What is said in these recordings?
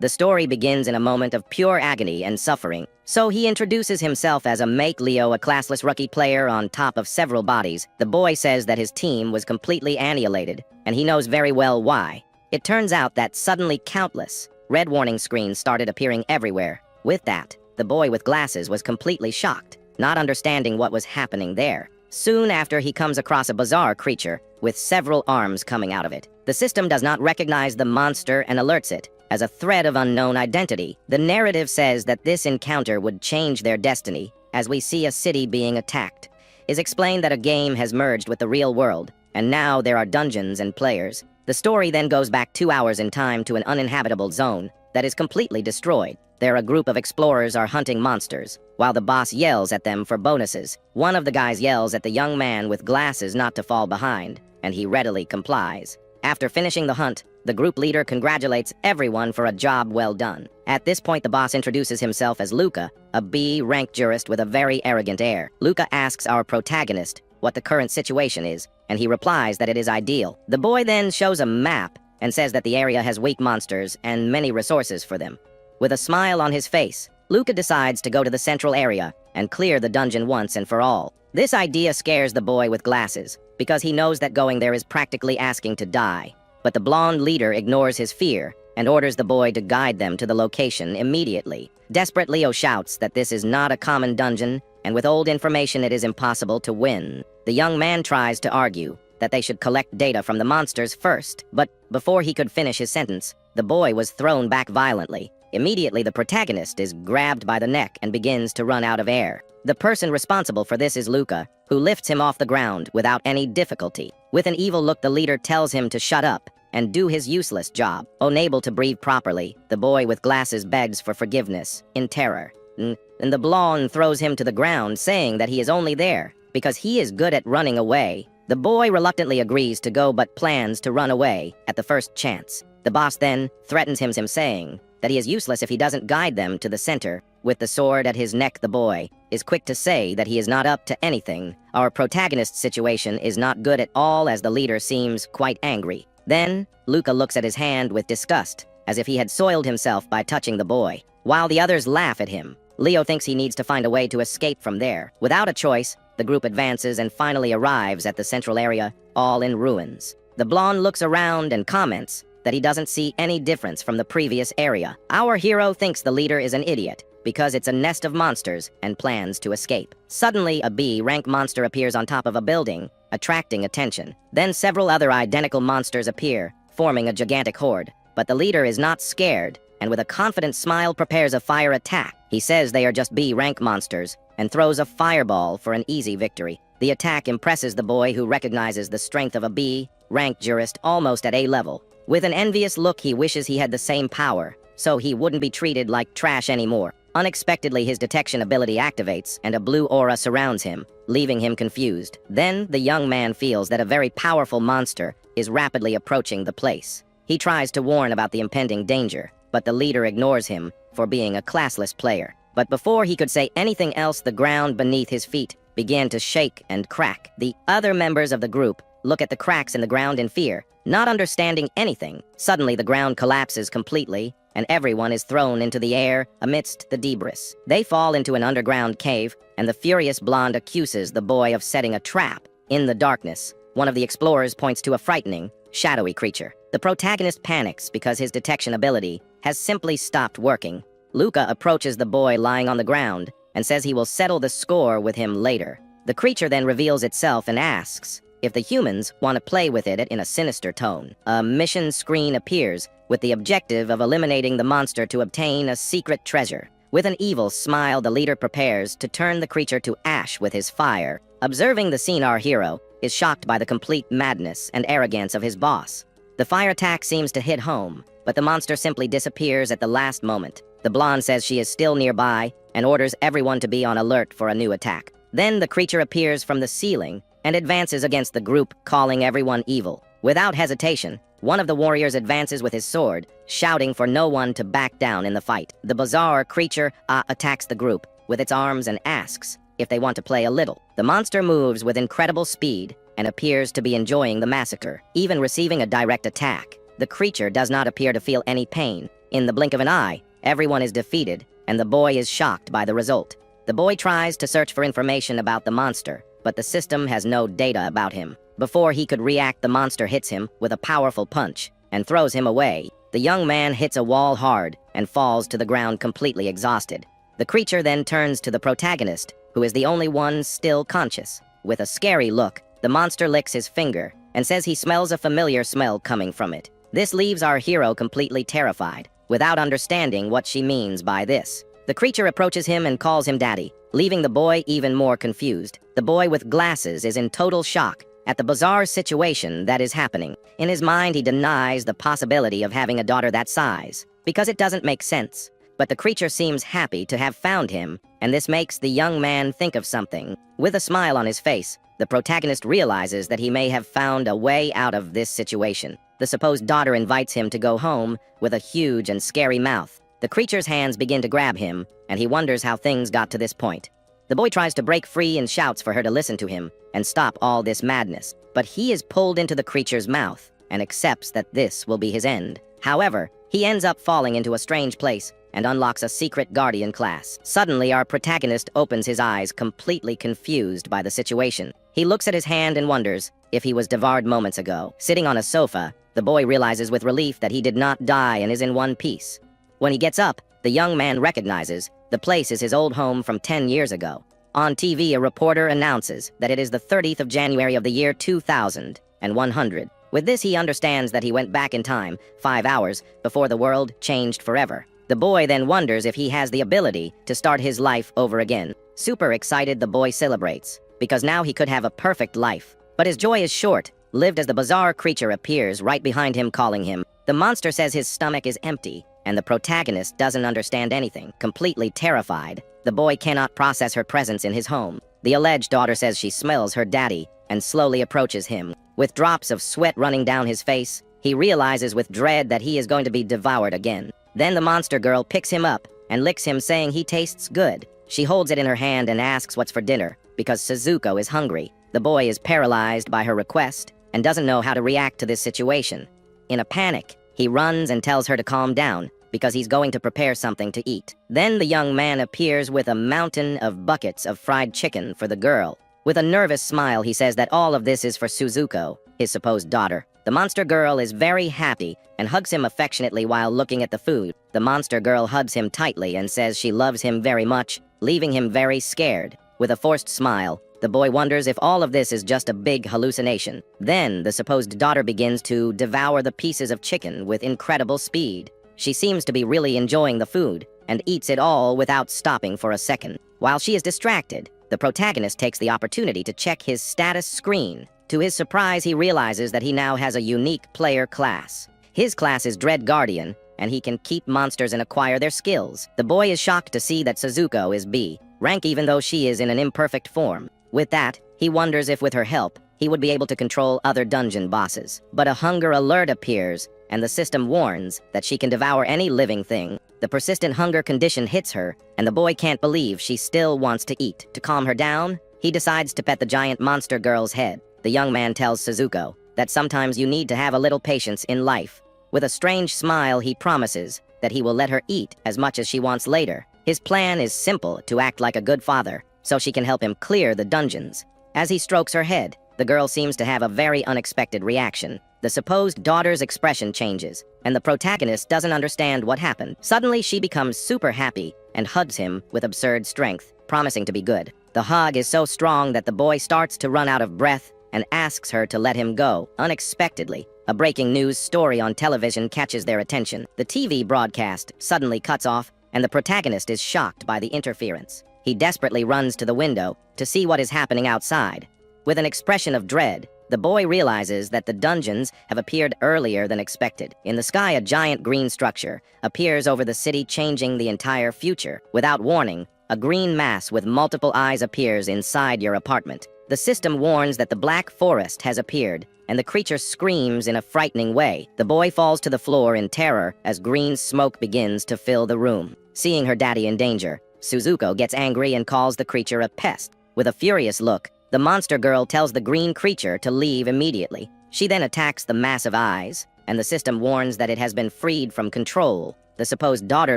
The story begins in a moment of pure agony and suffering, so he introduces himself as Leo, a classless rookie player on top of several bodies. The boy says that his team was completely annihilated, and he knows very well why. It turns out that suddenly countless red warning screens started appearing everywhere. With that, the boy with glasses was completely shocked, not understanding what was happening there. Soon after, he comes across a bizarre creature with several arms coming out of it. The system does not recognize the monster and alerts it as a threat of unknown identity. The narrative says that this encounter would change their destiny, as we see a city being attacked. Is explained that a game has merged with the real world, and now there are dungeons and players. The story then goes back 2 hours in time to an uninhabitable zone that is completely destroyed. There, a group of explorers are hunting monsters, while the boss yells at them for bonuses. One of the guys yells at the young man with glasses not to fall behind, and he readily complies. After finishing the hunt, the group leader congratulates everyone for a job well done. At this point, the boss introduces himself as Luca, a B-rank jurist with a very arrogant air. Luca asks our protagonist what the current situation is, and he replies that it is ideal. The boy then shows a map and says that the area has weak monsters and many resources for them. With a smile on his face, Luca decides to go to the central area and clear the dungeon once and for all. This idea scares the boy with glasses, because he knows that going there is practically asking to die. But the blonde leader ignores his fear and orders the boy to guide them to the location immediately. Desperate Leo shouts that this is not a common dungeon, and with old information it is impossible to win. The young man tries to argue that they should collect data from the monsters first, but before he could finish his sentence, the boy was thrown back violently. Immediately, the protagonist is grabbed by the neck and begins to run out of air. The person responsible for this is Luca, who lifts him off the ground without any difficulty. With an evil look, the leader tells him to shut up and do his useless job. Unable to breathe properly, the boy with glasses begs for forgiveness in terror. And the blonde throws him to the ground, saying that he is only there because he is good at running away. The boy reluctantly agrees to go but plans to run away at the first chance. The boss then threatens him, saying that he is useless if he doesn't guide them to the center. With the sword at his neck, the boy is quick to say that he is not up to anything. Our protagonist's situation is not good at all, as the leader seems quite angry. Then, Luca looks at his hand with disgust, as if he had soiled himself by touching the boy. While the others laugh at him, Leo thinks he needs to find a way to escape from there. Without a choice, the group advances and finally arrives at the central area, all in ruins. The blonde looks around and comments that he doesn't see any difference from the previous area. Our hero thinks the leader is an idiot because it's a nest of monsters and plans to escape. Suddenly, a B-rank monster appears on top of a building, attracting attention. Then several other identical monsters appear, forming a gigantic horde. But the leader is not scared, and with a confident smile prepares a fire attack. He says they are just B-rank monsters, and throws a fireball for an easy victory. The attack impresses the boy, who recognizes the strength of a B-rank jurist almost at A level. With an envious look, he wishes he had the same power, so he wouldn't be treated like trash anymore. Unexpectedly, his detection ability activates, and a blue aura surrounds him, leaving him confused. Then, the young man feels that a very powerful monster is rapidly approaching the place. He tries to warn about the impending danger, but the leader ignores him for being a classless player. But before he could say anything else, the ground beneath his feet began to shake and crack. The other members of the group look at the cracks in the ground in fear, not understanding anything. Suddenly, the ground collapses completely, and everyone is thrown into the air amidst the debris. They fall into an underground cave, and the furious blonde accuses the boy of setting a trap. In the darkness, one of the explorers points to a frightening, shadowy creature. The protagonist panics because his detection ability has simply stopped working. Luca approaches the boy lying on the ground and says he will settle the score with him later. The creature then reveals itself and asks if the humans want to play with it in a sinister tone. A mission screen appears with the objective of eliminating the monster to obtain a secret treasure. With an evil smile, the leader prepares to turn the creature to ash with his fire. Observing the scene, our hero is shocked by the complete madness and arrogance of his boss. The fire attack seems to hit home, but the monster simply disappears at the last moment. The blonde says she is still nearby and orders everyone to be on alert for a new attack. Then the creature appears from the ceiling and advances against the group, calling everyone evil. Without hesitation, one of the warriors advances with his sword, shouting for no one to back down in the fight. The bizarre creature attacks the group with its arms and asks if they want to play a little. The monster moves with incredible speed and appears to be enjoying the massacre, even receiving a direct attack. The creature does not appear to feel any pain, In the blink of an eye, everyone is defeated, and the boy is shocked by the result. The boy tries to search for information about the monster, but the system has no data about him. Before he could react, the monster hits him with a powerful punch and throws him away. The young man hits a wall hard and falls to the ground completely exhausted. The creature then turns to the protagonist, who is the only one still conscious. With a scary look, the monster licks his finger and says he smells a familiar smell coming from it. This leaves our hero completely terrified, without understanding what she means by this. The creature approaches him and calls him daddy, leaving the boy even more confused. The boy with glasses is in total shock at the bizarre situation that is happening. In his mind, he denies the possibility of having a daughter that size, because it doesn't make sense. But the creature seems happy to have found him, and this makes the young man think of something. With a smile on his face, the protagonist realizes that he may have found a way out of this situation. The supposed daughter invites him to go home with a huge and scary mouth. The creature's hands begin to grab him, and he wonders how things got to this point. The boy tries to break free and shouts for her to listen to him and stop all this madness, but he is pulled into the creature's mouth and accepts that this will be his end. However, he ends up falling into a strange place and unlocks a secret guardian class. Suddenly, our protagonist opens his eyes, completely confused by the situation. He looks at his hand and wonders if he was devoured moments ago. Sitting on a sofa, the boy realizes with relief that he did not die and is in one piece. When he gets up, the young man recognizes the place is his old home from 10 years ago. On TV, a reporter announces that it is the 30th of January of the year 2100. With this, he understands that he went back in time 5 hours before the world changed forever. The boy then wonders if he has the ability to start his life over again. Super excited, the boy celebrates, because now he could have a perfect life. But his joy is short-lived as the bizarre creature appears right behind him, calling him. The monster says his stomach is empty, and the protagonist doesn't understand anything. Completely terrified, the boy cannot process her presence in his home. The alleged daughter says she smells her daddy and slowly approaches him. With drops of sweat running down his face, he realizes with dread that he is going to be devoured again. Then the monster girl picks him up and licks him, saying he tastes good. She holds it in her hand and asks what's for dinner, because Suzuko is hungry. The boy is paralyzed by her request and doesn't know how to react to this situation. In a panic, he runs and tells her to calm down, because he's going to prepare something to eat. Then the young man appears with a mountain of buckets of fried chicken for the girl. With a nervous smile, he says that all of this is for Suzuko, his supposed daughter. The monster girl is very happy and hugs him affectionately while looking at the food. The monster girl hugs him tightly and says she loves him very much, leaving him very scared. With a forced smile, the boy wonders if all of this is just a big hallucination. Then the supposed daughter begins to devour the pieces of chicken with incredible speed. She seems to be really enjoying the food and eats it all without stopping for a second. While she is distracted, the protagonist takes the opportunity to check his status screen. To his surprise, he realizes that he now has a unique player class. His class is Dread Guardian, and he can keep monsters and acquire their skills. The boy is shocked to see that Suzuko is B rank, even though she is in an imperfect form. With that, he wonders if with her help, he would be able to control other dungeon bosses. But a hunger alert appears, and the system warns that she can devour any living thing. The persistent hunger condition hits her, and the boy can't believe she still wants to eat. To calm her down, he decides to pet the giant monster girl's head. The young man tells Suzuko that sometimes you need to have a little patience in life. With a strange smile, he promises that he will let her eat as much as she wants later. His plan is simple: to act like a good father, so she can help him clear the dungeons. As he strokes her head, the girl seems to have a very unexpected reaction. The supposed daughter's expression changes, and the protagonist doesn't understand what happened. Suddenly, she becomes super happy and hugs him with absurd strength, promising to be good. The hug is so strong that the boy starts to run out of breath and asks her to let him go. Unexpectedly, a breaking news story on television catches their attention. The TV broadcast suddenly cuts off, and the protagonist is shocked by the interference. He desperately runs to the window to see what is happening outside. With an expression of dread, the boy realizes that the dungeons have appeared earlier than expected. In the sky, a giant green structure appears over the city, changing the entire future. Without warning, a green mass with multiple eyes appears inside your apartment. The system warns that the Black Forest has appeared, and the creature screams in a frightening way. The boy falls to the floor in terror as green smoke begins to fill the room. Seeing her daddy in danger, Suzuko gets angry and calls the creature a pest. With a furious look, the monster girl tells the green creature to leave immediately. She then attacks the massive eyes, and the system warns that it has been freed from control. The supposed daughter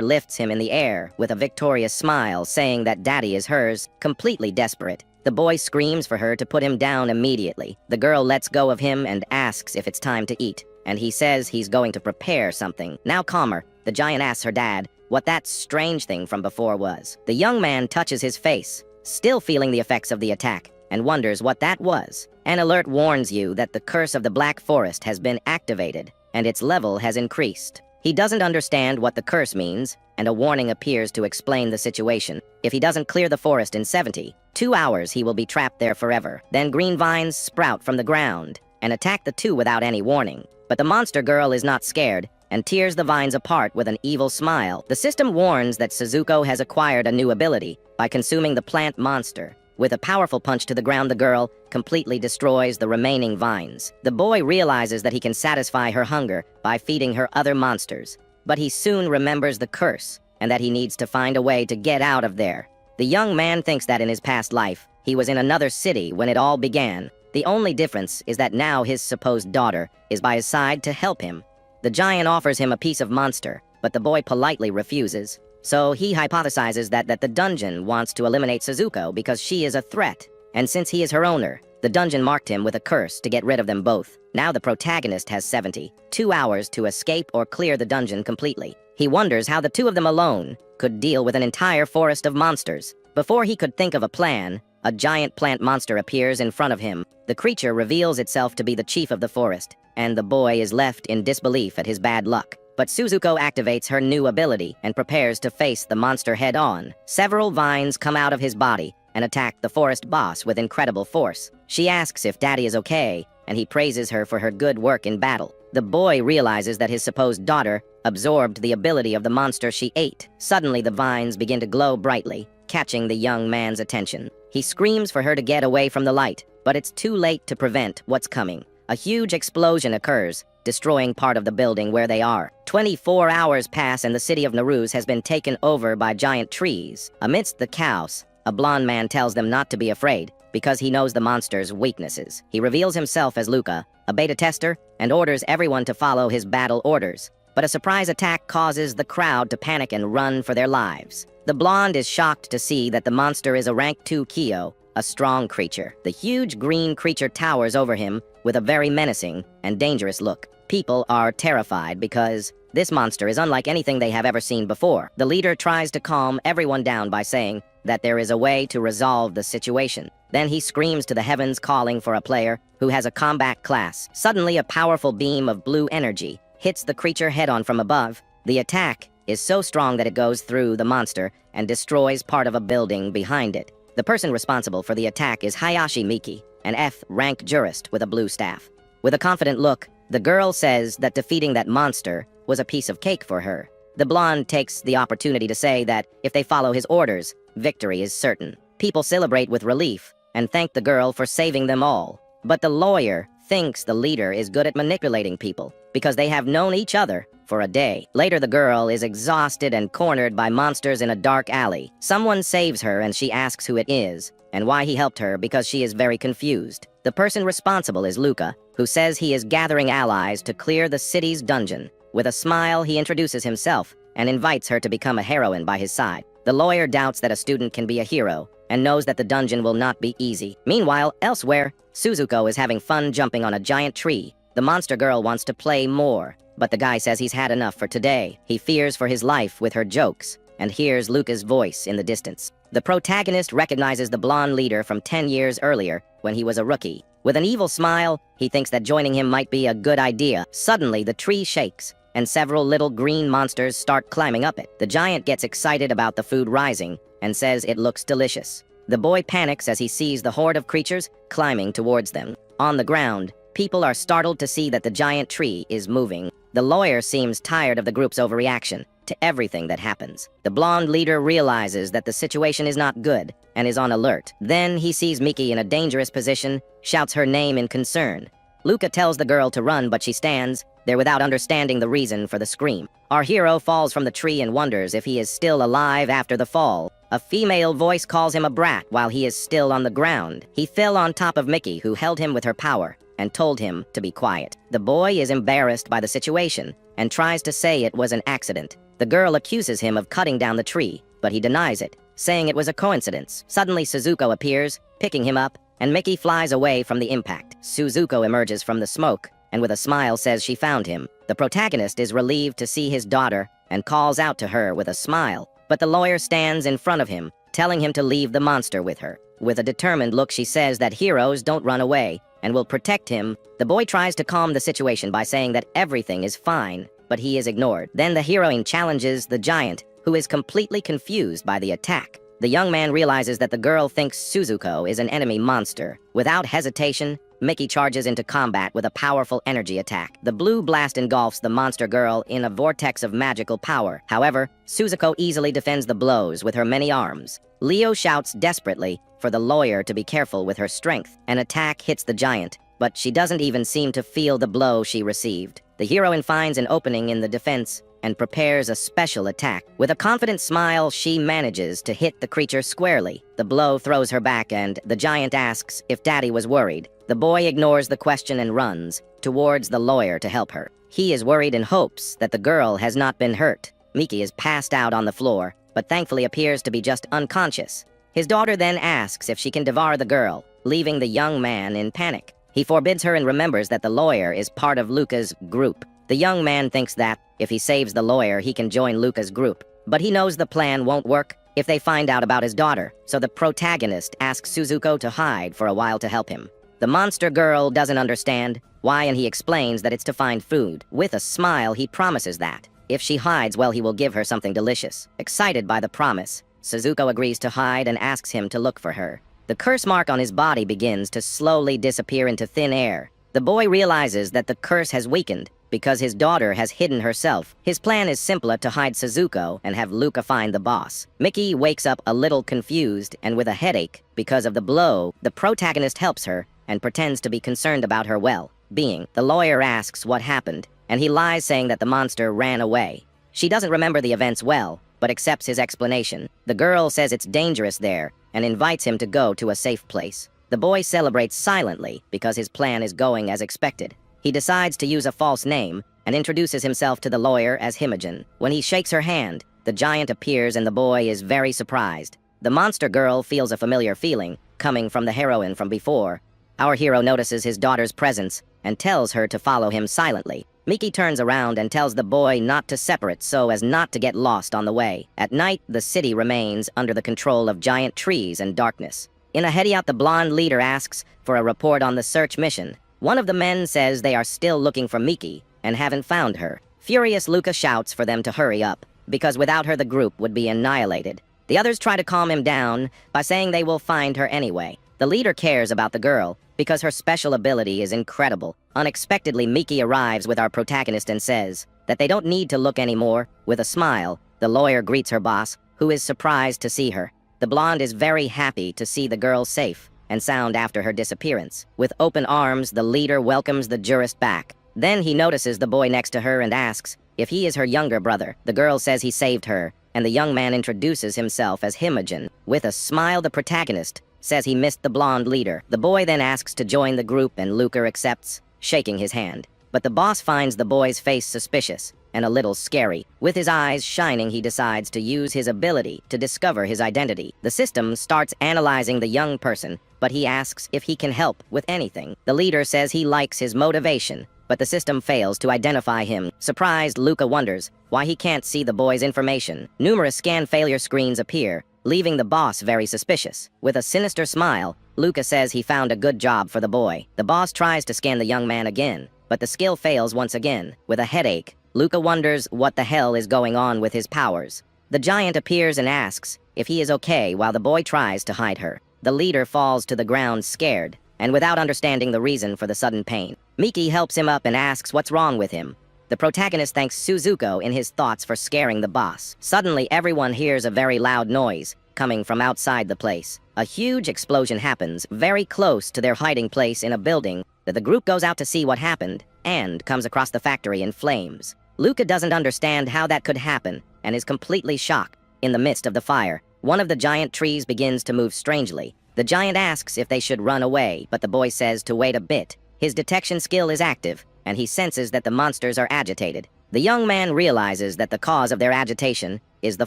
lifts him in the air with a victorious smile, saying that daddy is hers, completely desperate. The boy screams for her to put him down immediately. The girl lets go of him and asks if it's time to eat, and he says he's going to prepare something. Now calmer, the giant asks her dad what that strange thing from before was. The young man touches his face, still feeling the effects of the attack, and wonders what that was. An alert warns you that the curse of the Black Forest has been activated, and its level has increased. He doesn't understand what the curse means, and a warning appears to explain the situation. If he doesn't clear the forest in 72 hours, he will be trapped there forever. Then green vines sprout from the ground and attack the two without any warning. But the monster girl is not scared and tears the vines apart with an evil smile. The system warns that Suzuko has acquired a new ability by consuming the plant monster. With a powerful punch to the ground, the girl completely destroys the remaining vines. The boy realizes that he can satisfy her hunger by feeding her other monsters, but he soon remembers the curse and that he needs to find a way to get out of there. The young man thinks that in his past life, he was in another city when it all began. The only difference is that now his supposed daughter is by his side to help him. The giant offers him a piece of monster, but the boy politely refuses. So he hypothesizes that the dungeon wants to eliminate Suzuko because she is a threat. And since he is her owner, the dungeon marked him with a curse to get rid of them both. Now the protagonist has 72 hours to escape or clear the dungeon completely. He wonders how the two of them alone could deal with an entire forest of monsters. Before he could think of a plan, a giant plant monster appears in front of him. The creature reveals itself to be the chief of the forest, and the boy is left in disbelief at his bad luck. But Suzuko activates her new ability and prepares to face the monster head-on. Several vines come out of his body and attack the forest boss with incredible force. She asks if daddy is okay, and he praises her for her good work in battle. The boy realizes that his supposed daughter absorbed the ability of the monster she ate. Suddenly, the vines begin to glow brightly, catching the young man's attention. He screams for her to get away from the light, but it's too late to prevent what's coming. A huge explosion occurs, destroying part of the building where they are. 24 hours pass and the city of Naruse has been taken over by giant trees. Amidst the chaos, a blonde man tells them not to be afraid because he knows the monster's weaknesses. He reveals himself as Luca, a beta tester, and orders everyone to follow his battle orders. But a surprise attack causes the crowd to panic and run for their lives. The blonde is shocked to see that the monster is a rank 2 Kyo, a strong creature. The huge green creature towers over him with a very menacing and dangerous look. People are terrified because this monster is unlike anything they have ever seen before. The leader tries to calm everyone down by saying that there is a way to resolve the situation. Then he screams to the heavens, calling for a player who has a combat class. Suddenly, a powerful beam of blue energy hits the creature head-on from above. The attack is so strong that it goes through the monster and destroys part of a building behind it. The person responsible for the attack is Hayashi Miki, an F-rank jurist with a blue staff. With a confident look, the girl says that defeating that monster was a piece of cake for her. The blonde takes the opportunity to say that if they follow his orders, victory is certain. People celebrate with relief and thank the girl for saving them all. But the lawyer thinks the leader is good at manipulating people because they have known each other for a day. Later, the girl is exhausted and cornered by monsters in a dark alley. Someone saves her and she asks who it is and why he helped her because she is very confused. The person responsible is Luca, who says he is gathering allies to clear the city's dungeon. With a smile, he introduces himself and invites her to become a heroine by his side. The lawyer doubts that a student can be a hero and knows that the dungeon will not be easy. Meanwhile, elsewhere, Suzuko is having fun jumping on a giant tree. The monster girl wants to play more, but the guy says he's had enough for today. He fears for his life with her jokes and hears Luca's voice in the distance. The protagonist recognizes the blonde leader from 10 years earlier when he was a rookie. With an evil smile, he thinks that joining him might be a good idea. Suddenly, the tree shakes, and several little green monsters start climbing up it. The giant gets excited about the food rising and says it looks delicious. The boy panics as he sees the horde of creatures climbing towards them. On the ground, people are startled to see that the giant tree is moving. The lawyer seems tired of the group's overreaction to everything that happens. The blonde leader realizes that the situation is not good and is on alert. Then he sees Miki in a dangerous position, shouts her name in concern. Luca tells the girl to run, but she stands there without understanding the reason for the scream. Our hero falls from the tree and wonders if he is still alive after the fall. A female voice calls him a brat while he is still on the ground. He fell on top of Miki, who held him with her power and told him to be quiet. The boy is embarrassed by the situation and tries to say it was an accident. The girl accuses him of cutting down the tree, but he denies it, saying it was a coincidence. Suddenly Suzuko appears, picking him up, and Miki flies away from the impact. Suzuko emerges from the smoke, and with a smile says she found him. The protagonist is relieved to see his daughter, and calls out to her with a smile. But the lawyer stands in front of him, telling him to leave the monster with her. With a determined look, she says that heroes don't run away, and will protect him. The boy tries to calm the situation by saying that everything is fine, but he is ignored. Then the heroine challenges the giant, who is completely confused by the attack. The young man realizes that the girl thinks Suzuko is an enemy monster. Without hesitation, Miki charges into combat with a powerful energy attack. The blue blast engulfs the monster girl in a vortex of magical power. However, Suzuko easily defends the blows with her many arms. Leo shouts desperately for the lawyer to be careful with her strength. An attack hits the giant, but she doesn't even seem to feel the blow she received. The heroine finds an opening in the defense and prepares a special attack. With a confident smile, she manages to hit the creature squarely. The blow throws her back, and the giant asks if Daddy was worried. The boy ignores the question and runs towards the lawyer to help her. He is worried and hopes that the girl has not been hurt. Miki is passed out on the floor, but thankfully appears to be just unconscious. His daughter then asks if she can devour the girl, leaving the young man in panic. He forbids her and remembers that the lawyer is part of Luca's group. The young man thinks that, if he saves the lawyer, he can join Luca's group. But he knows the plan won't work if they find out about his daughter, so the protagonist asks Suzuko to hide for a while to help him. The monster girl doesn't understand why, and he explains that it's to find food. With a smile, he promises that, if she hides, well, he will give her something delicious. Excited by the promise, Suzuko agrees to hide and asks him to look for her. The curse mark on his body begins to slowly disappear into thin air. The boy realizes that the curse has weakened because his daughter has hidden herself. His plan is simpler: to hide Suzuko and have Luca find the boss. Miki wakes up a little confused and with a headache because of the blow. The protagonist helps her and pretends to be concerned about her well-being. The lawyer asks what happened, and he lies, saying that the monster ran away. She doesn't remember the events well, but accepts his explanation. The girl says it's dangerous there and invites him to go to a safe place. The boy celebrates silently because his plan is going as expected. He decides to use a false name and introduces himself to the lawyer as Himogen. When he shakes her hand, the giant appears and the boy is very surprised. The monster girl feels a familiar feeling coming from the heroine from before. Our hero notices his daughter's presence and tells her to follow him silently. Miki turns around and tells the boy not to separate so as not to get lost on the way. At night, the city remains under the control of giant trees and darkness. In a heady out, the blonde leader asks for a report on the search mission. One of the men says they are still looking for Miki and haven't found her. Furious, Luca shouts for them to hurry up, because without her the group would be annihilated. The others try to calm him down by saying they will find her anyway. The leader cares about the girl because her special ability is incredible. Unexpectedly, Miki arrives with our protagonist and says that they don't need to look anymore. With a smile, the lawyer greets her boss, who is surprised to see her. The blonde is very happy to see the girl safe and sound after her disappearance. With open arms, the leader welcomes the jurist back. Then he notices the boy next to her and asks if he is her younger brother. The girl says he saved her, and the young man introduces himself as Himogen. With a smile, the protagonist says he missed the blonde leader. The boy then asks to join the group and Luca accepts, shaking his hand. But the boss finds the boy's face suspicious and a little scary. With his eyes shining, he decides to use his ability to discover his identity. The system starts analyzing the young person, but he asks if he can help with anything. The leader says he likes his motivation, but the system fails to identify him. Surprised, Luca wonders why he can't see the boy's information. Numerous scan failure screens appear, leaving the boss very suspicious. With a sinister smile, Luca says he found a good job for the boy. The boss tries to scan the young man again, but the skill fails once again. With a headache, Luca wonders what the hell is going on with his powers. The giant appears and asks if he is okay while the boy tries to hide her. The leader falls to the ground scared, and without understanding the reason for the sudden pain. Miki helps him up and asks what's wrong with him. The protagonist thanks Suzuko in his thoughts for scaring the boss. Suddenly, everyone hears a very loud noise coming from outside the place. A huge explosion happens very close to their hiding place in a building. The group goes out to see what happened and comes across the factory in flames. Luca doesn't understand how that could happen and is completely shocked. In the midst of the fire, one of the giant trees begins to move strangely. The giant asks if they should run away, but the boy says to wait a bit. His detection skill is active, and he senses that the monsters are agitated. The young man realizes that the cause of their agitation is the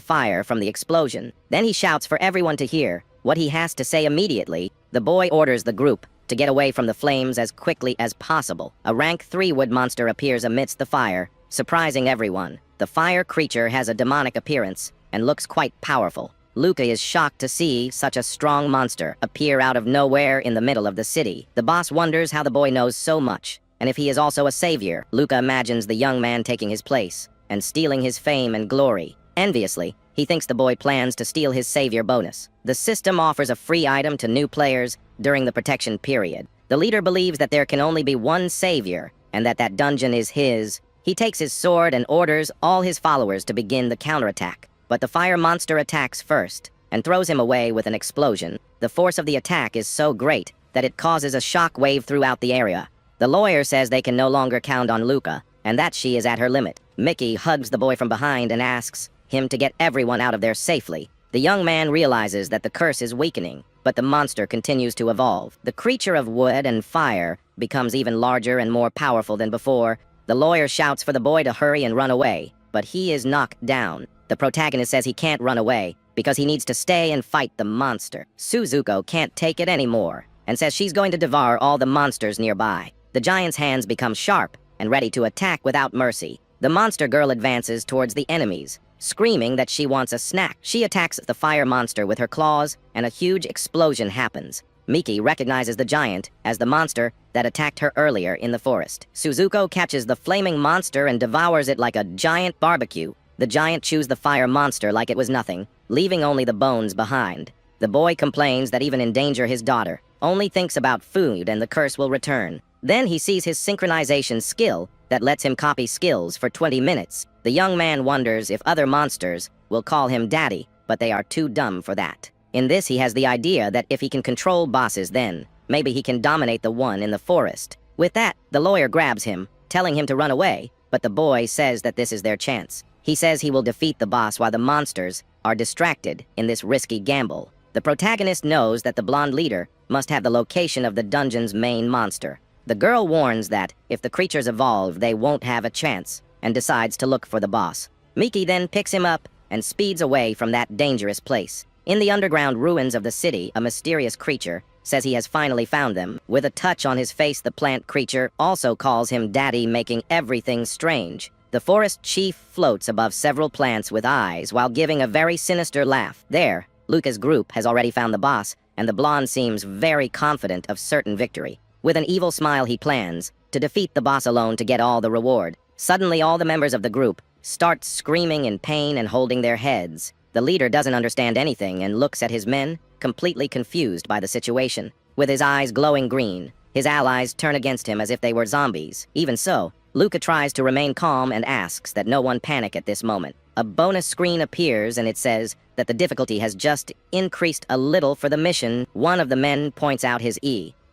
fire from the explosion. Then he shouts for everyone to hear what he has to say immediately. The boy orders the group to get away from the flames as quickly as possible. A rank 3 wood monster appears amidst the fire, surprising everyone. The fire creature has a demonic appearance and looks quite powerful. Luca is shocked to see such a strong monster appear out of nowhere in the middle of the city. The boss wonders how the boy knows so much, and if he is also a savior. Luca imagines the young man taking his place and stealing his fame and glory. Enviously, he thinks the boy plans to steal his savior bonus. The system offers a free item to new players during the protection period. The leader believes that there can only be one savior, and that dungeon is his. He takes his sword and orders all his followers to begin the counterattack. But the fire monster attacks first and throws him away with an explosion. The force of the attack is so great that it causes a shock wave throughout the area. The lawyer says they can no longer count on Luca, and that she is at her limit. Mickey hugs the boy from behind and asks him to get everyone out of there safely. The young man realizes that the curse is weakening, but the monster continues to evolve. The creature of wood and fire becomes even larger and more powerful than before. The lawyer shouts for the boy to hurry and run away, but he is knocked down. The protagonist says he can't run away because he needs to stay and fight the monster. Suzuko can't take it anymore and says she's going to devour all the monsters nearby. The giant's hands become sharp and ready to attack without mercy. The monster girl advances towards the enemies, screaming that she wants a snack. She attacks the fire monster with her claws, and a huge explosion happens. Miki recognizes the giant as the monster that attacked her earlier in the forest. Suzuko catches the flaming monster and devours it like a giant barbecue. The giant chews the fire monster like it was nothing, leaving only the bones behind. The boy complains that even in danger his daughter only thinks about food and the curse will return. Then he sees his synchronization skill that lets him copy skills for 20 minutes. The young man wonders if other monsters will call him daddy, but they are too dumb for that. In this, he has the idea that if he can control bosses, then maybe he can dominate the one in the forest. With that, the lawyer grabs him, telling him to run away, but the boy says that this is their chance. He says he will defeat the boss while the monsters are distracted in this risky gamble. The protagonist knows that the blonde leader must have the location of the dungeon's main monster. The girl warns that if the creatures evolve, they won't have a chance, and decides to look for the boss. Miki then picks him up and speeds away from that dangerous place. In the underground ruins of the city, a mysterious creature says he has finally found them. With a touch on his face, the plant creature also calls him daddy, making everything strange. The forest chief floats above several plants with eyes while giving a very sinister laugh. There, Luca's group has already found the boss, and the blonde seems very confident of certain victory. With an evil smile, he plans to defeat the boss alone to get all the reward. Suddenly, all the members of the group start screaming in pain and holding their heads. The leader doesn't understand anything and looks at his men, completely confused by the situation. With his eyes glowing green, his allies turn against him as if they were zombies. Even so, Luca tries to remain calm and asks that no one panic at this moment. A bonus screen appears and it says that the difficulty has just increased a little for the mission. One of the men points out his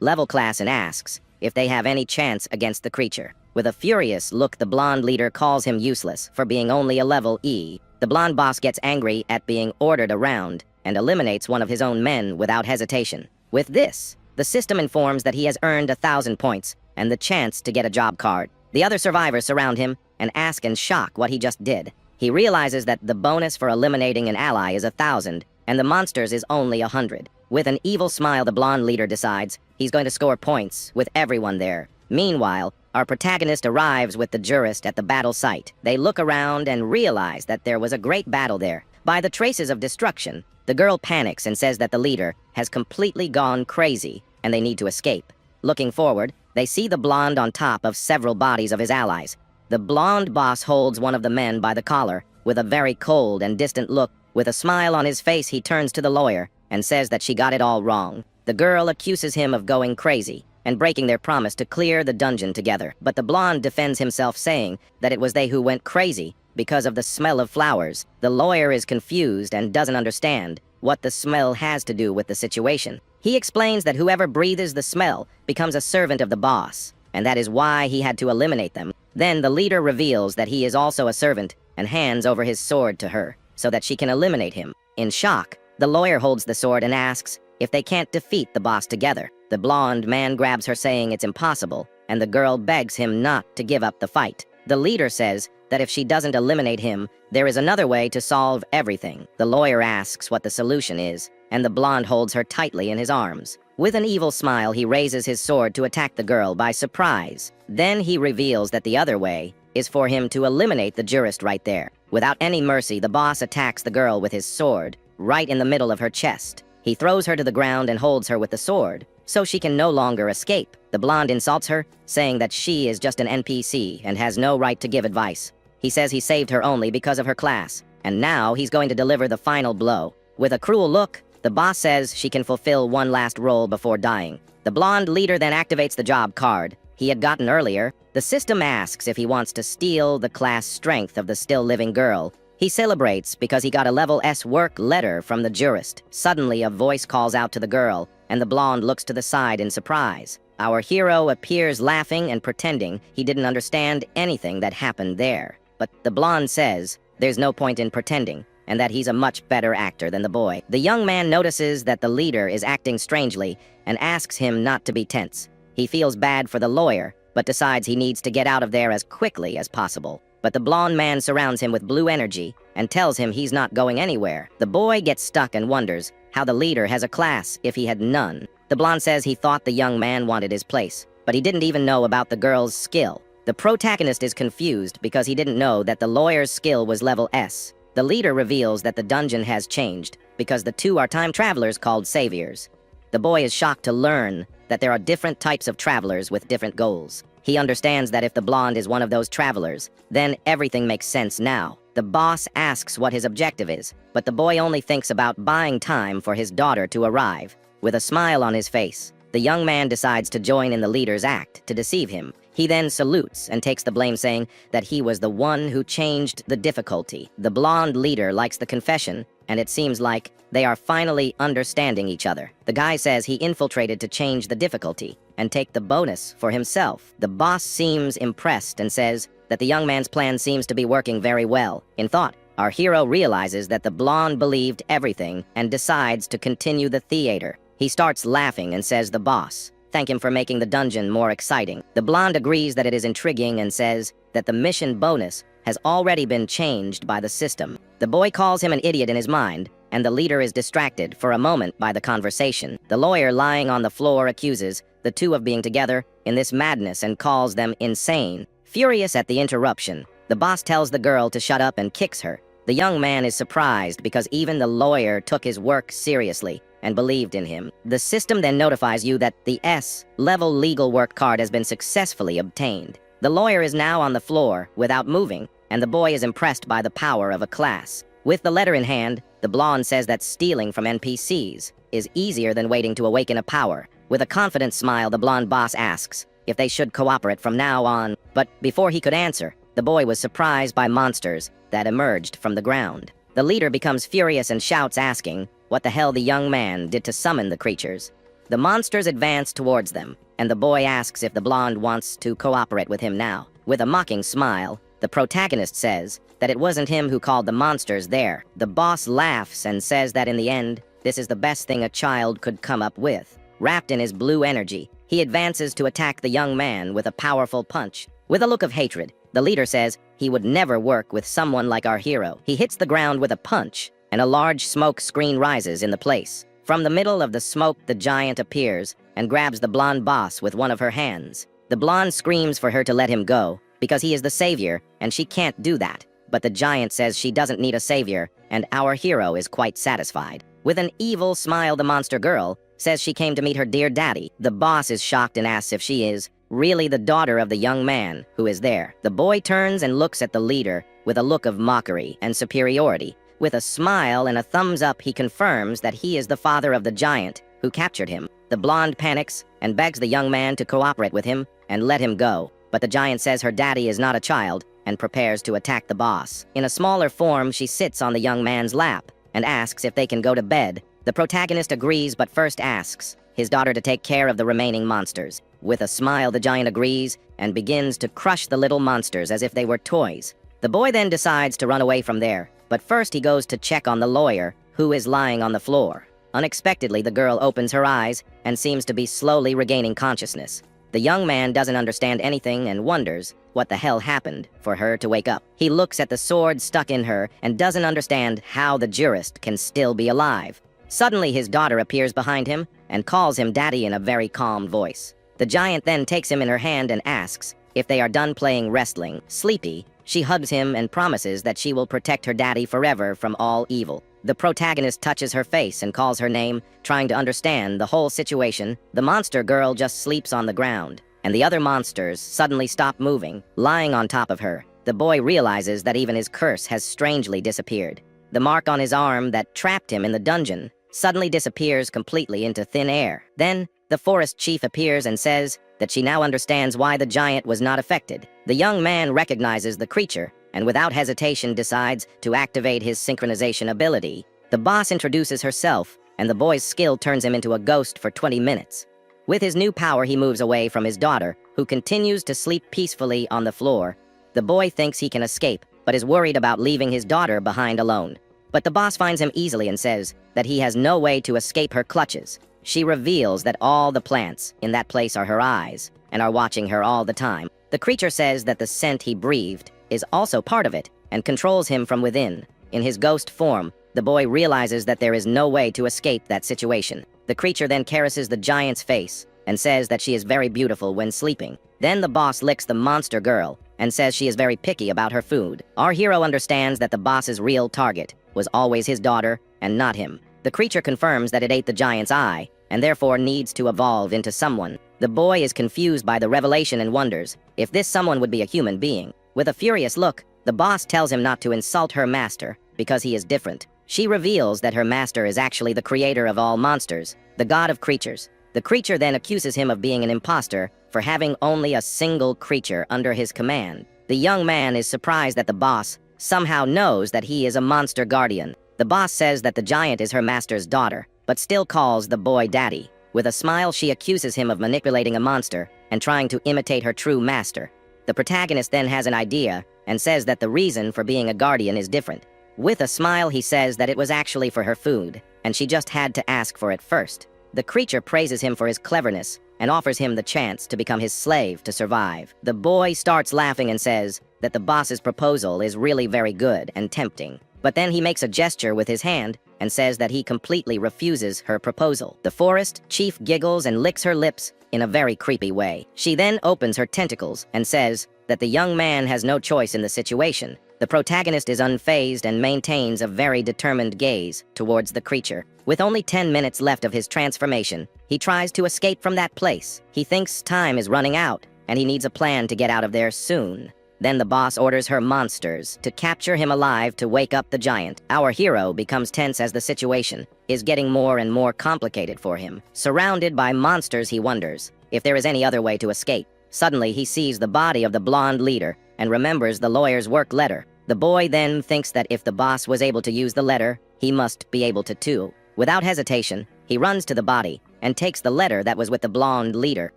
level class and asks if they have any chance against the creature. With a furious look, the blonde leader calls him useless for being only a level E. The blonde boss gets angry at being ordered around and eliminates one of his own men without hesitation. With this, the system informs that he has earned 1,000 points and the chance to get a job card. The other survivors surround him and ask in shock what he just did. He realizes that the bonus for eliminating an ally is 1,000 and the monsters is only 100. With an evil smile, the blonde leader decides he's going to score points with everyone there. Meanwhile, our protagonist arrives with the jurist at the battle site. They look around and realize that there was a great battle there. By the traces of destruction, the girl panics and says that the leader has completely gone crazy and they need to escape. Looking forward, they see the blonde on top of several bodies of his allies. The blonde boss holds one of the men by the collar with a very cold and distant look. With a smile on his face, he turns to the lawyer and says that she got it all wrong. The girl accuses him of going crazy and breaking their promise to clear the dungeon together. But the blonde defends himself, saying that it was they who went crazy because of the smell of flowers. The lawyer is confused and doesn't understand what the smell has to do with the situation. He explains that whoever breathes the smell becomes a servant of the boss, and that is why he had to eliminate them. Then the leader reveals that he is also a servant and hands over his sword to her so that she can eliminate him. In shock, the lawyer holds the sword and asks if they can't defeat the boss together. The blonde man grabs her, saying it's impossible, and the girl begs him not to give up the fight. The leader says that if she doesn't eliminate him, there is another way to solve everything. The lawyer asks what the solution is, and the blonde holds her tightly in his arms. With an evil smile, he raises his sword to attack the girl by surprise. Then he reveals that the other way is for him to eliminate the jurist right there. Without any mercy, the boss attacks the girl with his sword, right in the middle of her chest. He throws her to the ground and holds her with the sword, so she can no longer escape. The blonde insults her, saying that she is just an NPC and has no right to give advice. He says he saved her only because of her class, and now he's going to deliver the final blow. With a cruel look, the boss says she can fulfill one last role before dying. The blonde leader then activates the job card he had gotten earlier. The system asks if he wants to steal the class strength of the still-living girl. He celebrates because he got a level S work letter from the jurist. Suddenly, a voice calls out to the girl, and the blonde looks to the side in surprise. Our hero appears laughing and pretending he didn't understand anything that happened there. But the blonde says there's no point in pretending, and that he's a much better actor than the boy. The young man notices that the leader is acting strangely and asks him not to be tense. He feels bad for the lawyer, but decides he needs to get out of there as quickly as possible. But the blonde man surrounds him with blue energy and tells him he's not going anywhere. The boy gets stuck and wonders how the leader has a class if he had none. The blonde says he thought the young man wanted his place, but he didn't even know about the girl's skill. The protagonist is confused because he didn't know that the lawyer's skill was level S. The leader reveals that the dungeon has changed because the two are time travelers called saviors. The boy is shocked to learn that there are different types of travelers with different goals. He understands that if the blonde is one of those travelers, then everything makes sense now. The boss asks what his objective is, but the boy only thinks about buying time for his daughter to arrive. With a smile on his face, the young man decides to join in the leader's act to deceive him. He then salutes and takes the blame, saying that he was the one who changed the difficulty. The blonde leader likes the confession, and it seems like they are finally understanding each other. The guy says he infiltrated to change the difficulty and take the bonus for himself. The boss seems impressed and says that the young man's plan seems to be working very well. In thought, our hero realizes that the blonde believed everything and decides to continue the theater. He starts laughing and says the boss thank him for making the dungeon more exciting. The blonde agrees that it is intriguing and says that the mission bonus has already been changed by the system. The boy calls him an idiot in his mind, and the leader is distracted for a moment by the conversation. The lawyer lying on the floor accuses the two of being together in this madness and calls them insane. Furious at the interruption, the boss tells the girl to shut up and kicks her. The young man is surprised because even the lawyer took his work seriously and believed in him. The system then notifies you that the S-level legal work card has been successfully obtained. The lawyer is now on the floor without moving, and the boy is impressed by the power of a class. With the letter in hand, the blonde says that stealing from NPCs is easier than waiting to awaken a power. With a confident smile, the blonde boss asks if they should cooperate from now on, but before he could answer, the boy was surprised by monsters that emerged from the ground. The leader becomes furious and shouts, asking what the hell the young man did to summon the creatures. The monsters advance towards them, and the boy asks if the blonde wants to cooperate with him now. With a mocking smile, the protagonist says that it wasn't him who called the monsters there. The boss laughs and says that in the end, this is the best thing a child could come up with. Wrapped in his blue energy, he advances to attack the young man with a powerful punch. With a look of hatred, the leader says he would never work with someone like our hero. He hits the ground with a punch, and a large smoke screen rises in the place. From the middle of the smoke, the giant appears and grabs the blonde boss with one of her hands. The blonde screams for her to let him go, because he is the savior, and she can't do that. But the giant says she doesn't need a savior, and our hero is quite satisfied. With an evil smile, the monster girl says she came to meet her dear daddy. The boss is shocked and asks if she is really the daughter of the young man who is there. The boy turns and looks at the leader with a look of mockery and superiority. With a smile and a thumbs up, he confirms that he is the father of the giant who captured him. The blonde panics and begs the young man to cooperate with him and let him go. But the giant says her daddy is not a child and prepares to attack the boss. In a smaller form, she sits on the young man's lap and asks if they can go to bed. The protagonist agrees, but first asks his daughter to take care of the remaining monsters. With a smile, the giant agrees and begins to crush the little monsters as if they were toys. The boy then decides to run away from there, but first he goes to check on the lawyer, who is lying on the floor. Unexpectedly, the girl opens her eyes and seems to be slowly regaining consciousness. The young man doesn't understand anything and wonders what the hell happened for her to wake up. He looks at the sword stuck in her and doesn't understand how the jurist can still be alive. Suddenly his daughter appears behind him and calls him daddy in a very calm voice. The giant then takes him in her hand and asks if they are done playing wrestling. Sleepy, she hugs him and promises that she will protect her daddy forever from all evil. The protagonist touches her face and calls her name, trying to understand the whole situation. The monster girl just sleeps on the ground, and the other monsters suddenly stop moving, lying on top of her. The boy realizes that even his curse has strangely disappeared. The mark on his arm that trapped him in the dungeon suddenly disappears completely into thin air. Then, the forest chief appears and says that she now understands why the giant was not affected. The young man recognizes the creature and without hesitation decides to activate his synchronization ability. The boss introduces herself, and the boy's skill turns him into a ghost for 20 minutes. With his new power, he moves away from his daughter, who continues to sleep peacefully on the floor. The boy thinks he can escape, but is worried about leaving his daughter behind alone. But the boss finds him easily and says that he has no way to escape her clutches. She reveals that all the plants in that place are her eyes and are watching her all the time. The creature says that the scent he breathed is also part of it and controls him from within. In his ghost form, the boy realizes that there is no way to escape that situation. The creature then caresses the giant's face and says that she is very beautiful when sleeping. Then the boss licks the monster girl and says she is very picky about her food. Our hero understands that the boss's real target was always his daughter and not him. The creature confirms that it ate the giant's eye and therefore needs to evolve into someone. The boy is confused by the revelation and wonders if this someone would be a human being. With a furious look, the boss tells him not to insult her master because he is different. She reveals that her master is actually the creator of all monsters, the god of creatures. The creature then accuses him of being an imposter for having only a single creature under his command. The young man is surprised that the boss somehow knows that he is a monster guardian. The boss says that the giant is her master's daughter, but still calls the boy daddy. With a smile, she accuses him of manipulating a monster and trying to imitate her true master. The protagonist then has an idea and says that the reason for being a guardian is different. With a smile, he says that it was actually for her food, and she just had to ask for it first. The creature praises him for his cleverness and offers him the chance to become his slave to survive. The boy starts laughing and says that the boss's proposal is really very good and tempting. But then he makes a gesture with his hand and says that he completely refuses her proposal. The forest chief giggles and licks her lips in a very creepy way. She then opens her tentacles and says that the young man has no choice in the situation. The protagonist is unfazed and maintains a very determined gaze towards the creature. With only 10 minutes left of his transformation, he tries to escape from that place. He thinks time is running out, and he needs a plan to get out of there soon. Then the boss orders her monsters to capture him alive to wake up the giant. Our hero becomes tense as the situation is getting more and more complicated for him. Surrounded by monsters, he wonders if there is any other way to escape. Suddenly, he sees the body of the blonde leader and remembers the lawyer's work letter. The boy then thinks that if the boss was able to use the letter, he must be able to too. Without hesitation, he runs to the body and takes the letter that was with the blonde leader.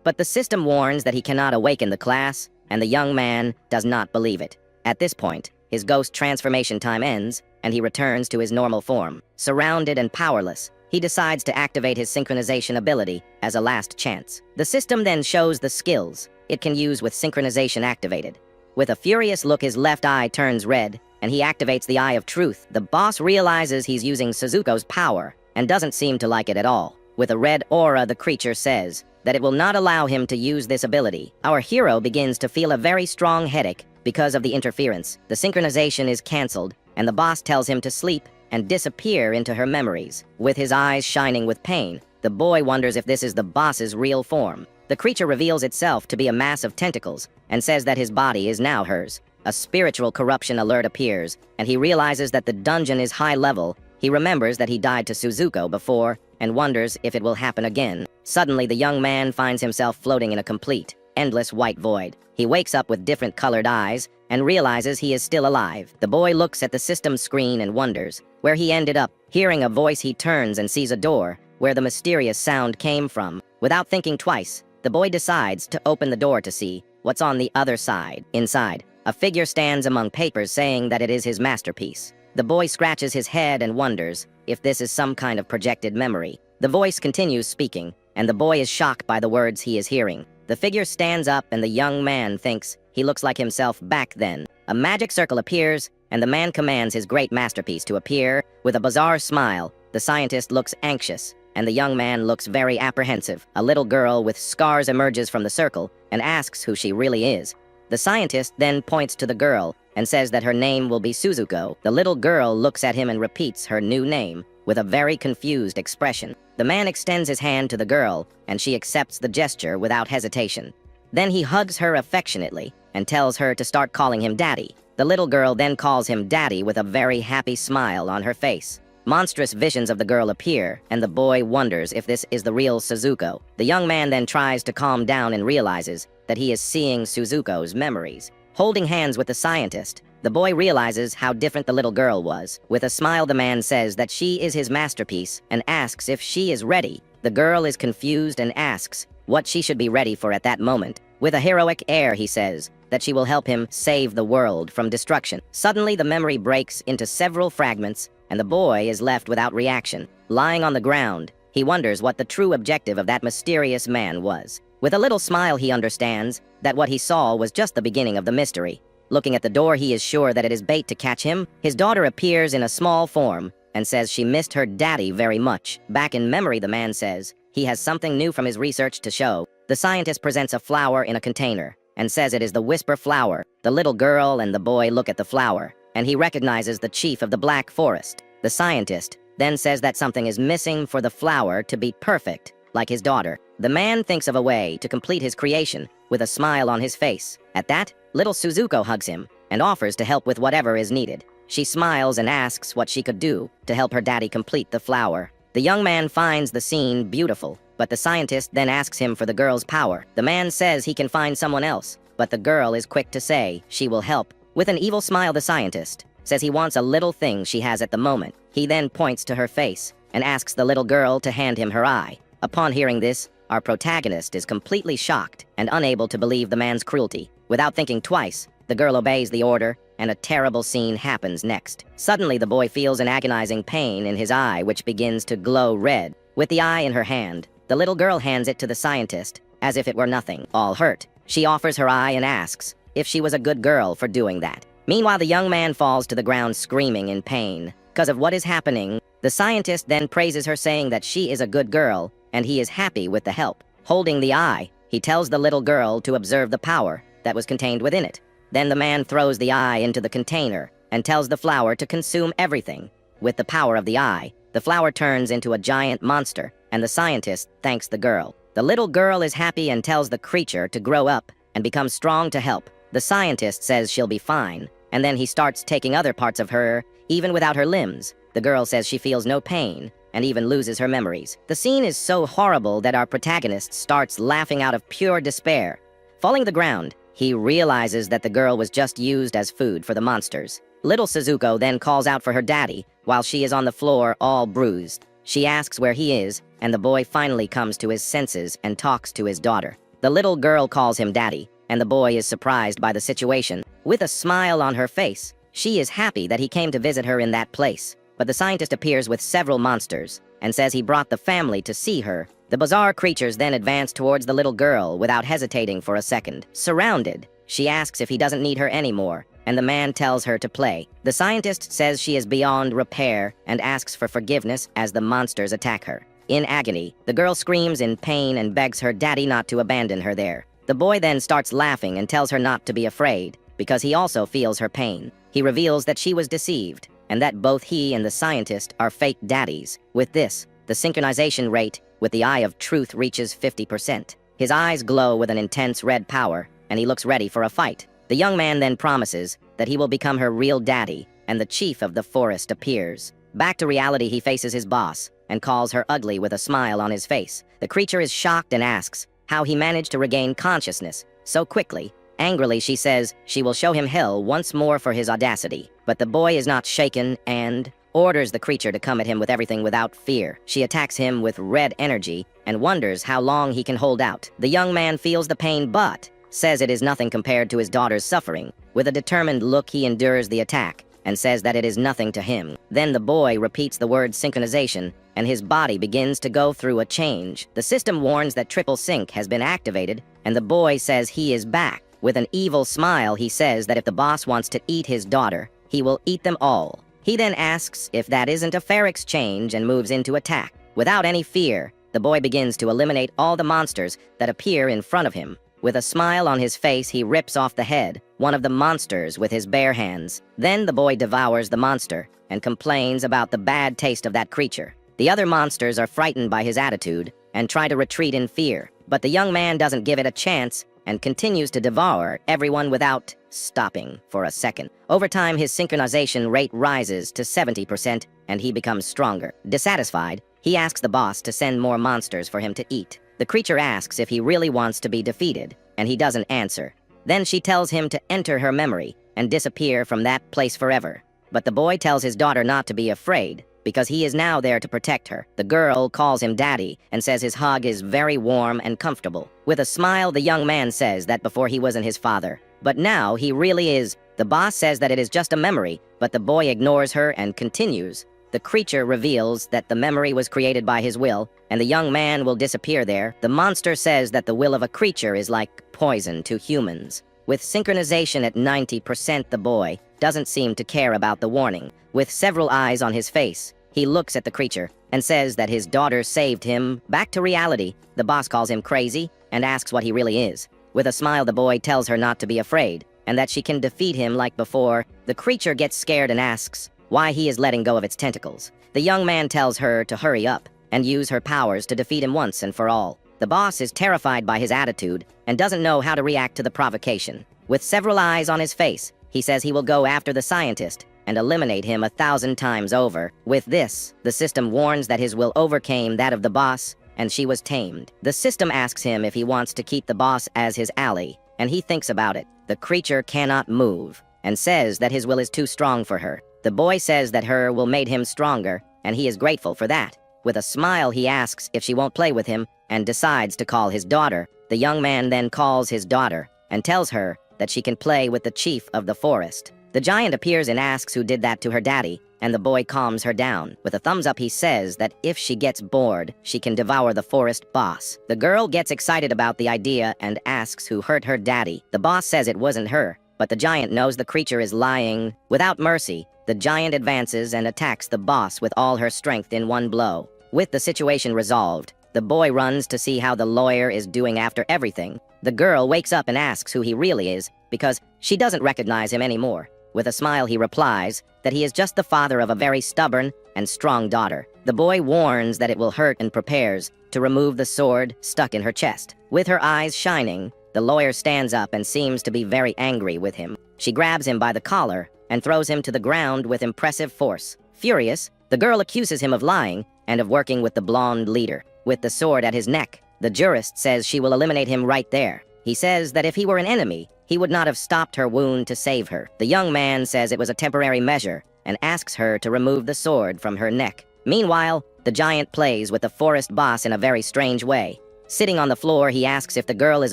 But the system warns that he cannot awaken the class, and the young man does not believe it. At this point, his ghost transformation time ends, and he returns to his normal form. Surrounded and powerless, he decides to activate his synchronization ability as a last chance. The system then shows the skills it can use with synchronization activated. With a furious look, his left eye turns red, and he activates the Eye of Truth. The boss realizes he's using Suzuko's power, and doesn't seem to like it at all. With a red aura, the creature says that it will not allow him to use this ability. Our hero begins to feel a very strong headache because of the interference. The synchronization is cancelled, and the boss tells him to sleep and disappear into her memories. With his eyes shining with pain, the boy wonders if this is the boss's real form. The creature reveals itself to be a mass of tentacles and says that his body is now hers. A spiritual corruption alert appears, and he realizes that the dungeon is high level. He remembers that he died to Suzuko before and wonders if it will happen again. Suddenly, the young man finds himself floating in a complete, endless white void. He wakes up with different colored eyes and realizes he is still alive. The boy looks at the system screen and wonders where he ended up. Hearing a voice, he turns and sees a door where the mysterious sound came from. Without thinking twice, the boy decides to open the door to see what's on the other side. Inside, a figure stands among papers saying that it is his masterpiece. The boy scratches his head and wonders if this is some kind of projected memory. The voice continues speaking, and the boy is shocked by the words he is hearing. The figure stands up, and the young man thinks he looks like himself back then. A magic circle appears, and the man commands his great masterpiece to appear. With a bizarre smile, the scientist looks anxious, and the young man looks very apprehensive. A little girl with scars emerges from the circle and asks who she really is. The scientist then points to the girl and says that her name will be Suzuko. The little girl looks at him and repeats her new name with a very confused expression. The man extends his hand to the girl, and she accepts the gesture without hesitation. Then he hugs her affectionately and tells her to start calling him Daddy. The little girl then calls him Daddy with a very happy smile on her face. Monstrous visions of the girl appear, and the boy wonders if this is the real Suzuko. The young man then tries to calm down and realizes that he is seeing Suzuko's memories. Holding hands with the scientist, the boy realizes how different the little girl was. With a smile, the man says that she is his masterpiece and asks if she is ready. The girl is confused and asks what she should be ready for at that moment. With a heroic air, he says that she will help him save the world from destruction. Suddenly, the memory breaks into several fragments, and the boy is left without reaction. Lying on the ground, he wonders what the true objective of that mysterious man was. With a little smile, he understands that what he saw was just the beginning of the mystery. Looking at the door, he is sure that it is bait to catch him. His daughter appears in a small form and says she missed her daddy very much. Back in memory, the man says he has something new from his research to show. The scientist presents a flower in a container and says it is the whisper flower. The little girl and the boy look at the flower, and he recognizes the chief of the Black Forest. The scientist then says that something is missing for the flower to be perfect, like his daughter. The man thinks of a way to complete his creation with a smile on his face. At that, little Suzuko hugs him and offers to help with whatever is needed. She smiles and asks what she could do to help her daddy complete the flower. The young man finds the scene beautiful, but the scientist then asks him for the girl's power. The man says he can find someone else, but the girl is quick to say she will help. With an evil smile, the scientist says he wants a little thing she has at the moment. He then points to her face and asks the little girl to hand him her eye. Upon hearing this, our protagonist is completely shocked and unable to believe the man's cruelty. Without thinking twice, the girl obeys the order, and a terrible scene happens next. Suddenly, the boy feels an agonizing pain in his eye, which begins to glow red. With the eye in her hand, the little girl hands it to the scientist, as if it were nothing. All hurt, she offers her eye and asks if she was a good girl for doing that. Meanwhile, the young man falls to the ground screaming in pain because of what is happening. The scientist then praises her, saying that she is a good girl, and he is happy with the help. Holding the eye, he tells the little girl to observe the power that was contained within it. Then the man throws the eye into the container and tells the flower to consume everything. With the power of the eye, the flower turns into a giant monster, and the scientist thanks the girl. The little girl is happy and tells the creature to grow up and become strong to help. The scientist says she'll be fine, and then he starts taking other parts of her, even without her limbs. The girl says she feels no pain and even loses her memories. The scene is so horrible that our protagonist starts laughing out of pure despair. Falling to the ground, he realizes that the girl was just used as food for the monsters. Little Suzuko then calls out for her daddy while she is on the floor all bruised. She asks where he is, and the boy finally comes to his senses and talks to his daughter. The little girl calls him daddy, and the boy is surprised by the situation. With a smile on her face, she is happy that he came to visit her in that place. But the scientist appears with several monsters and says he brought the family to see her. The bizarre creatures then advance towards the little girl without hesitating for a second. Surrounded, she asks if he doesn't need her anymore, and the man tells her to play. The scientist says she is beyond repair and asks for forgiveness as the monsters attack her. In agony, the girl screams in pain and begs her daddy not to abandon her there. The boy then starts laughing and tells her not to be afraid, because he also feels her pain. He reveals that she was deceived, and that both he and the scientist are fake daddies. With this, the synchronization rate with the eye of truth reaches 50%. His eyes glow with an intense red power, and he looks ready for a fight. The young man then promises that he will become her real daddy, and the chief of the forest appears. Back to reality, he faces his boss and calls her ugly with a smile on his face. The creature is shocked and asks how he managed to regain consciousness so quickly. Angrily, she says she will show him hell once more for his audacity. But the boy is not shaken and orders the creature to come at him with everything without fear. She attacks him with red energy and wonders how long he can hold out. The young man feels the pain but says it is nothing compared to his daughter's suffering. With a determined look, he endures the attack and says that it is nothing to him. Then the boy repeats the word synchronization, and his body begins to go through a change. The system warns that triple sync has been activated, and the boy says he is back. With an evil smile, he says that if the boss wants to eat his daughter, he will eat them all. He then asks if that isn't a fair exchange and moves into attack. Without any fear, the boy begins to eliminate all the monsters that appear in front of him. With a smile on his face, he rips off the head, one of the monsters, with his bare hands. Then the boy devours the monster and complains about the bad taste of that creature. The other monsters are frightened by his attitude and try to retreat in fear, but the young man doesn't give it a chance and continues to devour everyone without stopping for a second. Over time, his synchronization rate rises to 70% and he becomes stronger. Dissatisfied, he asks the boss to send more monsters for him to eat. The creature asks if he really wants to be defeated, and he doesn't answer. Then she tells him to enter her memory and disappear from that place forever. But the boy tells his daughter not to be afraid, because he is now there to protect her. The girl calls him daddy and says his hug is very warm and comfortable. With a smile, the young man says that before he wasn't his father, but now he really is. The boss says that it is just a memory, but the boy ignores her and continues. The creature reveals that the memory was created by his will, and the young man will disappear there. The monster says that the will of a creature is like poison to humans. With synchronization at 90%, the boy doesn't seem to care about the warning. With several eyes on his face, he looks at the creature and says that his daughter saved him back to reality. The boss calls him crazy and asks what he really is. With a smile, the boy tells her not to be afraid and that she can defeat him like before. The creature gets scared and asks why he is letting go of its tentacles. The young man tells her to hurry up and use her powers to defeat him once and for all. The boss is terrified by his attitude and doesn't know how to react to the provocation. With several eyes on his face, he says he will go after the scientist and eliminate him 1,000 times over. With this, the system warns that his will overcame that of the boss, and she was tamed. The system asks him if he wants to keep the boss as his ally, and he thinks about it. The creature cannot move, and says that his will is too strong for her. The boy says that her will made him stronger, and he is grateful for that. With a smile, he asks if she won't play with him, and decides to call his daughter. The young man then calls his daughter, and tells her that she can play with the chief of the forest. The giant appears and asks who did that to her daddy, and the boy calms her down. With a thumbs up, he says that if she gets bored, she can devour the forest boss. The girl gets excited about the idea and asks who hurt her daddy. The boss says it wasn't her, but the giant knows the creature is lying. Without mercy, the giant advances and attacks the boss with all her strength in one blow. With the situation resolved, the boy runs to see how the lawyer is doing after everything. The girl wakes up and asks who he really is, because she doesn't recognize him anymore. With a smile, he replies that he is just the father of a very stubborn and strong daughter. The boy warns that it will hurt and prepares to remove the sword stuck in her chest. With her eyes shining, the lawyer stands up and seems to be very angry with him. She grabs him by the collar and throws him to the ground with impressive force. Furious, the girl accuses him of lying and of working with the blonde leader. With the sword at his neck, the jurist says she will eliminate him right there. He says that if he were an enemy, he would not have stopped her wound to save her. The young man says it was a temporary measure and asks her to remove the sword from her neck. Meanwhile, the giant plays with the forest boss in a very strange way. Sitting on the floor, he asks if the girl is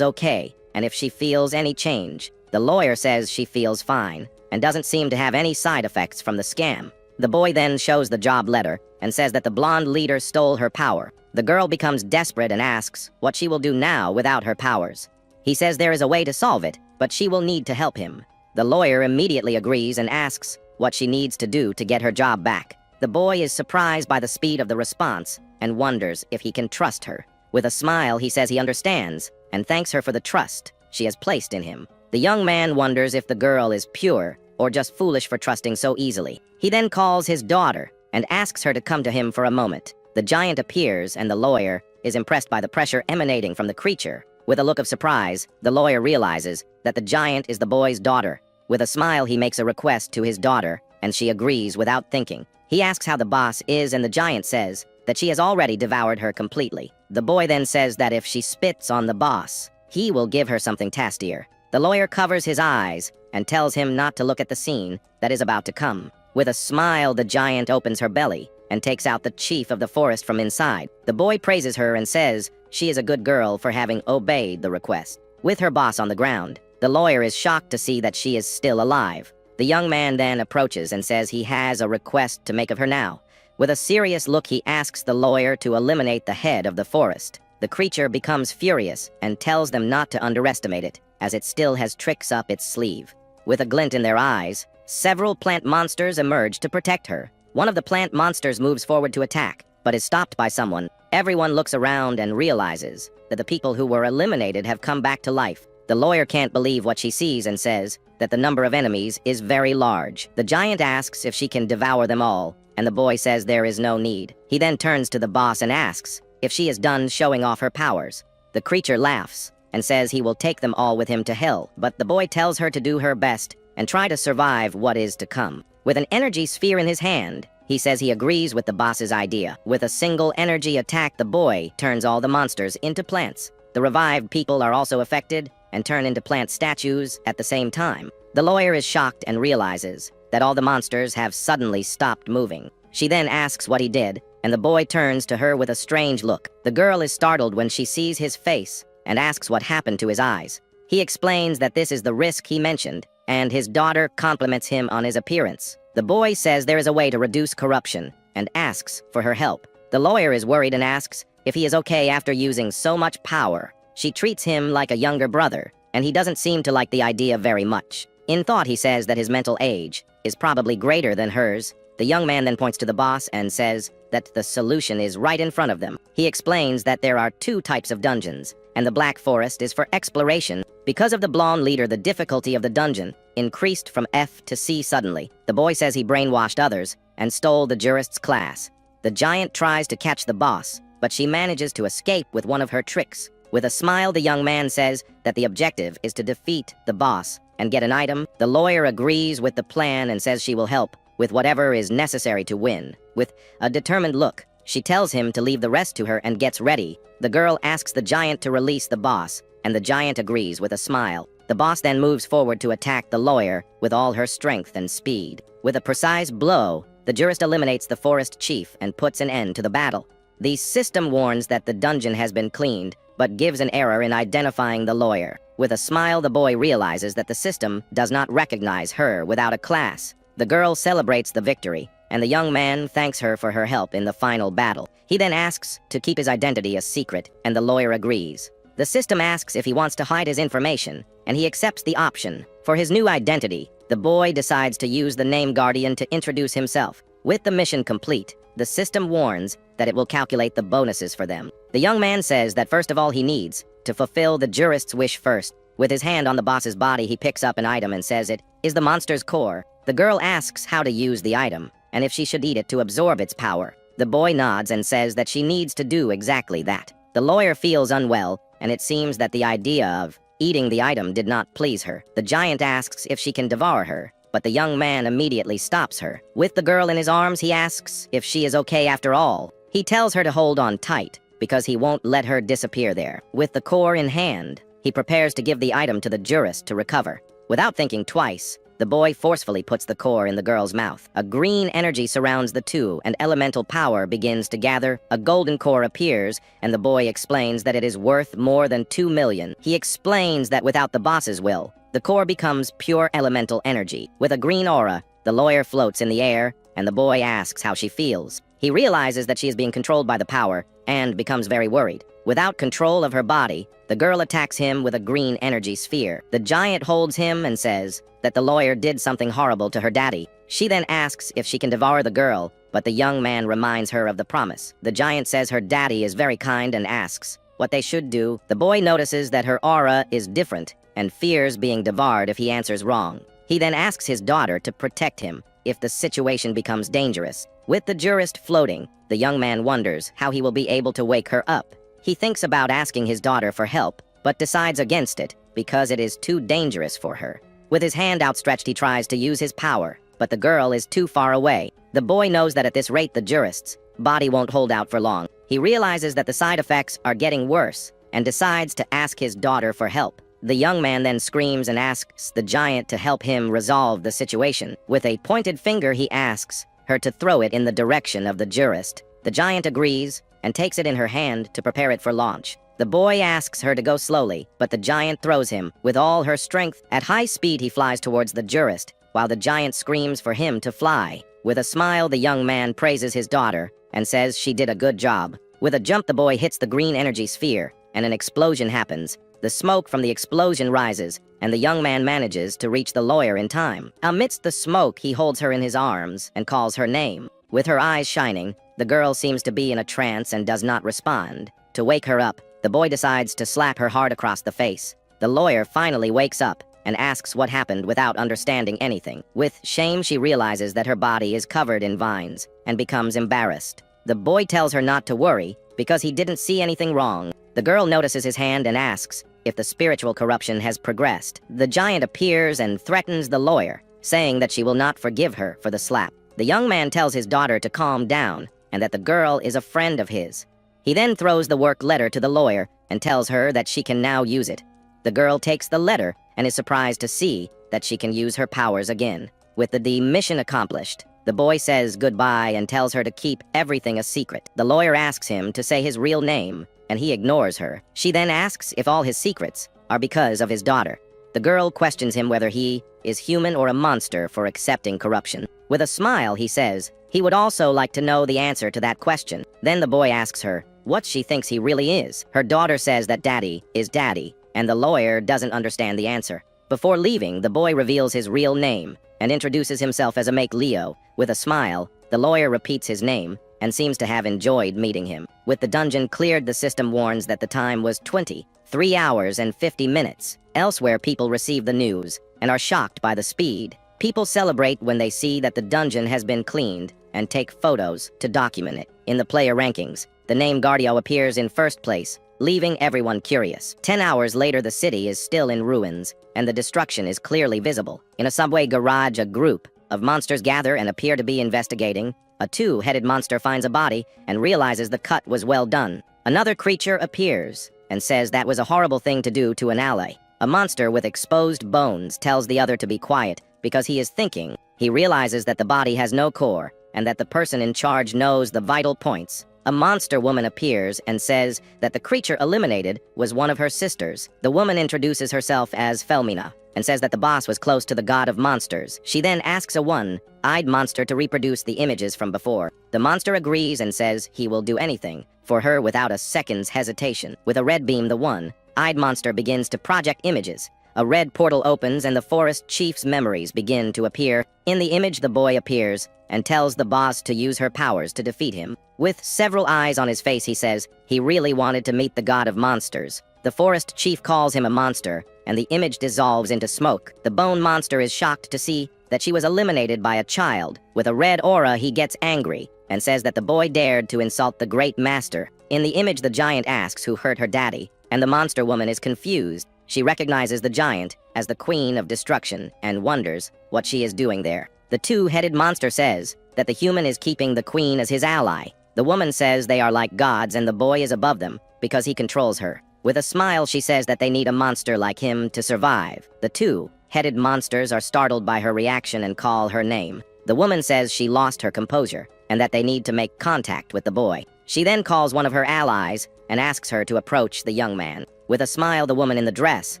okay and if she feels any change. The lawyer says she feels fine and doesn't seem to have any side effects from the scam. The boy then shows the job letter and says that the blonde leader stole her power. The girl becomes desperate and asks what she will do now without her powers. He says there is a way to solve it, but she will need to help him. The lawyer immediately agrees and asks what she needs to do to get her job back. The boy is surprised by the speed of the response and wonders if he can trust her. With a smile, he says he understands and thanks her for the trust she has placed in him. The young man wonders if the girl is pure or just foolish for trusting so easily. He then calls his daughter and asks her to come to him for a moment. The giant appears and the lawyer is impressed by the pressure emanating from the creature. With a look of surprise, the lawyer realizes that the giant is the boy's daughter. With a smile, he makes a request to his daughter, and she agrees without thinking. He asks how the boss is, and the giant says that she has already devoured her completely. The boy then says that if she spits on the boss, he will give her something tastier. The lawyer covers his eyes and tells him not to look at the scene that is about to come. With a smile, the giant opens her belly and takes out the chief of the forest from inside. The boy praises her and says she is a good girl for having obeyed the request. With her boss on the ground, the lawyer is shocked to see that she is still alive. The young man then approaches and says he has a request to make of her now. With a serious look, he asks the lawyer to eliminate the head of the forest. The creature becomes furious and tells them not to underestimate it. as it still has tricks up its sleeve. With a glint in their eyes, several plant monsters emerge to protect her. One of the plant monsters moves forward to attack, but is stopped by someone. Everyone looks around and realizes that the people who were eliminated have come back to life. The lawyer can't believe what she sees and says that the number of enemies is very large. The giant asks if she can devour them all, and the boy says there is no need. He then turns to the boss and asks if she is done showing off her powers. The creature laughs and says he will take them all with him to hell, but the boy tells her to do her best and try to survive what is to come. With an energy sphere in his hand, he says he agrees with the boss's idea. With a single energy attack, the boy turns all the monsters into plants. The revived people are also affected and turn into plant statues at the same time. The lawyer is shocked and realizes that all the monsters have suddenly stopped moving. She then asks what he did, and the boy turns to her with a strange look. The girl is startled when she sees his face and asks what happened to his eyes. He explains that this is the risk he mentioned, and his daughter compliments him on his appearance. The boy says there is a way to reduce corruption and asks for her help. The lawyer is worried and asks if he is okay after using so much power. She treats him like a younger brother, and he doesn't seem to like the idea very much. In thought, he says that his mental age is probably greater than hers. The young man then points to the boss and says that the solution is right in front of them. He explains that there are 2 types of dungeons, and the Black Forest is for exploration. Because of the blonde leader, the difficulty of the dungeon increased from F to C suddenly. The boy says he brainwashed others and stole the jurist's class. The giant tries to catch the boss, but she manages to escape with one of her tricks. With a smile, the young man says that the objective is to defeat the boss and get an item. The lawyer agrees with the plan and says she will help with whatever is necessary to win. With a determined look, she tells him to leave the rest to her and gets ready. The girl asks the giant to release the boss, and the giant agrees with a smile. The boss then moves forward to attack the lawyer with all her strength and speed. With a precise blow, the jurist eliminates the forest chief and puts an end to the battle. The system warns that the dungeon has been cleaned, but gives an error in identifying the lawyer. With a smile, the boy realizes that the system does not recognize her without a class. The girl celebrates the victory, and the young man thanks her for her help in the final battle. He then asks to keep his identity a secret, and the lawyer agrees. The system asks if he wants to hide his information, and he accepts the option. For his new identity, the boy decides to use the name Guardian to introduce himself. With the mission complete, the system warns that it will calculate the bonuses for them. The young man says that first of all he needs to fulfill the jurist's wish first. With his hand on the boss's body, he picks up an item and says it is the monster's core. The girl asks how to use the item, and if she should eat it to absorb its power. The boy nods and says that she needs to do exactly that. The lawyer feels unwell, and it seems that the idea of eating the item did not please her. The giant asks if she can devour her, but the young man immediately stops her. With the girl in his arms, he asks if she is okay after all. He tells her to hold on tight, because he won't let her disappear there. With the core in hand, he prepares to give the item to the jurist to recover. Without thinking twice, the boy forcefully puts the core in the girl's mouth. A green energy surrounds the two, and elemental power begins to gather. A golden core appears, and the boy explains that it is worth more than 2 million. He explains that without the boss's will, the core becomes pure elemental energy. With a green aura, the lawyer floats in the air, and the boy asks how she feels. He realizes that she is being controlled by the power, and becomes very worried. Without control of her body, the girl attacks him with a green energy sphere. The giant holds him and says that the lawyer did something horrible to her daddy. She then asks if she can devour the girl, but the young man reminds her of the promise. The giant says her daddy is very kind and asks what they should do. The boy notices that her aura is different and fears being devoured if he answers wrong. He then asks his daughter to protect him if the situation becomes dangerous. With the jurist floating, the young man wonders how he will be able to wake her up. He thinks about asking his daughter for help, but decides against it because it is too dangerous for her. With his hand outstretched, he tries to use his power, but the girl is too far away. The boy knows that at this rate the jurist's body won't hold out for long. He realizes that the side effects are getting worse and decides to ask his daughter for help. The young man then screams and asks the giant to help him resolve the situation. With a pointed finger, he asks her to throw it in the direction of the jurist. The giant agrees and takes it in her hand to prepare it for launch. The boy asks her to go slowly, but the giant throws him with all her strength. At high speed, he flies towards the jurist, while the giant screams for him to fly. With a smile, the young man praises his daughter and says she did a good job. With a jump, the boy hits the green energy sphere, and an explosion happens. The smoke from the explosion rises, and the young man manages to reach the lawyer in time. Amidst the smoke, he holds her in his arms and calls her name. With her eyes shining, the girl seems to be in a trance and does not respond. To wake her up, the boy decides to slap her hard across the face. The lawyer finally wakes up and asks what happened without understanding anything. With shame, she realizes that her body is covered in vines and becomes embarrassed. The boy tells her not to worry because he didn't see anything wrong. The girl notices his hand and asks if the spiritual corruption has progressed. The giant appears and threatens the lawyer, saying that she will not forgive her for the slap. The young man tells his daughter to calm down and that the girl is a friend of his. He then throws the work letter to the lawyer and tells her that she can now use it. The girl takes the letter and is surprised to see that she can use her powers again. With the mission accomplished, the boy says goodbye and tells her to keep everything a secret. The lawyer asks him to say his real name, and he ignores her. She then asks if all his secrets are because of his daughter. The girl questions him whether he is human or a monster for accepting corruption. With a smile, he says he would also like to know the answer to that question. Then the boy asks her what she thinks he really is. Her daughter says that daddy is daddy, and the lawyer doesn't understand the answer. Before leaving, the boy reveals his real name and introduces himself as a make Leo. With a smile, the lawyer repeats his name and seems to have enjoyed meeting him. With the dungeon cleared, the system warns that the time was 23 hours and 50 minutes. Elsewhere, people receive the news and are shocked by the speed. People celebrate when they see that the dungeon has been cleaned and take photos to document it. In the player rankings, the name Guardio appears in first place, leaving everyone curious. 10 hours later, the city is still in ruins, and the destruction is clearly visible. In a subway garage, a group of monsters gather and appear to be investigating. A two-headed monster finds a body and realizes the cut was well done. Another creature appears and says that was a horrible thing to do to an ally. A monster with exposed bones tells the other to be quiet because he is thinking. He realizes that the body has no core and that the person in charge knows the vital points. A monster woman appears and says that the creature eliminated was one of her sisters. The woman introduces herself as Felmina and says that the boss was close to the god of monsters. She then asks a one-eyed monster to reproduce the images from before. The monster agrees and says he will do anything for her without a second's hesitation. With a red beam, the one-eyed monster begins to project images. A red portal opens and the forest chief's memories begin to appear. In the image, the boy appears and tells the boss to use her powers to defeat him. With several eyes on his face, he says he really wanted to meet the god of monsters. The forest chief calls him a monster, and the image dissolves into smoke. The bone monster is shocked to see that she was eliminated by a child. With a red aura, he gets angry and says that the boy dared to insult the great master. In the image, the giant asks who hurt her daddy, and the monster woman is confused. She recognizes the giant as the queen of destruction and wonders what she is doing there. The two-headed monster says that the human is keeping the queen as his ally. The woman says they are like gods and the boy is above them because he controls her. With a smile, she says that they need a monster like him to survive. The two-headed monsters are startled by her reaction and call her name. The woman says she lost her composure and that they need to make contact with the boy. She then calls one of her allies and asks her to approach the young man. With a smile, the woman in the dress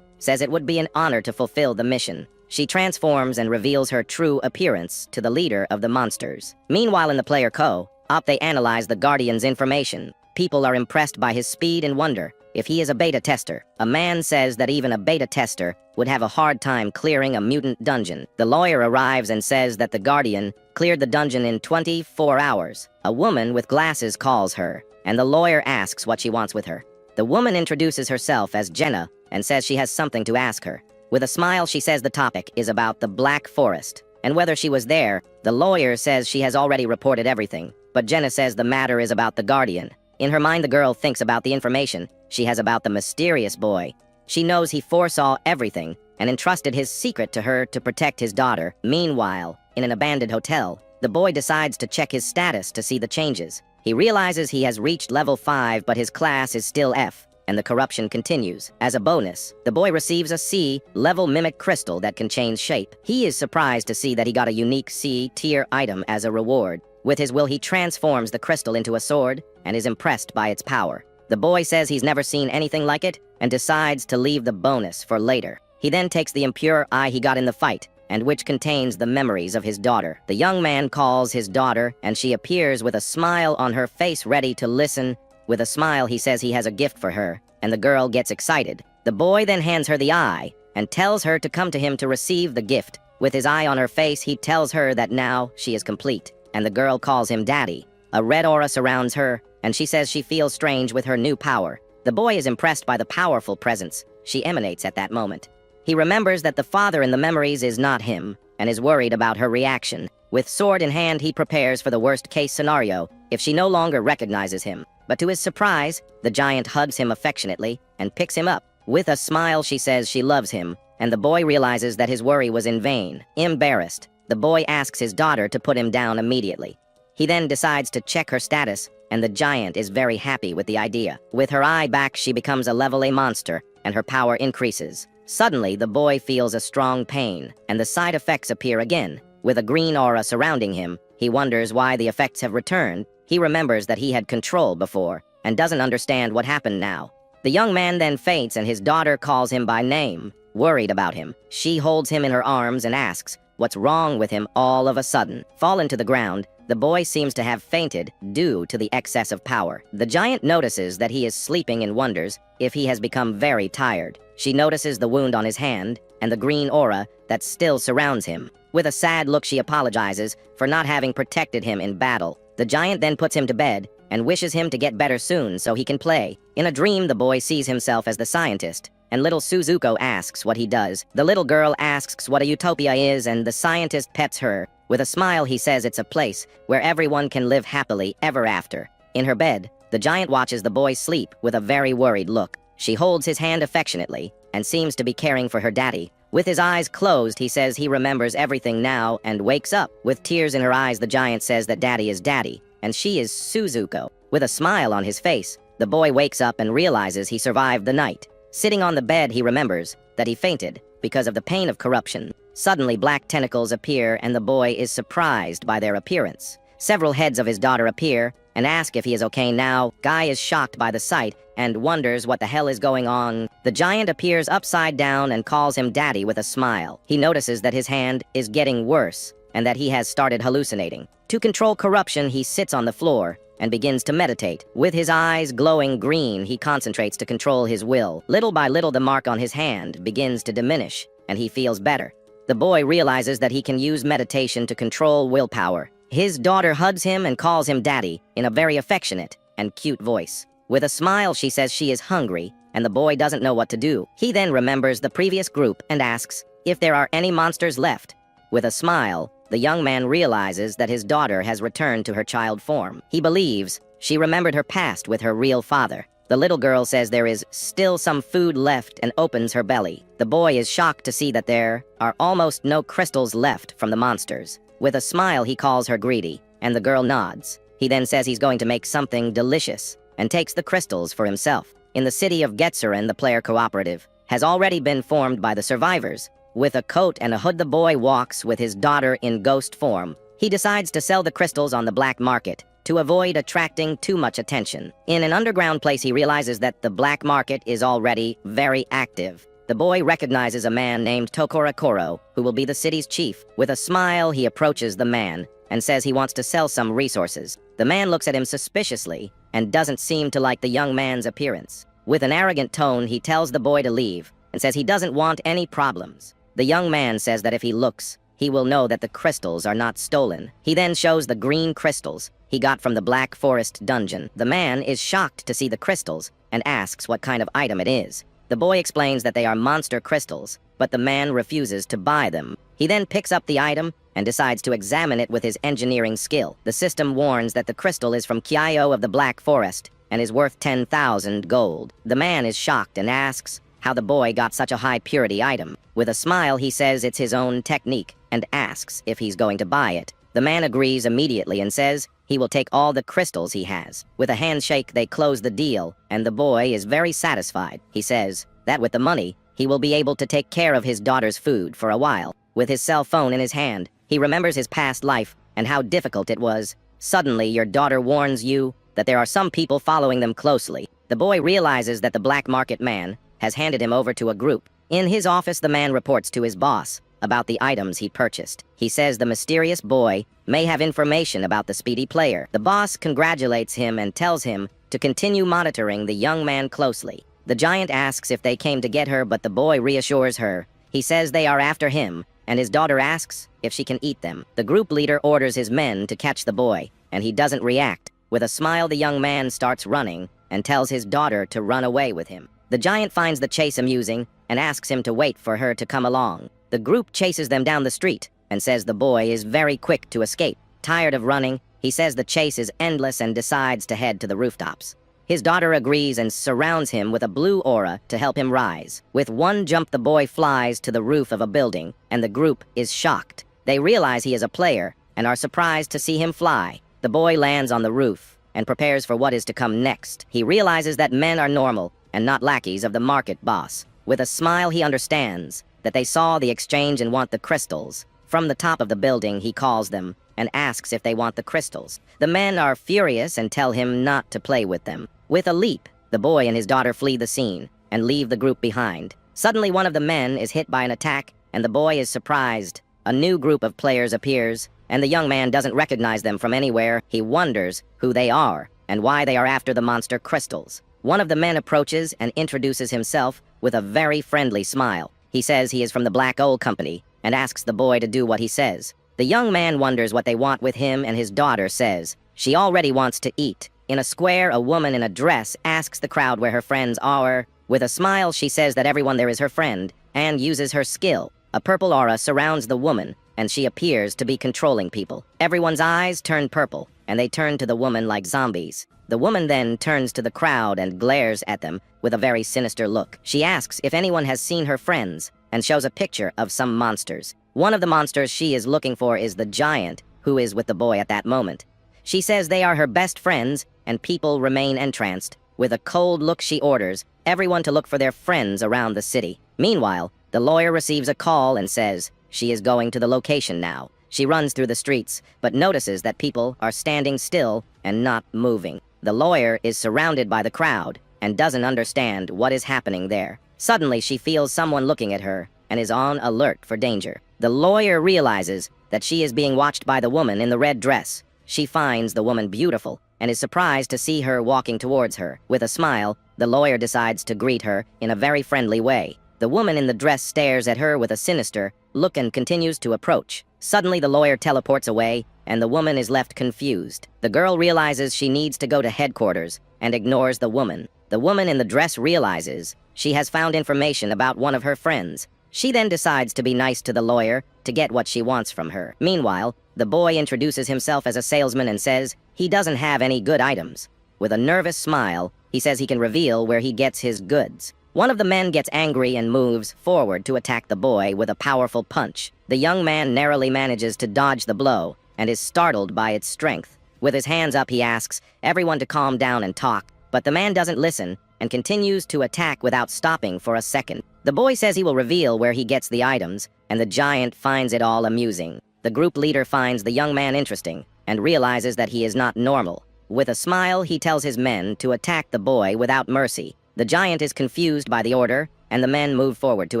says it would be an honor to fulfill the mission. She transforms and reveals her true appearance to the leader of the monsters. Meanwhile, in the player co-op, they analyze the Guardian's information. People are impressed by his speed and wonder if he is a beta tester. A man says that even a beta tester would have a hard time clearing a mutant dungeon. The lawyer arrives and says that the Guardian cleared the dungeon in 24 hours. A woman with glasses calls her, and the lawyer asks what she wants with her. The woman introduces herself as Jenna and says she has something to ask her. With a smile, she says the topic is about the Black Forest and whether she was there. The lawyer says she has already reported everything, but Jenna says the matter is about the Guardian. In her mind, the girl thinks about the information she has about the mysterious boy. She knows he foresaw everything and entrusted his secret to her to protect his daughter. Meanwhile, in an abandoned hotel, the boy decides to check his status to see the changes. He realizes he has reached level 5, but his class is still F, and the corruption continues. As a bonus, the boy receives a C-level mimic crystal that can change shape. He is surprised to see that he got a unique C-tier item as a reward. With his will, he transforms the crystal into a sword and is impressed by its power. The boy says he's never seen anything like it and decides to leave the bonus for later. He then takes the impure eye he got in the fight, and which contains the memories of his daughter. The young man calls his daughter, and she appears with a smile on her face, ready to listen. With a smile, he says he has a gift for her, and the girl gets excited. The boy then hands her the eye and tells her to come to him to receive the gift. With his eye on her face, he tells her that now she is complete, and the girl calls him daddy. A red aura surrounds her, and she says she feels strange with her new power. The boy is impressed by the powerful presence she emanates at that moment. He remembers that the father in the memories is not him, and is worried about her reaction. With sword in hand, he prepares for the worst-case scenario if she no longer recognizes him. But to his surprise, the giant hugs him affectionately and picks him up. With a smile, she says she loves him, and the boy realizes that his worry was in vain. Embarrassed, the boy asks his daughter to put him down immediately. He then decides to check her status, and the giant is very happy with the idea. With her eye back, she becomes a level A monster, and her power increases. Suddenly, the boy feels a strong pain, and the side effects appear again. With a green aura surrounding him, he wonders why the effects have returned. He remembers that he had control before, and doesn't understand what happened now. The young man then faints, and his daughter calls him by name. Worried about him, she holds him in her arms and asks what's wrong with him. All of a sudden, fallen to the ground, the boy seems to have fainted due to the excess of power. The giant notices that he is sleeping and wonders if he has become very tired. She notices the wound on his hand and the green aura that still surrounds him. With a sad look, she apologizes for not having protected him in battle. The giant then puts him to bed and wishes him to get better soon so he can play. In a dream, the boy sees himself as the scientist, and little Suzuko asks what he does. The little girl asks what a utopia is, and the scientist pets her. With a smile, he says it's a place where everyone can live happily ever after. In her bed, the giant watches the boy sleep with a very worried look. She holds his hand affectionately and seems to be caring for her daddy. With his eyes closed, he says he remembers everything now and wakes up. With tears in her eyes, the giant says that daddy is daddy, and she is Suzuko. With a smile on his face, the boy wakes up and realizes he survived the night. Sitting on the bed, he remembers that he fainted because of the pain of corruption. Suddenly, black tentacles appear, and the boy is surprised by their appearance. Several heads of his daughter appear and ask if he is okay now. Guy is shocked by the sight and wonders what the hell is going on. The giant appears upside down and calls him daddy with a smile. He notices that his hand is getting worse and that he has started hallucinating. To control corruption, he sits on the floor and begins to meditate. With his eyes glowing green, he concentrates to control his will. Little by little, the mark on his hand begins to diminish, and he feels better. The boy realizes that he can use meditation to control willpower. His daughter hugs him and calls him daddy in a very affectionate and cute voice. With a smile, she says she is hungry, and the boy doesn't know what to do. He then remembers the previous group and asks if there are any monsters left. With a smile, the young man realizes that his daughter has returned to her child form. He believes she remembered her past with her real father. The little girl says there is still some food left and opens her belly. The boy is shocked to see that there are almost no crystals left from the monsters. With a smile, he calls her greedy, and the girl nods. He then says he's going to make something delicious and takes the crystals for himself. In the city of Getsuren, the player cooperative has already been formed by the survivors. With a coat and a hood, the boy walks with his daughter in ghost form. He decides to sell the crystals on the black market to avoid attracting too much attention. In an underground place, he realizes that the black market is already very active. The boy recognizes a man named Tokora Koro, who will be the city's chief. With a smile, he approaches the man and says he wants to sell some resources. The man looks at him suspiciously and doesn't seem to like the young man's appearance. With an arrogant tone, he tells the boy to leave and says he doesn't want any problems. The young man says that if he looks, he will know that the crystals are not stolen. He then shows the green crystals he got from the Black Forest dungeon. The man is shocked to see the crystals and asks what kind of item it is. The boy explains that they are monster crystals, but the man refuses to buy them. He then picks up the item and decides to examine it with his engineering skill. The system warns that the crystal is from Kyoto of the Black Forest and is worth 10,000 gold. The man is shocked and asks how the boy got such a high purity item. With a smile, he says it's his own technique and asks if he's going to buy it. The man agrees immediately and says he will take all the crystals he has. With a handshake, they close the deal, and the boy is very satisfied. He says that with the money, he will be able to take care of his daughter's food for a while. With his cell phone in his hand, he remembers his past life and how difficult it was. Suddenly, your daughter warns you that there are some people following them closely. The boy realizes that the black market man has handed him over to a group. In his office, the man reports to his boss about the items he purchased. He says the mysterious boy may have information about the speedy player. The boss congratulates him and tells him to continue monitoring the young man closely. The giant asks if they came to get her, but the boy reassures her. He says they are after him, and his daughter asks if she can eat them. The group leader orders his men to catch the boy, and he doesn't react. With a smile, the young man starts running and tells his daughter to run away with him. The giant finds the chase amusing and asks him to wait for her to come along. The group chases them down the street and says the boy is very quick to escape. Tired of running, he says the chase is endless and decides to head to the rooftops. His daughter agrees and surrounds him with a blue aura to help him rise. With one jump, the boy flies to the roof of a building, and the group is shocked. They realize he is a player and are surprised to see him fly. The boy lands on the roof and prepares for what is to come next. He realizes that men are normal and not lackeys of the market boss. With a smile, he understands that they saw the exchange and want the crystals. From the top of the building, he calls them and asks if they want the crystals. The men are furious and tell him not to play with them. With a leap, the boy and his daughter flee the scene and leave the group behind. Suddenly, one of the men is hit by an attack, and the boy is surprised. A new group of players appears, and the young man doesn't recognize them from anywhere. He wonders who they are and why they are after the monster crystals. One of the men approaches and introduces himself with a very friendly smile. He says he is from the Black Owl Company and asks the boy to do what he says. The young man wonders what they want with him, and his daughter says she already wants to eat. In a square, a woman in a dress asks the crowd where her friends are. With a smile, she says that everyone there is her friend and uses her skill. A purple aura surrounds the woman, and she appears to be controlling people. Everyone's eyes turn purple, and they turn to the woman like zombies. The woman then turns to the crowd and glares at them with a very sinister look. She asks if anyone has seen her friends and shows a picture of some monsters. One of the monsters she is looking for is the giant, who is with the boy at that moment. She says they are her best friends, and people remain entranced. With a cold look, she orders everyone to look for their friends around the city. Meanwhile, the lawyer receives a call and says she is going to the location now. She runs through the streets, but notices that people are standing still and not moving. The lawyer is surrounded by the crowd and doesn't understand what is happening there. Suddenly, she feels someone looking at her and is on alert for danger. The lawyer realizes that she is being watched by the woman in the red dress. She finds the woman beautiful and is surprised to see her walking towards her. With a smile, the lawyer decides to greet her in a very friendly way. The woman in the dress stares at her with a sinister look and continues to approach. Suddenly, the lawyer teleports away, and the woman is left confused. The girl realizes she needs to go to headquarters and ignores the woman. The woman in the dress realizes she has found information about one of her friends. She then decides to be nice to the lawyer to get what she wants from her. Meanwhile, the boy introduces himself as a salesman and says he doesn't have any good items. With a nervous smile, he says he can reveal where he gets his goods. One of the men gets angry and moves forward to attack the boy with a powerful punch. The young man narrowly manages to dodge the blow and is startled by its strength. With his hands up, he asks everyone to calm down and talk, but the man doesn't listen and continues to attack without stopping for a second. The boy says he will reveal where he gets the items, and the giant finds it all amusing. The group leader finds the young man interesting and realizes that he is not normal. With a smile, he tells his men to attack the boy without mercy. The giant is confused by the order, and the men move forward to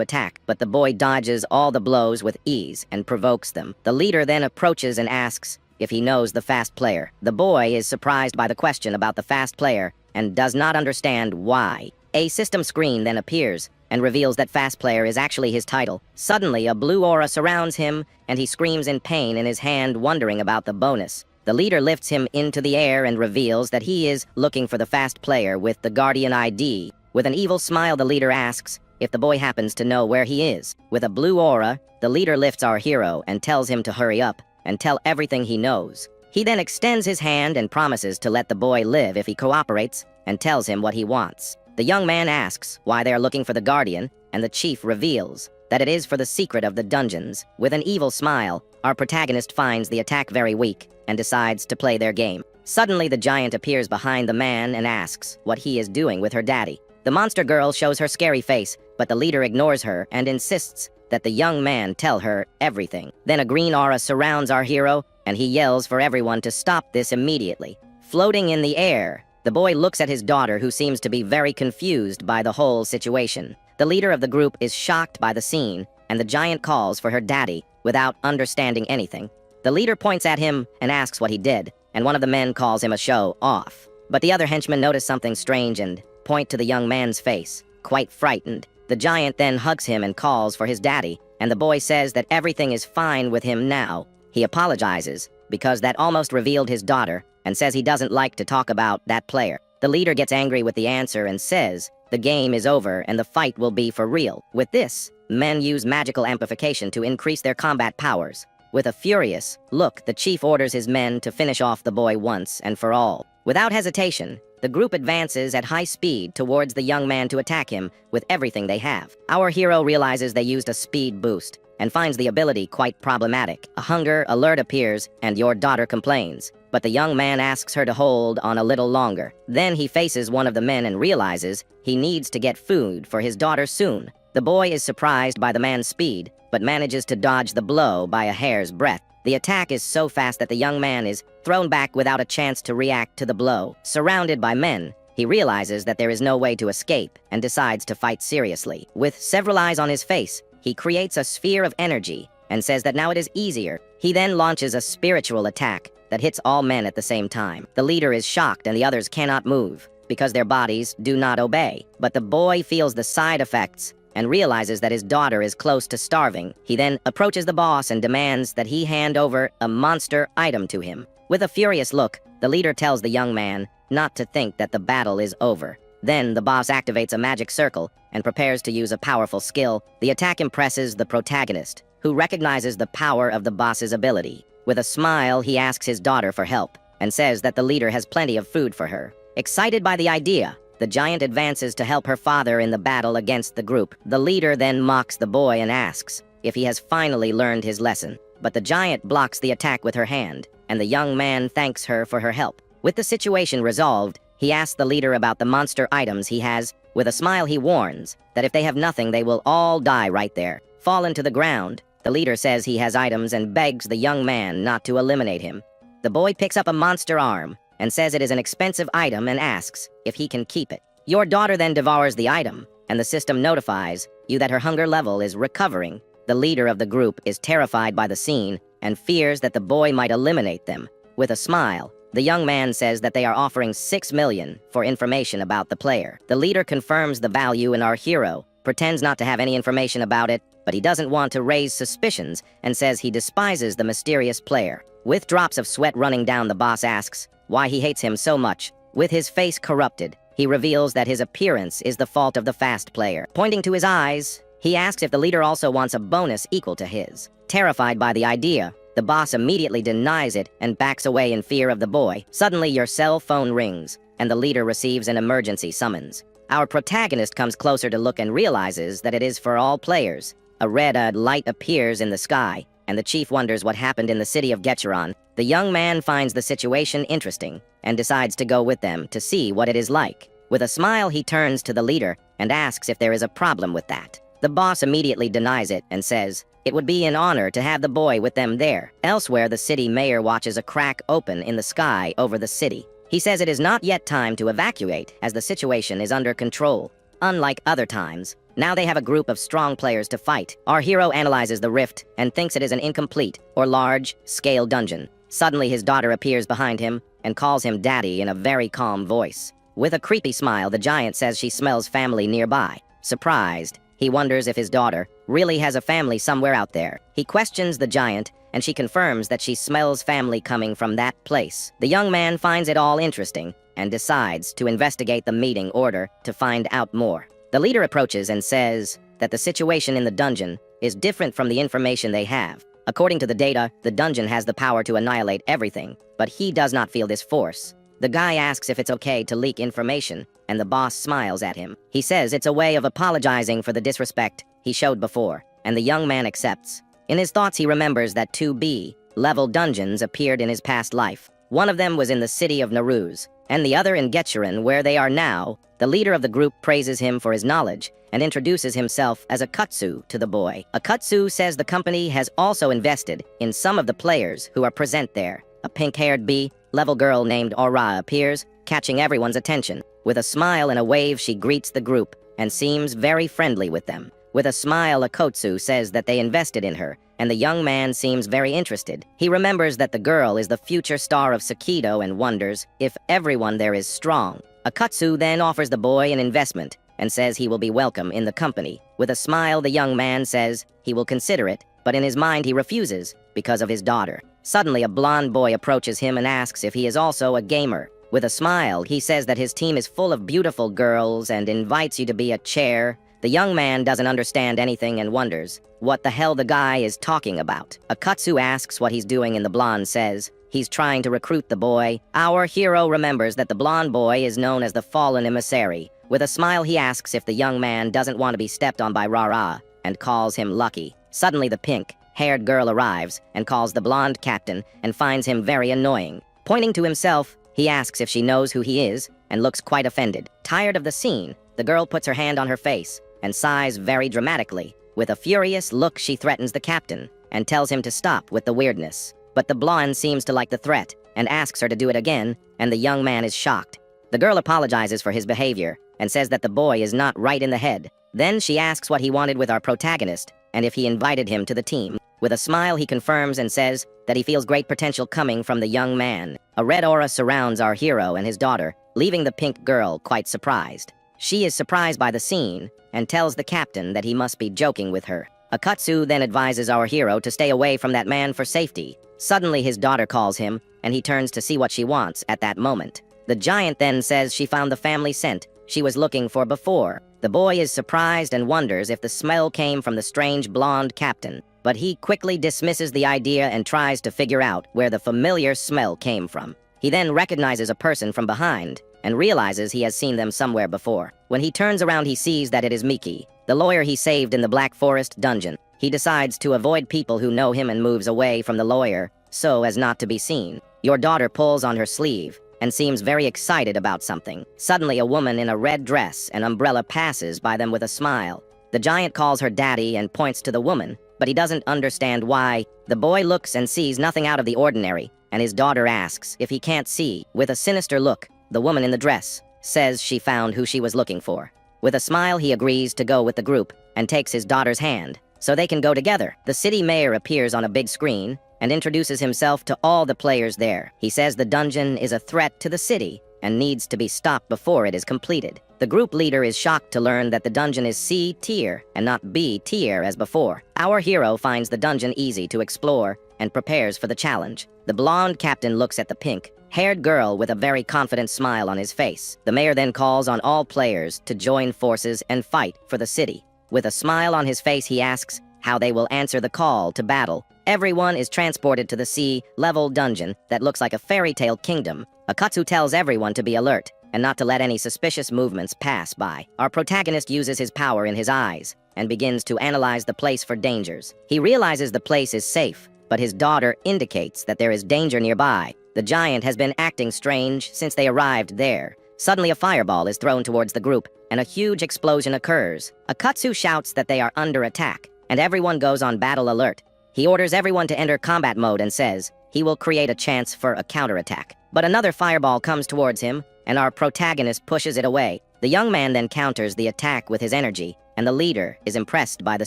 attack, but the boy dodges all the blows with ease and provokes them. The leader then approaches and asks if he knows the fast player. The boy is surprised by the question about the fast player and does not understand why. A system screen then appears and reveals that fast player is actually his title. Suddenly, a blue aura surrounds him, and he screams in pain in his hand, wondering about the bonus. The leader lifts him into the air and reveals that he is looking for the fast player with the Guardian ID. With an evil smile, the leader asks if the boy happens to know where he is. With a blue aura, the leader lifts our hero and tells him to hurry up and tell everything he knows. He then extends his hand and promises to let the boy live if he cooperates and tells him what he wants. The young man asks why they are looking for the Guardian, and the chief reveals that it is for the secret of the dungeons. With an evil smile, our protagonist finds the attack very weak and decides to play their game. Suddenly, the giant appears behind the man and asks what he is doing with her daddy. The monster girl shows her scary face, but the leader ignores her and insists that the young man tell her everything. Then a green aura surrounds our hero, and he yells for everyone to stop this immediately. Floating in the air, the boy looks at his daughter, who seems to be very confused by the whole situation. The leader of the group is shocked by the scene, and the giant calls for her daddy without understanding anything. The leader points at him and asks what he did, and one of the men calls him a show off. But the other henchmen notice something strange and point to the young man's face, quite frightened. The giant then hugs him and calls for his daddy, and the boy says that everything is fine with him now. He apologizes, because that almost revealed his daughter, and says he doesn't like to talk about that player. The leader gets angry with the answer and says the game is over and the fight will be for real. With this, men use magical amplification to increase their combat powers. With a furious look, the chief orders his men to finish off the boy once and for all. Without hesitation, the group advances at high speed towards the young man to attack him with everything they have. Our hero realizes they used a speed boost and finds the ability quite problematic. A hunger alert appears and your daughter complains, but the young man asks her to hold on a little longer. Then he faces one of the men and realizes he needs to get food for his daughter soon. The boy is surprised by the man's speed, but manages to dodge the blow by a hair's breadth. The attack is so fast that the young man is thrown back without a chance to react to the blow. Surrounded by men, he realizes that there is no way to escape and decides to fight seriously. With several eyes on his face, he creates a sphere of energy and says that now it is easier. He then launches a spiritual attack that hits all men at the same time. The leader is shocked and the others cannot move because their bodies do not obey. But the boy feels the side effects and realizes that his daughter is close to starving. He then approaches the boss and demands that he hand over a monster item to him. With a furious look, the leader tells the young man not to think that the battle is over. Then the boss activates a magic circle and prepares to use a powerful skill. The attack impresses the protagonist, who recognizes the power of the boss's ability. With a smile, he asks his daughter for help and says that the leader has plenty of food for her. Excited by the idea, the giant advances to help her father in the battle against the group. The leader then mocks the boy and asks if he has finally learned his lesson. But the giant blocks the attack with her hand, and the young man thanks her for her help. With the situation resolved, he asks the leader about the monster items he has. With a smile, he warns that if they have nothing, they will all die right there, fall into the ground. The leader says he has items and begs the young man not to eliminate him. The boy picks up a monster arm and says it is an expensive item and asks if he can keep it. Your daughter then devours the item, and the system notifies you that her hunger level is recovering. The leader of the group is terrified by the scene and fears that the boy might eliminate them. With a smile, the young man says that they are offering 6 million for information about the player. The leader confirms the value and our hero pretends not to have any information about it, but he doesn't want to raise suspicions and says he despises the mysterious player. With drops of sweat running down, the boss asks why he hates him so much. With his face corrupted, he reveals that his appearance is the fault of the fast player. Pointing to his eyes, he asks if the leader also wants a bonus equal to his. Terrified by the idea, the boss immediately denies it and backs away in fear of the boy. Suddenly, your cell phone rings, and the leader receives an emergency summons. Our protagonist comes closer to look and realizes that it is for all players. A red light appears in the sky, and the chief wonders what happened in the city of Getcheron. The young man finds the situation interesting and decides to go with them to see what it is like. With a smile, he turns to the leader and asks if there is a problem with that. The boss immediately denies it and says it would be an honor to have the boy with them there. Elsewhere, the city mayor watches a crack open in the sky over the city. He says it is not yet time to evacuate as the situation is under control. Unlike other times, now they have a group of strong players to fight. Our hero analyzes the rift and thinks it is an incomplete or large-scale dungeon. Suddenly, his daughter appears behind him and calls him daddy in a very calm voice. With a creepy smile, the giant says she smells family nearby. Surprised, he wonders if his daughter really has a family somewhere out there. He questions the giant, and she confirms that she smells family coming from that place. The young man finds it all interesting and decides to investigate the meeting order to find out more. The leader approaches and says that the situation in the dungeon is different from the information they have. According to the data, the dungeon has the power to annihilate everything, but he does not feel this force. The guy asks if it's okay to leak information, and the boss smiles at him. He says it's a way of apologizing for the disrespect he showed before, and the young man accepts. In his thoughts, he remembers that 2B-level dungeons appeared in his past life. One of them was in the city of Naruz, and the other in Getcheron, where they are now. The leader of the group praises him for his knowledge and introduces himself as a kutsu to the boy. A kutsu says the company has also invested in some of the players who are present there. A pink-haired B-level girl named Aura appears, catching everyone's attention. With a smile and a wave, she greets the group and seems very friendly with them. With a smile, a kotsu says that they invested in her, and the young man seems very interested. He remembers that the girl is the future star of Sakido and wonders if everyone there is strong. Akatsu then offers the boy an investment and says he will be welcome in the company. With a smile, the young man says he will consider it, but in his mind he refuses because of his daughter. Suddenly, a blonde boy approaches him and asks if he is also a gamer. With a smile, he says that his team is full of beautiful girls and invites you to be a chair. The young man doesn't understand anything and wonders what the hell the guy is talking about. Akatsu asks what he's doing and the blonde says he's trying to recruit the boy. Our hero remembers that the blonde boy is known as the fallen emissary. With a smile, he asks if the young man doesn't want to be stepped on by Rara and calls him lucky. Suddenly, the pink-haired girl arrives and calls the blonde captain and finds him very annoying. Pointing to himself, he asks if she knows who he is and looks quite offended. Tired of the scene, the girl puts her hand on her face and sighs very dramatically. With a furious look, she threatens the captain and tells him to stop with the weirdness. But the blonde seems to like the threat and asks her to do it again, and the young man is shocked. The girl apologizes for his behavior and says that the boy is not right in the head. Then she asks what he wanted with our protagonist and if he invited him to the team. With a smile, he confirms and says that he feels great potential coming from the young man. A red aura surrounds our hero and his daughter, leaving the pink girl quite surprised. She is surprised by the scene and tells the captain that he must be joking with her. Akatsu then advises our hero to stay away from that man for safety. Suddenly, his daughter calls him, and he turns to see what she wants at that moment. The giant then says she found the family scent she was looking for before. The boy is surprised and wonders if the smell came from the strange blonde captain, but he quickly dismisses the idea and tries to figure out where the familiar smell came from. He then recognizes a person from behind and realizes he has seen them somewhere before. When he turns around, he sees that it is Miki, the lawyer he saved in the Black Forest dungeon. He decides to avoid people who know him and moves away from the lawyer so as not to be seen. Your daughter pulls on her sleeve and seems very excited about something. Suddenly, a woman in a red dress and umbrella passes by them with a smile. The giant calls her daddy and points to the woman, but he doesn't understand why. The boy looks and sees nothing out of the ordinary, and his daughter asks if he can't see. With a sinister look, the woman in the dress says she found who she was looking for. With a smile, he agrees to go with the group and takes his daughter's hand so they can go together. The city mayor appears on a big screen and introduces himself to all the players there. He says the dungeon is a threat to the city and needs to be stopped before it is completed. The group leader is shocked to learn that the dungeon is C tier and not B tier as before. Our hero finds the dungeon easy to explore and prepares for the challenge. The blonde captain looks at the pink-haired girl with a very confident smile on his face. The mayor then calls on all players to join forces and fight for the city. With a smile on his face, he asks how they will answer the call to battle. Everyone is transported to the C-level dungeon that looks like a fairy tale kingdom. Akatsu tells everyone to be alert and not to let any suspicious movements pass by. Our protagonist uses his power in his eyes and begins to analyze the place for dangers. He realizes the place is safe, but his daughter indicates that there is danger nearby. The giant has been acting strange since they arrived there. Suddenly, a fireball is thrown towards the group, and a huge explosion occurs. Akatsu shouts that they are under attack, and everyone goes on battle alert. He orders everyone to enter combat mode and says he will create a chance for a counterattack. But another fireball comes towards him, and our protagonist pushes it away. The young man then counters the attack with his energy, and the leader is impressed by the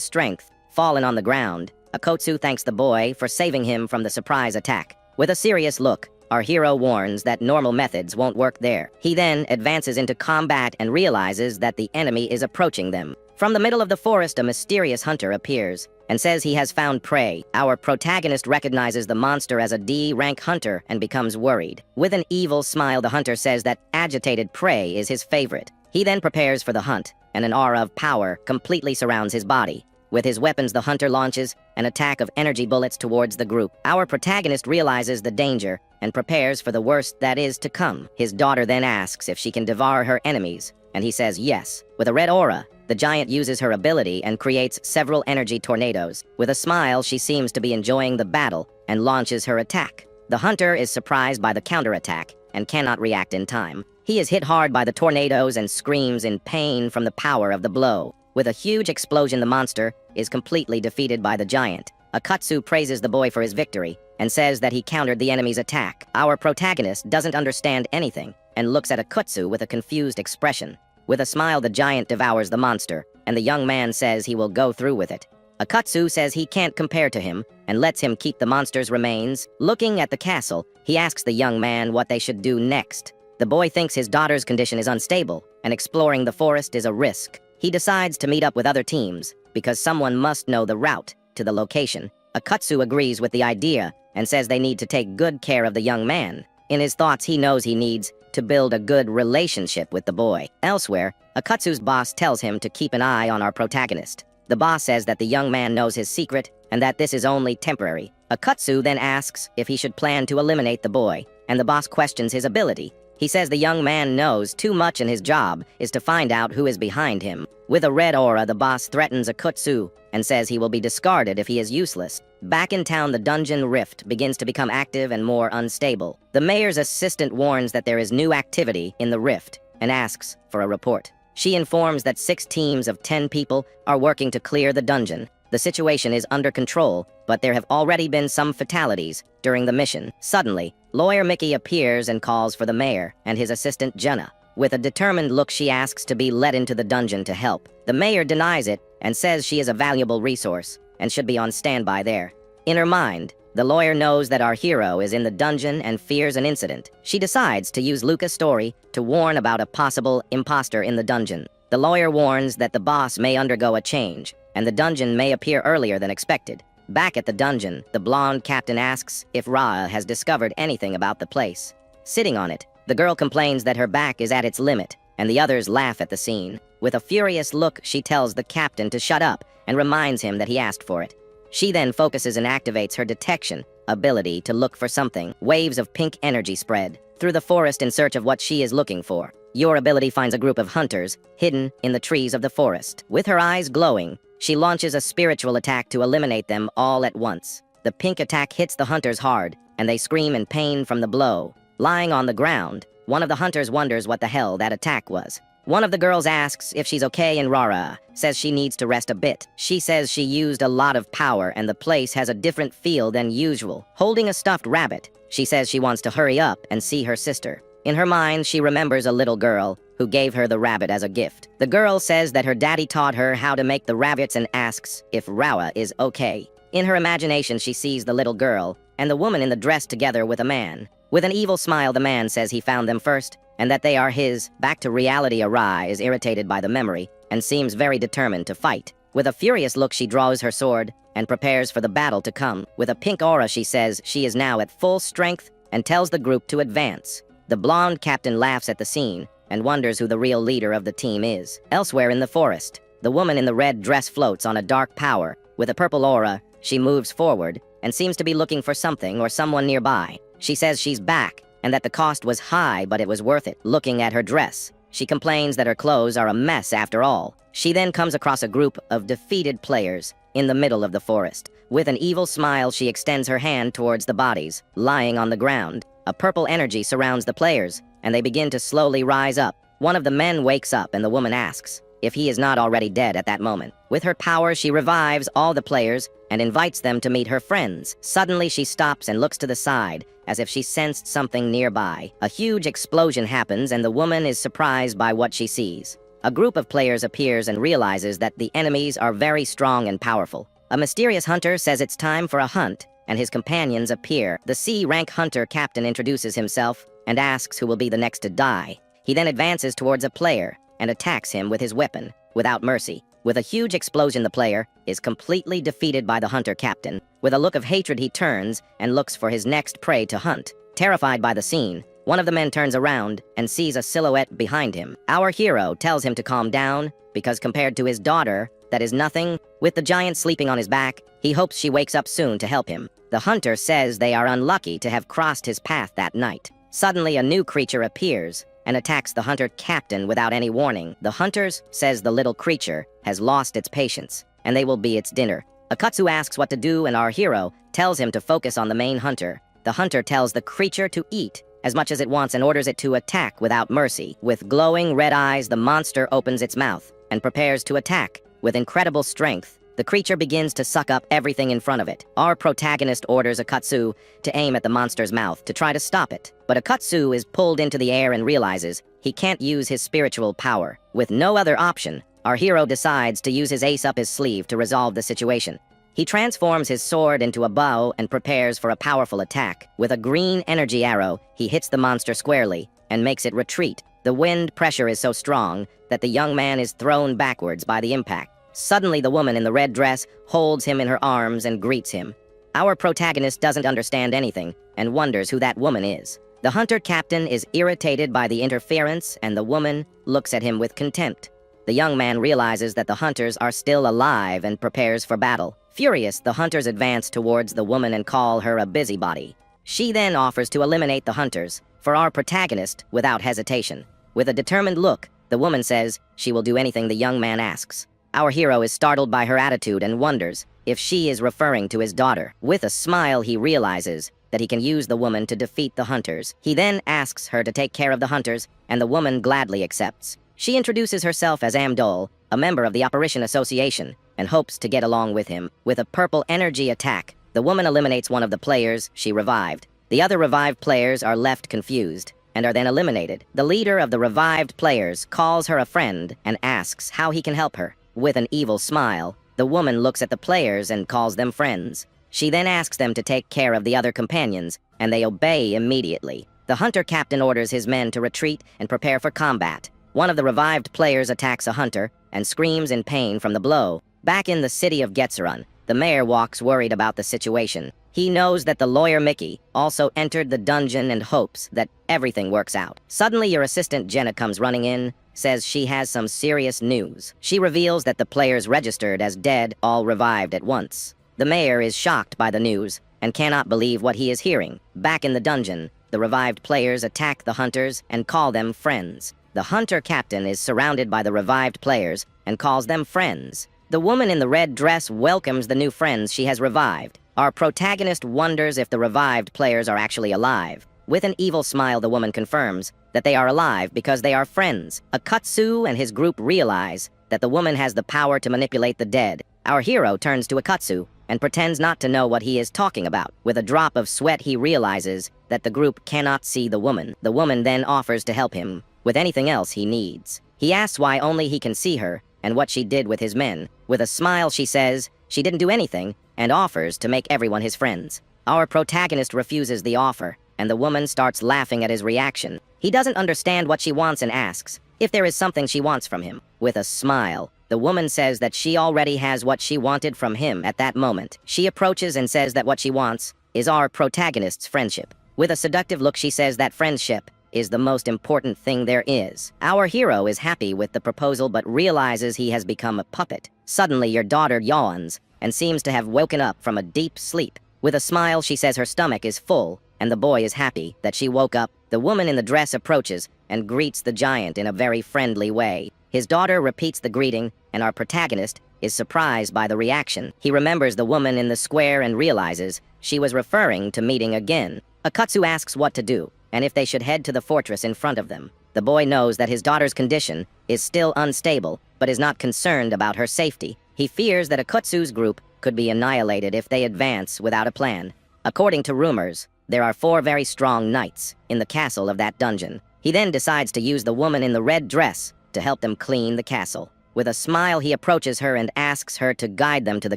strength fallen on the ground. Akatsu thanks the boy for saving him from the surprise attack. With a serious look, our hero warns that normal methods won't work there. He then advances into combat and realizes that the enemy is approaching them. From the middle of the forest, a mysterious hunter appears and says he has found prey. Our protagonist recognizes the monster as a D-rank hunter and becomes worried. With an evil smile, the hunter says that agitated prey is his favorite. He then prepares for the hunt, and an aura of power completely surrounds his body. With his weapons, the hunter launches an attack of energy bullets towards the group. Our protagonist realizes the danger and prepares for the worst that is to come. His daughter then asks if she can devour her enemies, and he says yes. With a red aura, the giant uses her ability and creates several energy tornadoes. With a smile, she seems to be enjoying the battle and launches her attack. The hunter is surprised by the counterattack and cannot react in time. He is hit hard by the tornadoes and screams in pain from the power of the blow. With a huge explosion, the monster is completely defeated by the giant. Akatsu praises the boy for his victory and says that he countered the enemy's attack. Our protagonist doesn't understand anything and looks at Akatsu with a confused expression. With a smile, the giant devours the monster, and the young man says he will go through with it. Akatsu says he can't compare to him and lets him keep the monster's remains. Looking at the castle, he asks the young man what they should do next. The boy thinks his daughter's condition is unstable, and exploring the forest is a risk. He decides to meet up with other teams, because someone must know the route to the location. Akatsu agrees with the idea, and says they need to take good care of the young man. In his thoughts, he knows he needs to build a good relationship with the boy. Elsewhere, Akatsu's boss tells him to keep an eye on our protagonist. The boss says that the young man knows his secret, and that this is only temporary. Akatsu then asks if he should plan to eliminate the boy, and the boss questions his ability. He says the young man knows too much and his job is to find out who is behind him. With a red aura, the boss threatens Akatsu and says he will be discarded if he is useless. Back in town, the dungeon rift begins to become active and more unstable. The mayor's assistant warns that there is new activity in the rift and asks for a report. She informs that 6 teams of 10 people are working to clear the dungeon. The situation is under control, but there have already been some fatalities during the mission. Suddenly, Lawyer Mickey appears and calls for the mayor and his assistant Jenna. With a determined look, she asks to be let into the dungeon to help. The mayor denies it and says she is a valuable resource and should be on standby there. In her mind, the lawyer knows that our hero is in the dungeon and fears an incident. She decides to use Luca's story to warn about a possible imposter in the dungeon. The lawyer warns that the boss may undergo a change, and the dungeon may appear earlier than expected. Back at the dungeon, the blonde captain asks if Ra has discovered anything about the place. Sitting on it, the girl complains that her back is at its limit, and the others laugh at the scene. With a furious look, she tells the captain to shut up and reminds him that he asked for it. She then focuses and activates her detection ability to look for something. Waves of pink energy spread through the forest in search of what she is looking for. Your ability finds a group of hunters hidden in the trees of the forest. With her eyes glowing, she launches a spiritual attack to eliminate them all at once. The pink attack hits the hunters hard, and they scream in pain from the blow. Lying on the ground, one of the hunters wonders what the hell that attack was. One of the girls asks if she's okay, and Rara says she needs to rest a bit. She says she used a lot of power and the place has a different feel than usual. Holding a stuffed rabbit, she says she wants to hurry up and see her sister. In her mind, she remembers a little girl who gave her the rabbit as a gift. The girl says that her daddy taught her how to make the rabbits and asks if Rawa is okay. In her imagination, she sees the little girl and the woman in the dress together with a man. With an evil smile, the man says he found them first and that they are his. Back to reality, Arai is irritated by the memory and seems very determined to fight. With a furious look, she draws her sword and prepares for the battle to come. With a pink aura, she says she is now at full strength and tells the group to advance. The blonde captain laughs at the scene and wonders who the real leader of the team is. Elsewhere in the forest, the woman in the red dress floats on a dark power. With a purple aura, she moves forward and seems to be looking for something or someone nearby. She says she's back and that the cost was high, but it was worth it. Looking at her dress, she complains that her clothes are a mess after all. She then comes across a group of defeated players in the middle of the forest. With an evil smile, she extends her hand towards the bodies lying on the ground. A purple energy surrounds the players, and they begin to slowly rise up. One of the men wakes up, and the woman asks if he is not already dead at that moment. With her power, she revives all the players and invites them to meet her friends. Suddenly, she stops and looks to the side, as if she sensed something nearby. A huge explosion happens, and the woman is surprised by what she sees. A group of players appears and realizes that the enemies are very strong and powerful. A mysterious hunter says it's time for a hunt, and his companions appear. The C-rank hunter captain introduces himself and asks who will be the next to die. He then advances towards a player and attacks him with his weapon, without mercy. With a huge explosion, the player is completely defeated by the hunter captain. With a look of hatred, he turns and looks for his next prey to hunt. Terrified by the scene, one of the men turns around and sees a silhouette behind him. Our hero tells him to calm down, because compared to his daughter, that is nothing. With the giant sleeping on his back, he hopes she wakes up soon to help him. The hunter says they are unlucky to have crossed his path that night. Suddenly, a new creature appears and attacks the hunter captain without any warning. The hunters says the little creature has lost its patience, and they will be its dinner. Akatsu asks what to do, and our hero tells him to focus on the main hunter. The hunter tells the creature to eat as much as it wants and orders it to attack without mercy. With glowing red eyes, the monster opens its mouth and prepares to attack. With incredible strength, the creature begins to suck up everything in front of it. Our protagonist orders Akatsu to aim at the monster's mouth to try to stop it. But Akatsu is pulled into the air and realizes he can't use his spiritual power. With no other option, our hero decides to use his ace up his sleeve to resolve the situation. He transforms his sword into a bow and prepares for a powerful attack. With a green energy arrow, he hits the monster squarely and makes it retreat. The wind pressure is so strong that the young man is thrown backwards by the impact. Suddenly, the woman in the red dress holds him in her arms and greets him. Our protagonist doesn't understand anything and wonders who that woman is. The hunter captain is irritated by the interference, and the woman looks at him with contempt. The young man realizes that the hunters are still alive and prepares for battle. Furious, the hunters advance towards the woman and call her a busybody. She then offers to eliminate the hunters for our protagonist without hesitation. With a determined look, the woman says she will do anything the young man asks. Our hero is startled by her attitude and wonders if she is referring to his daughter. With a smile, he realizes that he can use the woman to defeat the hunters. He then asks her to take care of the hunters, and the woman gladly accepts. She introduces herself as Amdol, a member of the Apparition Association, and hopes to get along with him. With a purple energy attack, the woman eliminates one of the players she revived. The other revived players are left confused and are then eliminated. The leader of the revived players calls her a friend and asks how he can help her. With an evil smile, the woman looks at the players and calls them friends. She then asks them to take care of the other companions, and they obey immediately. The hunter captain orders his men to retreat and prepare for combat. One of the revived players attacks a hunter and screams in pain from the blow. Back in the city of Getzeron, the mayor walks worried about the situation. He knows that the lawyer Mickey also entered the dungeon and hopes that everything works out. Suddenly, your assistant Jenna comes running in, says she has some serious news. She reveals that the players registered as dead all revived at once. The mayor is shocked by the news and cannot believe what he is hearing. Back in the dungeon, the revived players attack the hunters and call them friends. The hunter captain is surrounded by the revived players and calls them friends. The woman in the red dress welcomes the new friends she has revived. Our protagonist wonders if the revived players are actually alive. With an evil smile, the woman confirms that they are alive because they are friends. Akatsu and his group realize that the woman has the power to manipulate the dead. Our hero turns to Akatsu and pretends not to know what he is talking about. With a drop of sweat, he realizes that the group cannot see the woman. The woman then offers to help him with anything else he needs. He asks why only he can see her and what she did with his men. With a smile, she says she didn't do anything and offers to make everyone his friends. Our protagonist refuses the offer, and the woman starts laughing at his reaction. He doesn't understand what she wants and asks if there is something she wants from him. With a smile, the woman says that she already has what she wanted from him at that moment. She approaches and says that what she wants is our protagonist's friendship. With a seductive look, she says that friendship is the most important thing there is. Our hero is happy with the proposal but realizes he has become a puppet. Suddenly, your daughter yawns and seems to have woken up from a deep sleep. With a smile, she says her stomach is full, and the boy is happy that she woke up. The woman in the dress approaches and greets the giant in a very friendly way. His daughter repeats the greeting, and our protagonist is surprised by the reaction. He remembers the woman in the square and realizes she was referring to meeting again. Akatsu asks what to do, and if they should head to the fortress in front of them. The boy knows that his daughter's condition is still unstable, but is not concerned about her safety. He fears that Akatsu's group could be annihilated if they advance without a plan. According to rumors, there are 4 very strong knights in the castle of that dungeon. He then decides to use the woman in the red dress to help them clean the castle. With a smile, he approaches her and asks her to guide them to the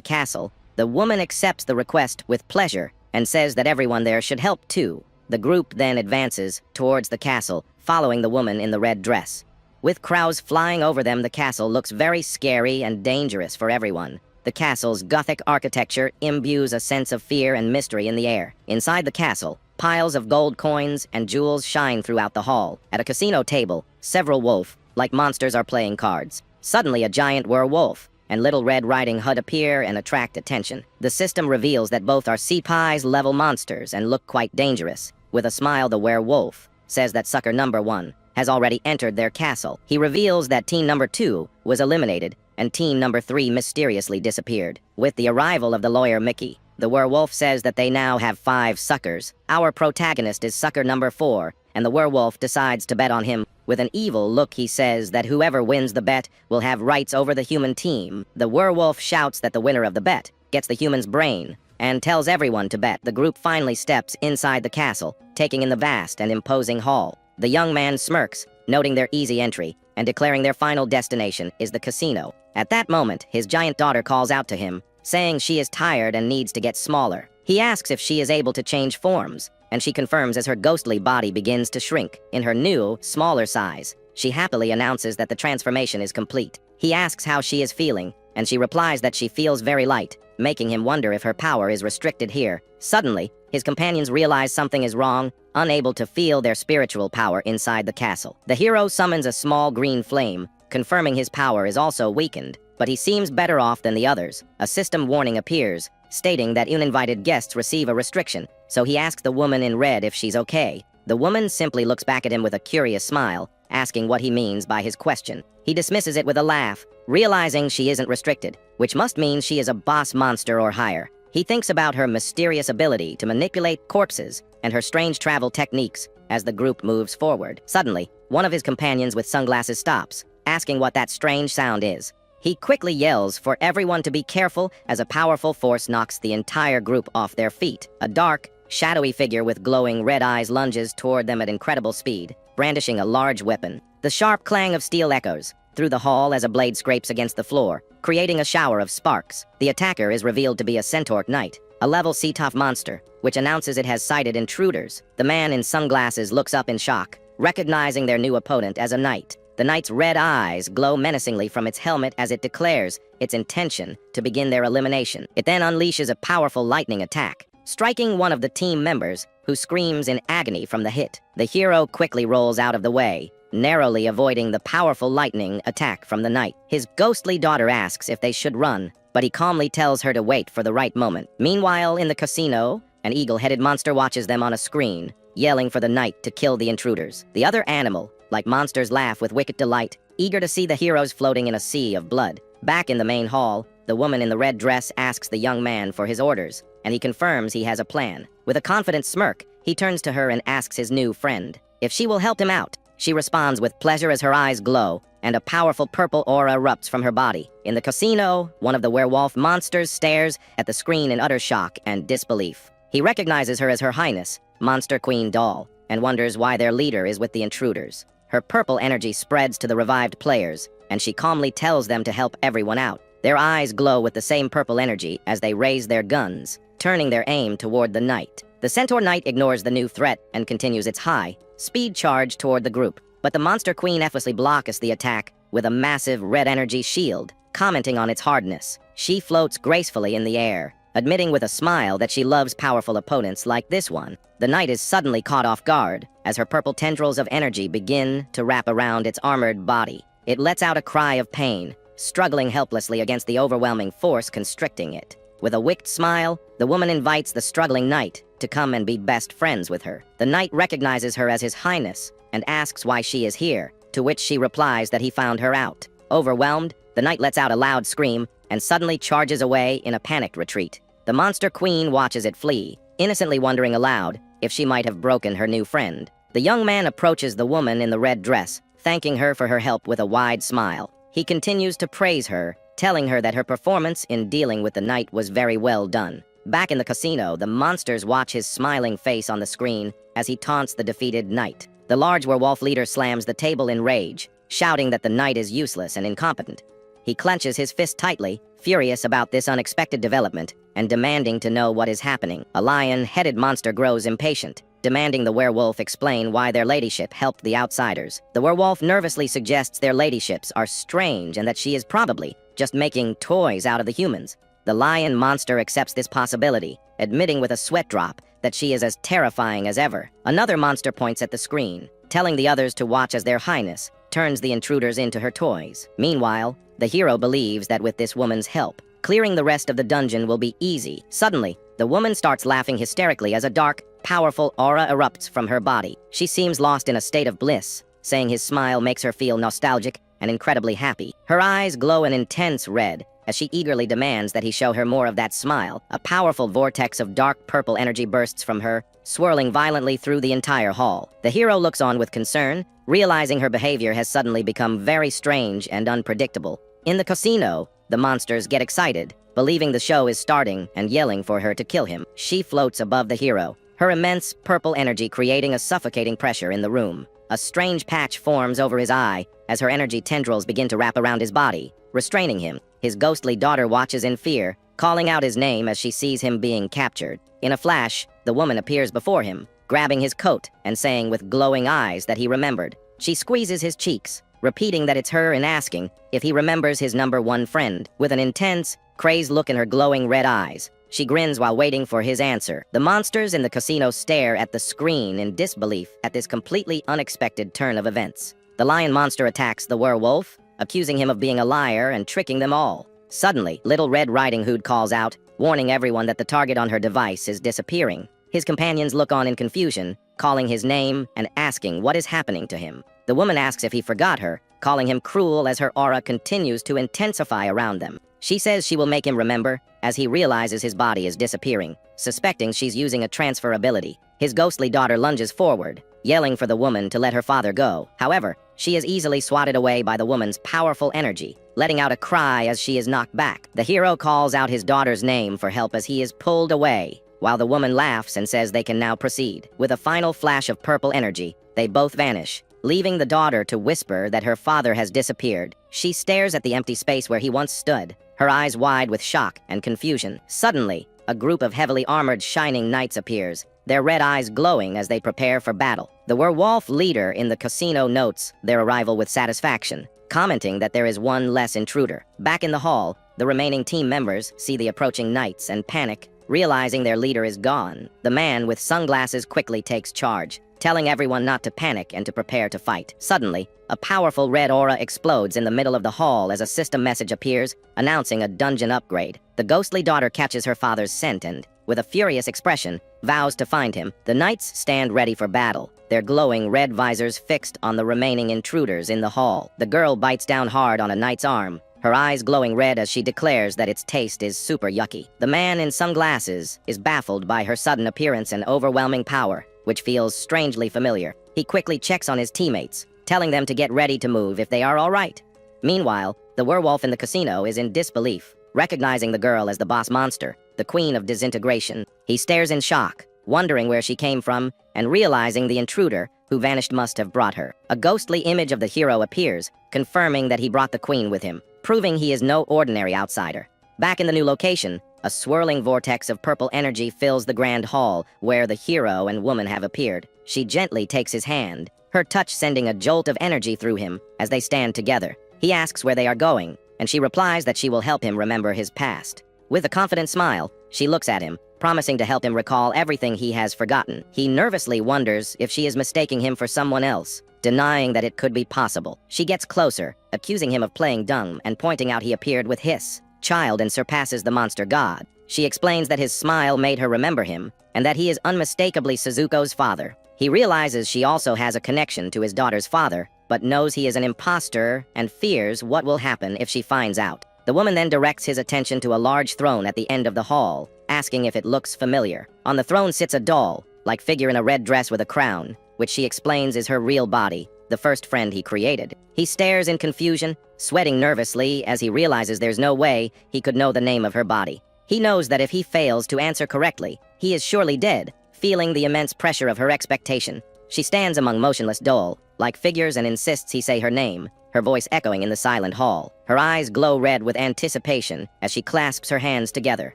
castle. The woman accepts the request with pleasure and says that everyone there should help too. The group then advances towards the castle, following the woman in the red dress. With crows flying over them, the castle looks very scary and dangerous for everyone. The castle's Gothic architecture imbues a sense of fear and mystery in the air. Inside the castle, piles of gold coins and jewels shine throughout the hall. At a casino table, several wolf-like monsters are playing cards. Suddenly, a giant werewolf and Little Red Riding Hood appear and attract attention. The system reveals that both are C-Pies-level monsters and look quite dangerous. With a smile, the werewolf says that sucker number 1 has already entered their castle. He reveals that team number 2 was eliminated, and team number 3 mysteriously disappeared. With the arrival of the lawyer Mickey, the werewolf says that they now have 5 suckers. Our protagonist is sucker number 4, and the werewolf decides to bet on him. With an evil look, he says that whoever wins the bet will have rights over the human team. The werewolf shouts that the winner of the bet gets the human's brain, and tells everyone to bet. The group finally steps inside the castle, taking in the vast and imposing hall. The young man smirks, noting their easy entry, and declaring their final destination is the casino. At that moment, his giant daughter calls out to him, saying she is tired and needs to get smaller. He asks if she is able to change forms, and she confirms as her ghostly body begins to shrink in her new, smaller size. She happily announces that the transformation is complete. He asks how she is feeling, and she replies that she feels very light, making him wonder if her power is restricted here. Suddenly, his companions realize something is wrong, unable to feel their spiritual power inside the castle. The hero summons a small green flame, confirming his power is also weakened, but he seems better off than the others. A system warning appears, stating that uninvited guests receive a restriction, so he asks the woman in red if she's okay. The woman simply looks back at him with a curious smile, asking what he means by his question. He dismisses it with a laugh, realizing she isn't restricted, which must mean she is a boss monster or higher. He thinks about her mysterious ability to manipulate corpses and her strange travel techniques as the group moves forward. Suddenly, one of his companions with sunglasses stops, asking what that strange sound is. He quickly yells for everyone to be careful as a powerful force knocks the entire group off their feet. A dark, shadowy figure with glowing red eyes lunges toward them at incredible speed, brandishing a large weapon. The sharp clang of steel echoes through the hall as a blade scrapes against the floor, creating a shower of sparks. The attacker is revealed to be a centaur knight, a level C-top monster, which announces it has sighted intruders. The man in sunglasses looks up in shock, recognizing their new opponent as a knight. The knight's red eyes glow menacingly from its helmet as it declares its intention to begin their elimination. It then unleashes a powerful lightning attack, striking one of the team members, who screams in agony from the hit. The hero quickly rolls out of the way, narrowly avoiding the powerful lightning attack from the knight. His ghostly daughter asks if they should run, but he calmly tells her to wait for the right moment. Meanwhile, in the casino, an eagle-headed monster watches them on a screen, yelling for the knight to kill the intruders. The other animal, like monsters, laugh with wicked delight, eager to see the heroes floating in a sea of blood. Back in the main hall, the woman in the red dress asks the young man for his orders, and he confirms he has a plan. With a confident smirk, he turns to her and asks his new friend if she will help him out. She responds with pleasure as her eyes glow, and a powerful purple aura erupts from her body. In the casino, one of the werewolf monsters stares at the screen in utter shock and disbelief. He recognizes her as Her Highness, Monster Queen Doll, and wonders why their leader is with the intruders. Her purple energy spreads to the revived players, and she calmly tells them to help everyone out. Their eyes glow with the same purple energy as they raise their guns, turning their aim toward the knight. The centaur knight ignores the new threat and continues its high-speed charge toward the group, but the monster queen effortlessly blocks the attack with a massive red energy shield, commenting on its hardness. She floats gracefully in the air, admitting with a smile that she loves powerful opponents like this one. The knight is suddenly caught off guard as her purple tendrils of energy begin to wrap around its armored body. It lets out a cry of pain, struggling helplessly against the overwhelming force constricting it. With a wicked smile, the woman invites the struggling knight to come and be best friends with her. The knight recognizes her as His Highness and asks why she is here, to which she replies that he found her out. Overwhelmed, the knight lets out a loud scream and suddenly charges away in a panicked retreat. The monster queen watches it flee, innocently wondering aloud if she might have broken her new friend. The young man approaches the woman in the red dress, thanking her for her help with a wide smile. He continues to praise her, telling her that her performance in dealing with the knight was very well done. Back in the casino, the monsters watch his smiling face on the screen as he taunts the defeated knight. The large werewolf leader slams the table in rage, shouting that the knight is useless and incompetent. He clenches his fist tightly, furious about this unexpected development, and demanding to know what is happening. A lion-headed monster grows impatient, demanding the werewolf explain why their ladyship helped the outsiders. The werewolf nervously suggests their ladyships are strange and that she is probably just making toys out of the humans. The lion monster accepts this possibility, admitting with a sweat drop that she is as terrifying as ever. Another monster points at the screen, telling the others to watch as their highness turns the intruders into her toys. Meanwhile, the hero believes that with this woman's help, clearing the rest of the dungeon will be easy. Suddenly, the woman starts laughing hysterically as a dark, powerful aura erupts from her body. She seems lost in a state of bliss, saying his smile makes her feel nostalgic and incredibly happy. Her eyes glow an intense red as she eagerly demands that he show her more of that smile. A powerful vortex of dark purple energy bursts from her, swirling violently through the entire hall. The hero looks on with concern, realizing her behavior has suddenly become very strange and unpredictable. In the casino, the monsters get excited, believing the show is starting and yelling for her to kill him. She floats above the hero, her immense purple energy creating a suffocating pressure in the room. A strange patch forms over his eye as her energy tendrils begin to wrap around his body, restraining him. His ghostly daughter watches in fear, calling out his name as she sees him being captured. In a flash, the woman appears before him, grabbing his coat and saying with glowing eyes that he remembered. She squeezes his cheeks, repeating that it's her and asking if he remembers his number one friend, with an intense, crazed look in her glowing red eyes. She grins while waiting for his answer. The monsters in the casino stare at the screen in disbelief at this completely unexpected turn of events. The lion monster attacks the werewolf, accusing him of being a liar and tricking them all. Suddenly, Little Red Riding Hood calls out, warning everyone that the target on her device is disappearing. His companions look on in confusion, calling his name and asking what is happening to him. The woman asks if he forgot her, calling him cruel as her aura continues to intensify around them. She says she will make him remember, as he realizes his body is disappearing, suspecting she's using a transfer ability. His ghostly daughter lunges forward, yelling for the woman to let her father go. However, she is easily swatted away by the woman's powerful energy, letting out a cry as she is knocked back. The hero calls out his daughter's name for help as he is pulled away, while the woman laughs and says they can now proceed. With a final flash of purple energy, they both vanish, leaving the daughter to whisper that her father has disappeared. She stares at the empty space where he once stood, her eyes wide with shock and confusion. Suddenly, a group of heavily armored shining knights appears, their red eyes glowing as they prepare for battle. The werewolf leader in the casino notes their arrival with satisfaction, commenting that there is one less intruder. Back in the hall, the remaining team members see the approaching knights and panic, realizing their leader is gone. The man with sunglasses quickly takes charge, telling everyone not to panic and to prepare to fight. Suddenly, a powerful red aura explodes in the middle of the hall as a system message appears, announcing a dungeon upgrade. The ghostly daughter catches her father's scent and, with a furious expression, vows to find him. The knights stand ready for battle, their glowing red visors fixed on the remaining intruders in the hall. The girl bites down hard on a knight's arm, her eyes glowing red as she declares that its taste is super yucky. The man in sunglasses is baffled by her sudden appearance and overwhelming power, which feels strangely familiar. He quickly checks on his teammates, telling them to get ready to move if they are all right. Meanwhile, the werewolf in the casino is in disbelief, recognizing the girl as the boss monster, the queen of disintegration. He stares in shock, wondering where she came from, and realizing the intruder who vanished must have brought her. A ghostly image of the hero appears, confirming that he brought the queen with him, proving he is no ordinary outsider. Back in the new location, a swirling vortex of purple energy fills the grand hall where the hero and woman have appeared. She gently takes his hand, her touch sending a jolt of energy through him as they stand together. He asks where they are going, and she replies that she will help him remember his past. With a confident smile, she looks at him, promising to help him recall everything he has forgotten. He nervously wonders if she is mistaking him for someone else, denying that it could be possible. She gets closer, accusing him of playing dumb and pointing out he appeared with his child and surpasses the monster god. She explains that his smile made her remember him, and that he is unmistakably Suzuko's father. He realizes she also has a connection to his daughter's father, but knows he is an imposter and fears what will happen if she finds out. The woman then directs his attention to a large throne at the end of the hall, asking if it looks familiar. On the throne sits a doll-like figure in a red dress with a crown, which she explains is her real body, the first friend he created. He stares in confusion, sweating nervously as he realizes there's no way he could know the name of her body. He knows that if he fails to answer correctly, he is surely dead, feeling the immense pressure of her expectation. She stands among motionless doll-like figures and insists he say her name, her voice echoing in the silent hall. Her eyes glow red with anticipation as she clasps her hands together,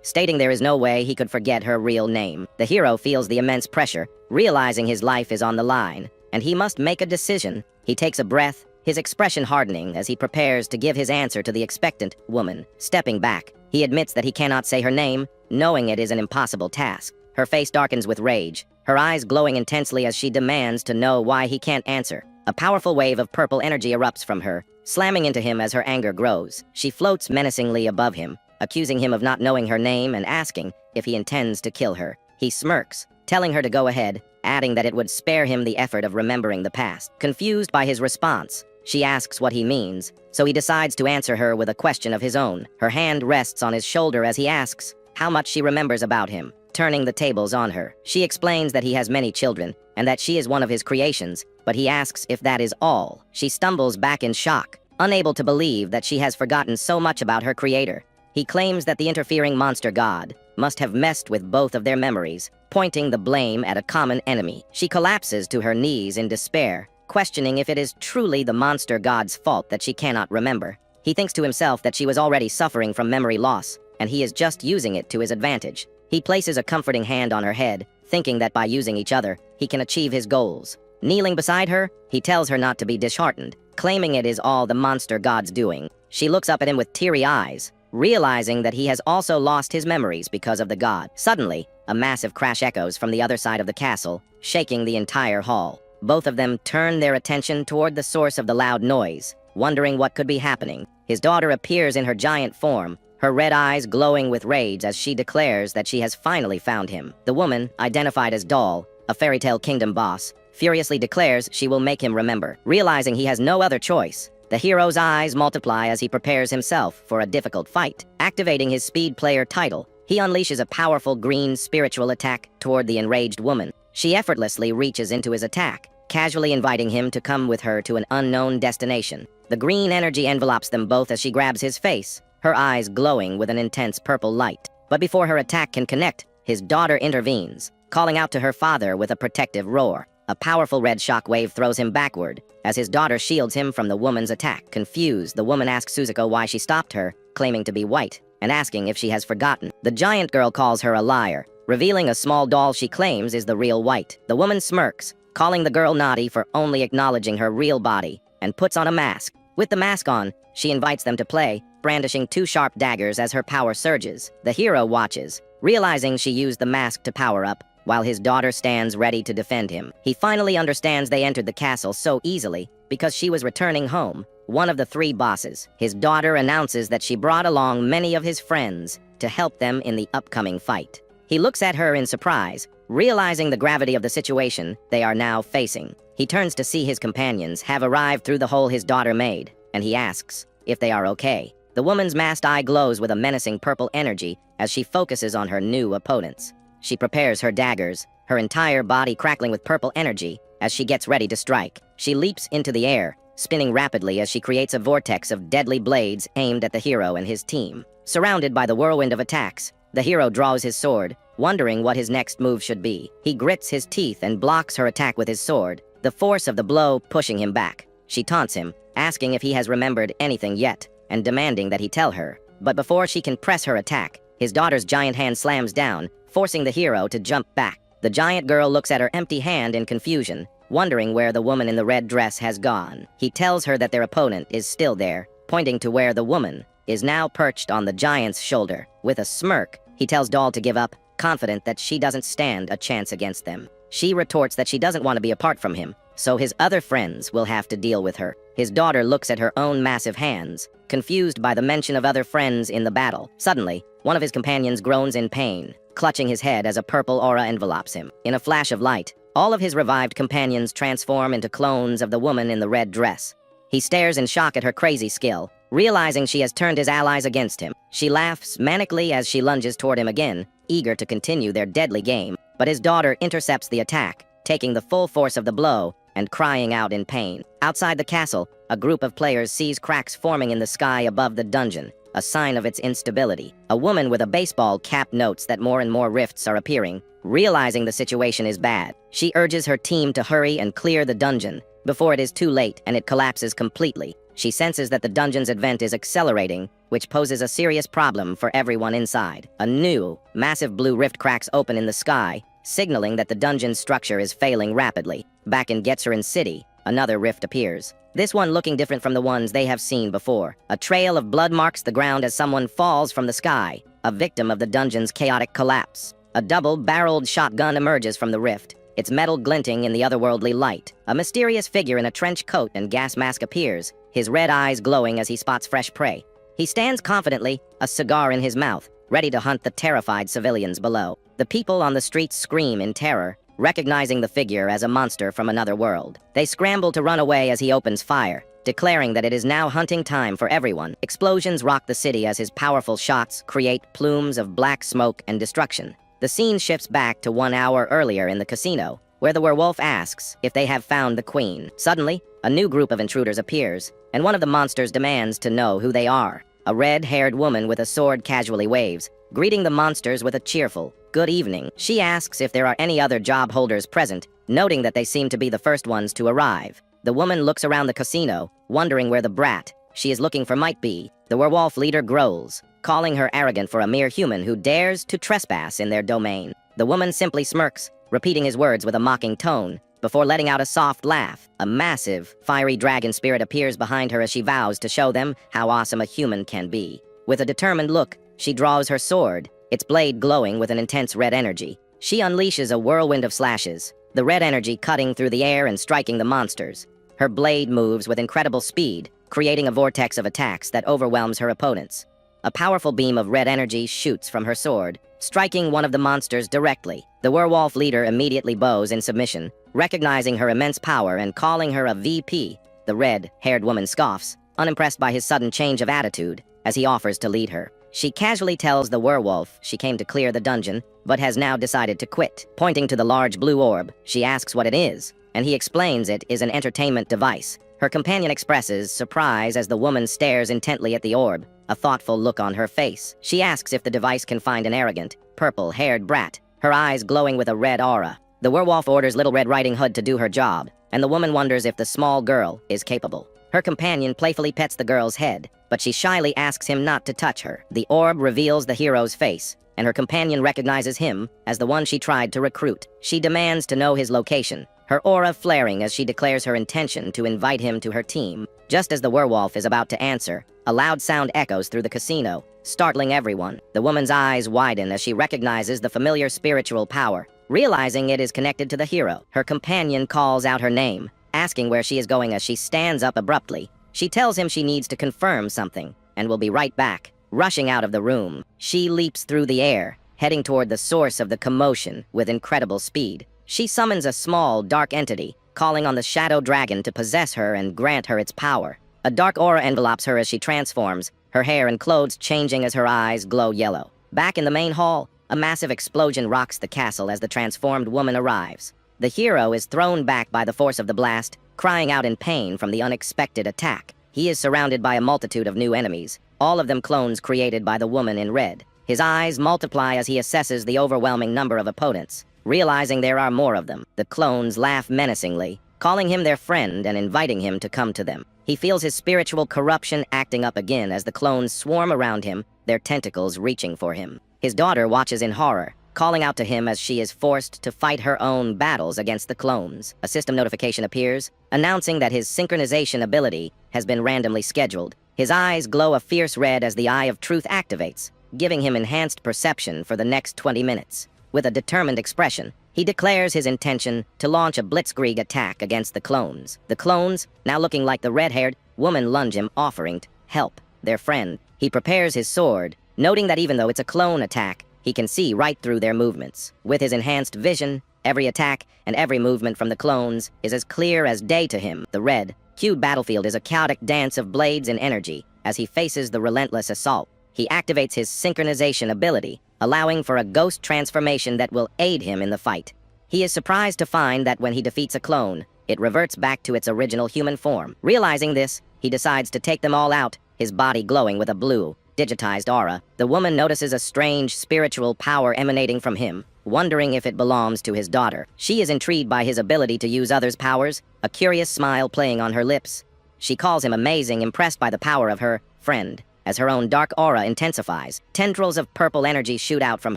stating there is no way he could forget her real name. The hero feels the immense pressure, realizing his life is on the line, and he must make a decision. He takes a breath, his expression hardening as he prepares to give his answer to the expectant woman. Stepping back, he admits that he cannot say her name, knowing it is an impossible task. Her face darkens with rage, her eyes glowing intensely as she demands to know why he can't answer. A powerful wave of purple energy erupts from her, slamming into him as her anger grows. She floats menacingly above him, accusing him of not knowing her name and asking if he intends to kill her. He smirks, telling her to go ahead, adding that it would spare him the effort of remembering the past. Confused by his response, she asks what he means, so he decides to answer her with a question of his own. Her hand rests on his shoulder as he asks how much she remembers about him, turning the tables on her. She explains that he has many children, and that she is one of his creations, but he asks if that is all. She stumbles back in shock, unable to believe that she has forgotten so much about her creator. He claims that the interfering monster god must have messed with both of their memories, pointing the blame at a common enemy. She collapses to her knees in despair, questioning if it is truly the monster god's fault that she cannot remember. He thinks to himself that she was already suffering from memory loss, and he is just using it to his advantage. He places a comforting hand on her head, thinking that by using each other, he can achieve his goals. Kneeling beside her, he tells her not to be disheartened, claiming it is all the monster god's doing. She looks up at him with teary eyes, realizing that he has also lost his memories because of the god. Suddenly, a massive crash echoes from the other side of the castle, shaking the entire hall. Both of them turn their attention toward the source of the loud noise, wondering what could be happening. His daughter appears in her giant form, her red eyes glowing with rage as she declares that she has finally found him. The woman, identified as Doll, a fairy tale kingdom boss, furiously declares she will make him remember. Realizing he has no other choice, the hero's eyes multiply as he prepares himself for a difficult fight. Activating his speed player title, he unleashes a powerful green spiritual attack toward the enraged woman. She effortlessly reaches into his attack, casually inviting him to come with her to an unknown destination. The green energy envelopes them both as she grabs his face, her eyes glowing with an intense purple light. But before her attack can connect, his daughter intervenes, calling out to her father with a protective roar. A powerful red shockwave throws him backward, as his daughter shields him from the woman's attack. Confused, the woman asks Suzuko why she stopped her, claiming to be white, and asking if she has forgotten. The giant girl calls her a liar, revealing a small doll she claims is the real white. The woman smirks, calling the girl naughty for only acknowledging her real body, and puts on a mask. With the mask on, she invites them to play, brandishing two sharp daggers as her power surges. The hero watches, realizing she used the mask to power up, while his daughter stands ready to defend him. He finally understands they entered the castle so easily because she was returning home, one of the three bosses. His daughter announces that she brought along many of his friends to help them in the upcoming fight. He looks at her in surprise, realizing the gravity of the situation they are now facing. He turns to see his companions have arrived through the hole his daughter made, and he asks if they are okay. The woman's masked eye glows with a menacing purple energy as she focuses on her new opponents. She prepares her daggers, her entire body crackling with purple energy as she gets ready to strike. She leaps into the air, spinning rapidly as she creates a vortex of deadly blades aimed at the hero and his team. Surrounded by the whirlwind of attacks, the hero draws his sword, wondering what his next move should be. He grits his teeth and blocks her attack with his sword, the force of the blow pushing him back. She taunts him, asking if he has remembered anything yet, and demanding that he tell her. But before she can press her attack, his daughter's giant hand slams down, forcing the hero to jump back. The giant girl looks at her empty hand in confusion, wondering where the woman in the red dress has gone. He tells her that their opponent is still there, pointing to where the woman is now perched on the giant's shoulder. With a smirk, he tells Doll to give up, confident that she doesn't stand a chance against them. She retorts that she doesn't want to be apart from him, so his other friends will have to deal with her. His daughter looks at her own massive hands, confused by the mention of other friends in the battle. Suddenly, one of his companions groans in pain, clutching his head as a purple aura envelopes him. In a flash of light, all of his revived companions transform into clones of the woman in the red dress. He stares in shock at her crazy skill, realizing she has turned his allies against him. She laughs manically as she lunges toward him again, eager to continue their deadly game. But his daughter intercepts the attack, taking the full force of the blow and crying out in pain. Outside the castle, a group of players sees cracks forming in the sky above the dungeon, a sign of its instability. A woman with a baseball cap notes that more and more rifts are appearing, realizing the situation is bad. She urges her team to hurry and clear the dungeon before it is too late and it collapses completely. She senses that the dungeon's advent is accelerating, which poses a serious problem for everyone inside. A new, massive blue rift cracks open in the sky, signaling that the dungeon's structure is failing rapidly. Back in Getsurin City, another rift appears, this one looking different from the ones they have seen before. A trail of blood marks the ground as someone falls from the sky, a victim of the dungeon's chaotic collapse. A double-barreled shotgun emerges from the rift, its metal glinting in the otherworldly light. A mysterious figure in a trench coat and gas mask appears, his red eyes glowing as he spots fresh prey. He stands confidently, a cigar in his mouth, ready to hunt the terrified civilians below. The people on the streets scream in terror, recognizing the figure as a monster from another world. They scramble to run away as he opens fire, declaring that it is now hunting time for everyone. Explosions rock the city as his powerful shots create plumes of black smoke and destruction. The scene shifts back to 1 hour earlier in the casino, where the werewolf asks if they have found the queen. Suddenly, a new group of intruders appears, and one of the monsters demands to know who they are. A red-haired woman with a sword casually waves, greeting the monsters with a cheerful, "Good evening." She asks if there are any other job holders present, noting that they seem to be the first ones to arrive. The woman looks around the casino, wondering where the brat she is looking for might be. The werewolf leader growls, calling her arrogant for a mere human who dares to trespass in their domain. The woman simply smirks, repeating his words with a mocking tone, before letting out a soft laugh. A massive, fiery dragon spirit appears behind her as she vows to show them how awesome a human can be. With a determined look, she draws her sword, its blade glowing with an intense red energy. She unleashes a whirlwind of slashes, the red energy cutting through the air and striking the monsters. Her blade moves with incredible speed, creating a vortex of attacks that overwhelms her opponents. A powerful beam of red energy shoots from her sword, striking one of the monsters directly. The werewolf leader immediately bows in submission, recognizing her immense power and calling her a VP. The red-haired woman scoffs, unimpressed by his sudden change of attitude, as he offers to lead her. She casually tells the werewolf she came to clear the dungeon, but has now decided to quit. Pointing to the large blue orb, she asks what it is, and he explains it is an entertainment device. Her companion expresses surprise as the woman stares intently at the orb, a thoughtful look on her face. She asks if the device can find an arrogant, purple-haired brat, her eyes glowing with a red aura. The werewolf orders Little Red Riding Hood to do her job, and the woman wonders if the small girl is capable. Her companion playfully pets the girl's head, but she shyly asks him not to touch her. The orb reveals the hero's face, and her companion recognizes him as the one she tried to recruit. She demands to know his location, her aura flaring as she declares her intention to invite him to her team. Just as the werewolf is about to answer, a loud sound echoes through the casino, startling everyone. The woman's eyes widen as she recognizes the familiar spiritual power. Realizing it is connected to the hero, her companion calls out her name, asking where she is going as she stands up abruptly. She tells him she needs to confirm something, and will be right back. Rushing out of the room, she leaps through the air, heading toward the source of the commotion with incredible speed. She summons a small, dark entity, calling on the shadow dragon to possess her and grant her its power. A dark aura envelopes her as she transforms, her hair and clothes changing as her eyes glow yellow. Back in the main hall, a massive explosion rocks the castle as the transformed woman arrives. The hero is thrown back by the force of the blast, crying out in pain from the unexpected attack. He is surrounded by a multitude of new enemies, all of them clones created by the woman in red. His eyes multiply as he assesses the overwhelming number of opponents. Realizing there are more of them, the clones laugh menacingly, calling him their friend and inviting him to come to them. He feels his spiritual corruption acting up again as the clones swarm around him, their tentacles reaching for him. His daughter watches in horror, calling out to him as she is forced to fight her own battles against the clones. A system notification appears, announcing that his synchronization ability has been randomly scheduled. His eyes glow a fierce red as the Eye of Truth activates, giving him enhanced perception for the next 20 minutes. With a determined expression, he declares his intention to launch a blitzkrieg attack against the clones. The clones, now looking like the red-haired woman, lunge him, offering to help their friend. He prepares his sword, noting that even though it's a clone attack, he can see right through their movements. With his enhanced vision, every attack and every movement from the clones is as clear as day to him. The red-hued battlefield is a chaotic dance of blades and energy as he faces the relentless assault. He activates his synchronization ability, allowing for a ghost transformation that will aid him in the fight. He is surprised to find that when he defeats a clone, it reverts back to its original human form. Realizing this, he decides to take them all out, his body glowing with a blue, digitized aura. The woman notices a strange spiritual power emanating from him, wondering if it belongs to his daughter. She is intrigued by his ability to use others' powers, a curious smile playing on her lips. She calls him amazing, impressed by the power of her friend. As her own dark aura intensifies, tendrils of purple energy shoot out from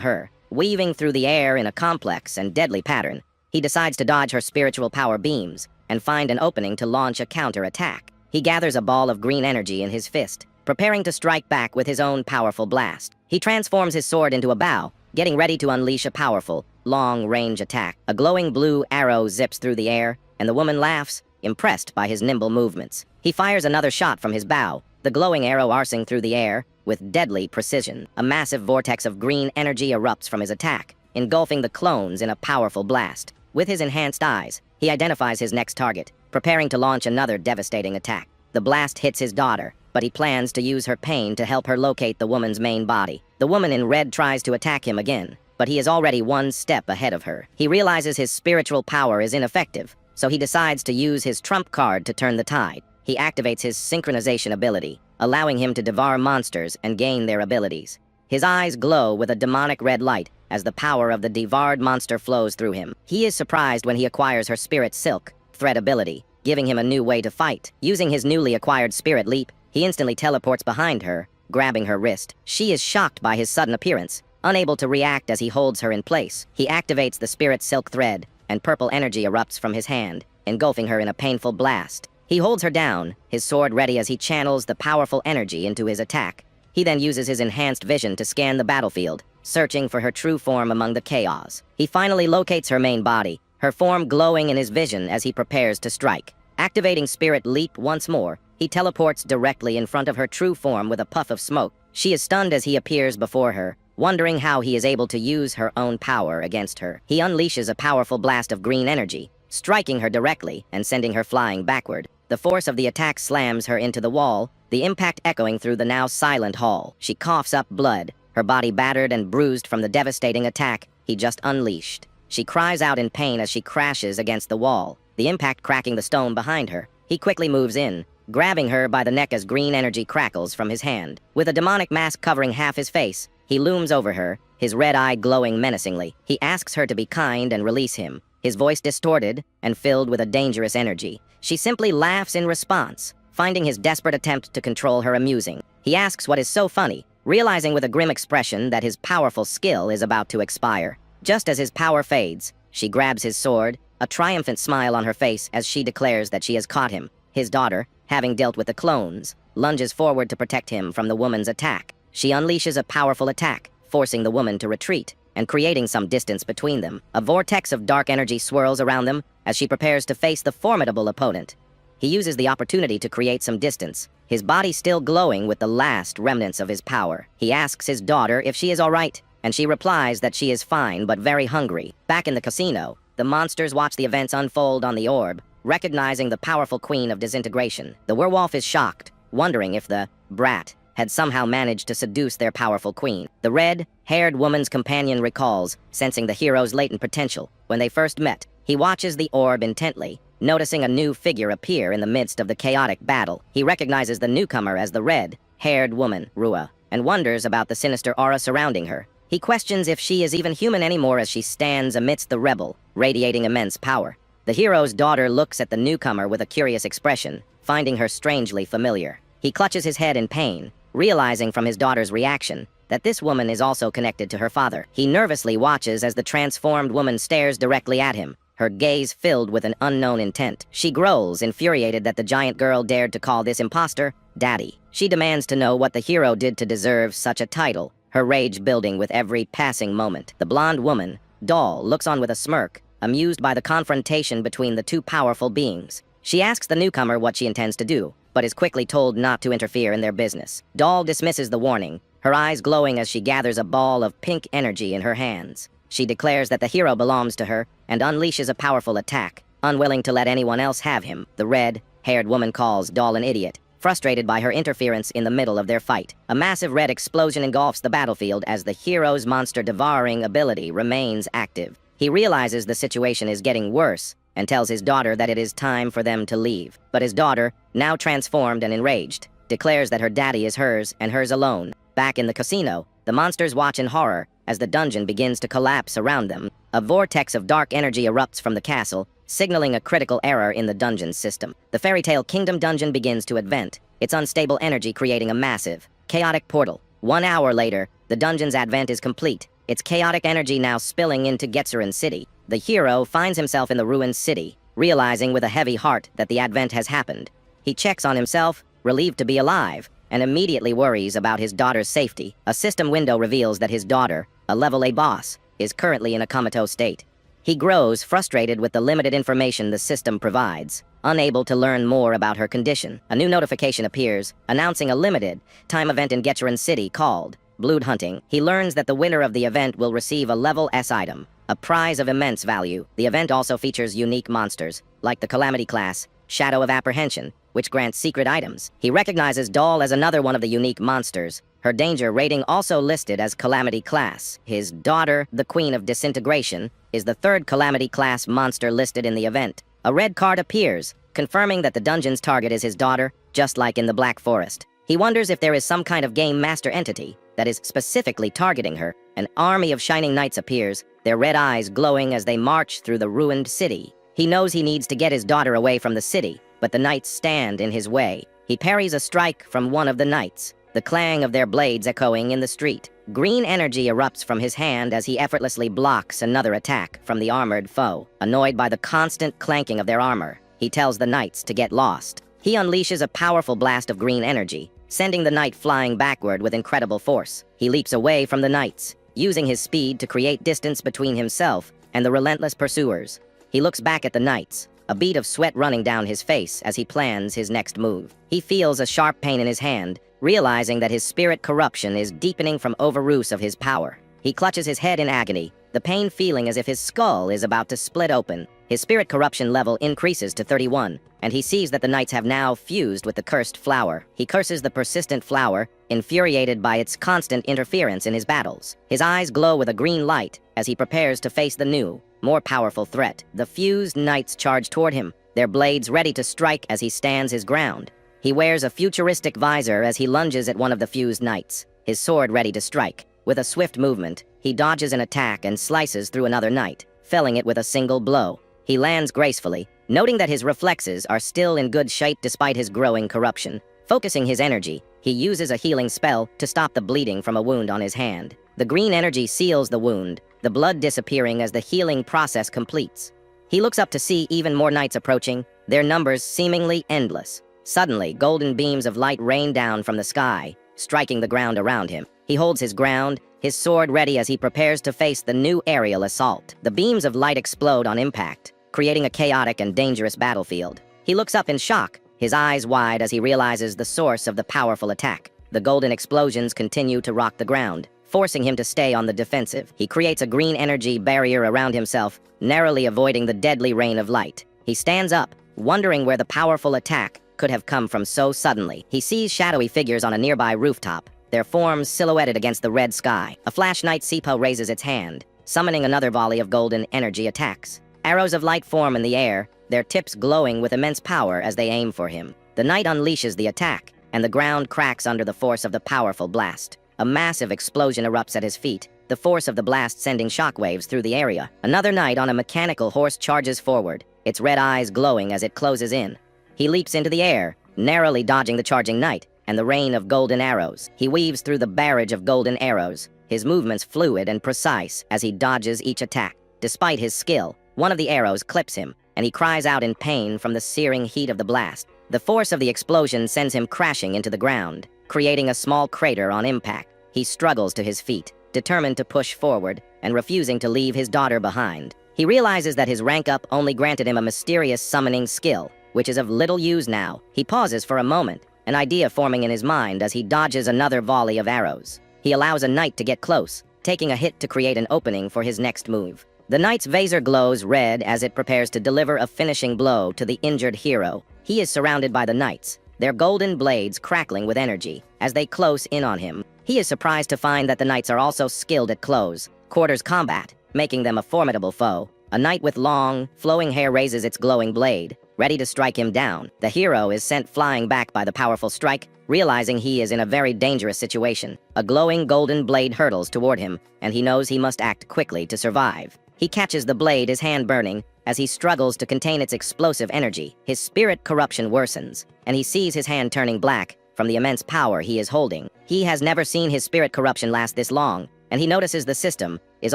her, weaving through the air in a complex and deadly pattern. He decides to dodge her spiritual power beams and find an opening to launch a counter-attack. He gathers a ball of green energy in his fist, preparing to strike back with his own powerful blast. He transforms his sword into a bow, getting ready to unleash a powerful, long-range attack. A glowing blue arrow zips through the air, and the woman laughs, impressed by his nimble movements. He fires another shot from his bow, the glowing arrow arcing through the air with deadly precision. A massive vortex of green energy erupts from his attack, engulfing the clones in a powerful blast. With his enhanced eyes, he identifies his next target, preparing to launch another devastating attack. The blast hits his daughter, but he plans to use her pain to help her locate the woman's main body. The woman in red tries to attack him again, but he is already one step ahead of her. He realizes his spiritual power is ineffective, so he decides to use his trump card to turn the tide. He activates his synchronization ability, allowing him to devour monsters and gain their abilities. His eyes glow with a demonic red light as the power of the devoured monster flows through him. He is surprised when he acquires her spirit silk thread ability, giving him a new way to fight. Using his newly acquired spirit leap, he instantly teleports behind her, grabbing her wrist. She is shocked by his sudden appearance, Unable to react as he holds her in place, he activates the spirit silk thread, and purple energy erupts from his hand, engulfing her in a painful blast. He holds her down, his sword ready as he channels the powerful energy into his attack. He then uses his enhanced vision to scan the battlefield, searching for her true form among the chaos. He finally locates her main body, her form glowing in his vision as he prepares to strike. Activating Spirit Leap once more, he teleports directly in front of her true form with a puff of smoke. She is stunned as he appears before her, wondering how he is able to use her own power against her. He unleashes a powerful blast of green energy, striking her directly and sending her flying backward. The force of the attack slams her into the wall, the impact echoing through the now silent hall. She coughs up blood, her body battered and bruised from the devastating attack he just unleashed. She cries out in pain as she crashes against the wall, the impact cracking the stone behind her. He quickly moves in, grabbing her by the neck as green energy crackles from his hand. With a demonic mask covering half his face, he looms over her, his red eye glowing menacingly. He asks her to be kind and release him, his voice distorted and filled with a dangerous energy. She simply laughs in response, finding his desperate attempt to control her amusing. He asks what is so funny, realizing with a grim expression that his powerful skill is about to expire. Just as his power fades, she grabs his sword, a triumphant smile on her face as she declares that she has caught him. His daughter, having dealt with the clones, lunges forward to protect him from the woman's attack. She unleashes a powerful attack, forcing the woman to retreat and creating some distance between them. A vortex of dark energy swirls around them as she prepares to face the formidable opponent. He uses the opportunity to create some distance, his body still glowing with the last remnants of his power. He asks his daughter if she is all right, and she replies that she is fine but very hungry. Back in the casino, the monsters watch the events unfold on the orb, recognizing the powerful queen of disintegration. The werewolf is shocked, wondering if the brat had somehow managed to seduce their powerful queen. The red-haired woman's companion recalls, sensing the hero's latent potential. When they first met, he watches the orb intently, noticing a new figure appear in the midst of the chaotic battle. He recognizes the newcomer as the red-haired woman, Rua, and wonders about the sinister aura surrounding her. He questions if she is even human anymore as she stands amidst the rebel, radiating immense power. The hero's daughter looks at the newcomer with a curious expression, finding her strangely familiar. He clutches his head in pain, realizing from his daughter's reaction that this woman is also connected to her father. He nervously watches as the transformed woman stares directly at him, her gaze filled with an unknown intent. She growls, infuriated that the giant girl dared to call this imposter Daddy. She demands to know what the hero did to deserve such a title, her rage building with every passing moment. The blonde woman, Doll, looks on with a smirk, amused by the confrontation between the two powerful beings. She asks the newcomer what she intends to do, but is quickly told not to interfere in their business. Doll dismisses the warning, her eyes glowing as she gathers a ball of pink energy in her hands. She declares that the hero belongs to her and unleashes a powerful attack, unwilling to let anyone else have him. The red-haired woman calls Doll an idiot, frustrated by her interference in the middle of their fight. A massive red explosion engulfs the battlefield as the hero's monster-devouring ability remains active. He realizes the situation is getting worse and tells his daughter that it is time for them to leave. But his daughter, now transformed and enraged, declares that her daddy is hers and hers alone. Back in the casino, the monsters watch in horror as the dungeon begins to collapse around them. A vortex of dark energy erupts from the castle, signaling a critical error in the dungeon system. The Fairy Tale Kingdom dungeon begins to advent, its unstable energy creating a massive, chaotic portal. 1 hour later, the dungeon's advent is complete, its chaotic energy now spilling into Getsurin City. The hero finds himself in the ruined city, realizing with a heavy heart that the advent has happened. He checks on himself, relieved to be alive, and immediately worries about his daughter's safety. A system window reveals that his daughter, a level A boss, is currently in a comatose state. He grows frustrated with the limited information the system provides, unable to learn more about her condition. A new notification appears, announcing a limited-time event in Getsurin City called Blood Hunting. He learns that the winner of the event will receive a level S item, a prize of immense value. The event also features unique monsters, like the Calamity class, Shadow of Apprehension, which grants secret items. He recognizes Doll as another one of the unique monsters, her danger rating also listed as Calamity class. His daughter, the Queen of Disintegration, is the third Calamity class monster listed in the event. A red card appears, confirming that the dungeon's target is his daughter, just like in the Black Forest. He wonders if there is some kind of game master entity that is specifically targeting her. An army of shining knights appears, their red eyes glowing as they march through the ruined city. He knows he needs to get his daughter away from the city, but the knights stand in his way. He parries a strike from one of the knights. the clang of their blades echoing in the street. Green energy erupts from his hand as he effortlessly blocks another attack from the armored foe. Annoyed by the constant clanking of their armor, he tells the knights to get lost. He unleashes a powerful blast of green energy, sending the knight flying backward with incredible force. He leaps away from the knights, using his speed to create distance between himself and the relentless pursuers. He looks back at the knights, a bead of sweat running down his face as he plans his next move. He feels a sharp pain in his hand, realizing that his spirit corruption is deepening from overuse of his power. He clutches his head in agony, the pain feeling as if his skull is about to split open. His spirit corruption level increases to 31, and he sees that the knights have now fused with the cursed flower. He curses the persistent flower, infuriated by its constant interference in his battles. His eyes glow with a green light as he prepares to face the new, more powerful threat. The fused knights charge toward him, their blades ready to strike as he stands his ground. He wears a futuristic visor as he lunges at one of the fused knights, his sword ready to strike. With a swift movement, he dodges an attack and slices through another knight, felling it with a single blow. He lands gracefully, noting that his reflexes are still in good shape despite his growing corruption. Focusing his energy, he uses a healing spell to stop the bleeding from a wound on his hand. The green energy seals the wound, the blood disappearing as the healing process completes. He looks up to see even more knights approaching, their numbers seemingly endless. Suddenly, golden beams of light rain down from the sky, striking the ground around him. He holds his ground, his sword ready as he prepares to face the new aerial assault. The beams of light explode on impact, creating a chaotic and dangerous battlefield. He looks up in shock, his eyes wide as he realizes the source of the powerful attack. The golden explosions continue to rock the ground, forcing him to stay on the defensive. He creates a green energy barrier around himself, narrowly avoiding the deadly rain of light. He stands up, wondering where the powerful attack could have come from so suddenly. He sees shadowy figures on a nearby rooftop, their forms silhouetted against the red sky. A flash knight Sipo raises its hand, summoning another volley of golden energy attacks. Arrows of light form in the air, their tips glowing with immense power as they aim for him. The knight unleashes the attack, and the ground cracks under the force of the powerful blast. A massive explosion erupts at his feet, the force of the blast sending shockwaves through the area. Another knight on a mechanical horse charges forward, its red eyes glowing as it closes in. He leaps into the air, narrowly dodging the charging knight and the rain of golden arrows. He weaves through the barrage of golden arrows, his movements fluid and precise as he dodges each attack. Despite his skill, one of the arrows clips him, and he cries out in pain from the searing heat of the blast. The force of the explosion sends him crashing into the ground, creating a small crater on impact. He struggles to his feet, determined to push forward and refusing to leave his daughter behind. He realizes that his rank up only granted him a mysterious summoning skill, which is of little use now. He pauses for a moment, an idea forming in his mind as he dodges another volley of arrows. He allows a knight to get close, taking a hit to create an opening for his next move. The knight's visor glows red as it prepares to deliver a finishing blow to the injured hero. He is surrounded by the knights, their golden blades crackling with energy as they close in on him. He is surprised to find that the knights are also skilled at close quarters combat, making them a formidable foe. A knight with long, flowing hair raises its glowing blade, ready to strike him down. The hero is sent flying back by the powerful strike, realizing he is in a very dangerous situation. A glowing golden blade hurtles toward him, and he knows he must act quickly to survive. He catches the blade, his hand burning, as he struggles to contain its explosive energy. His spirit corruption worsens, and he sees his hand turning black from the immense power he is holding. He has never seen his spirit corruption last this long, and he notices the system is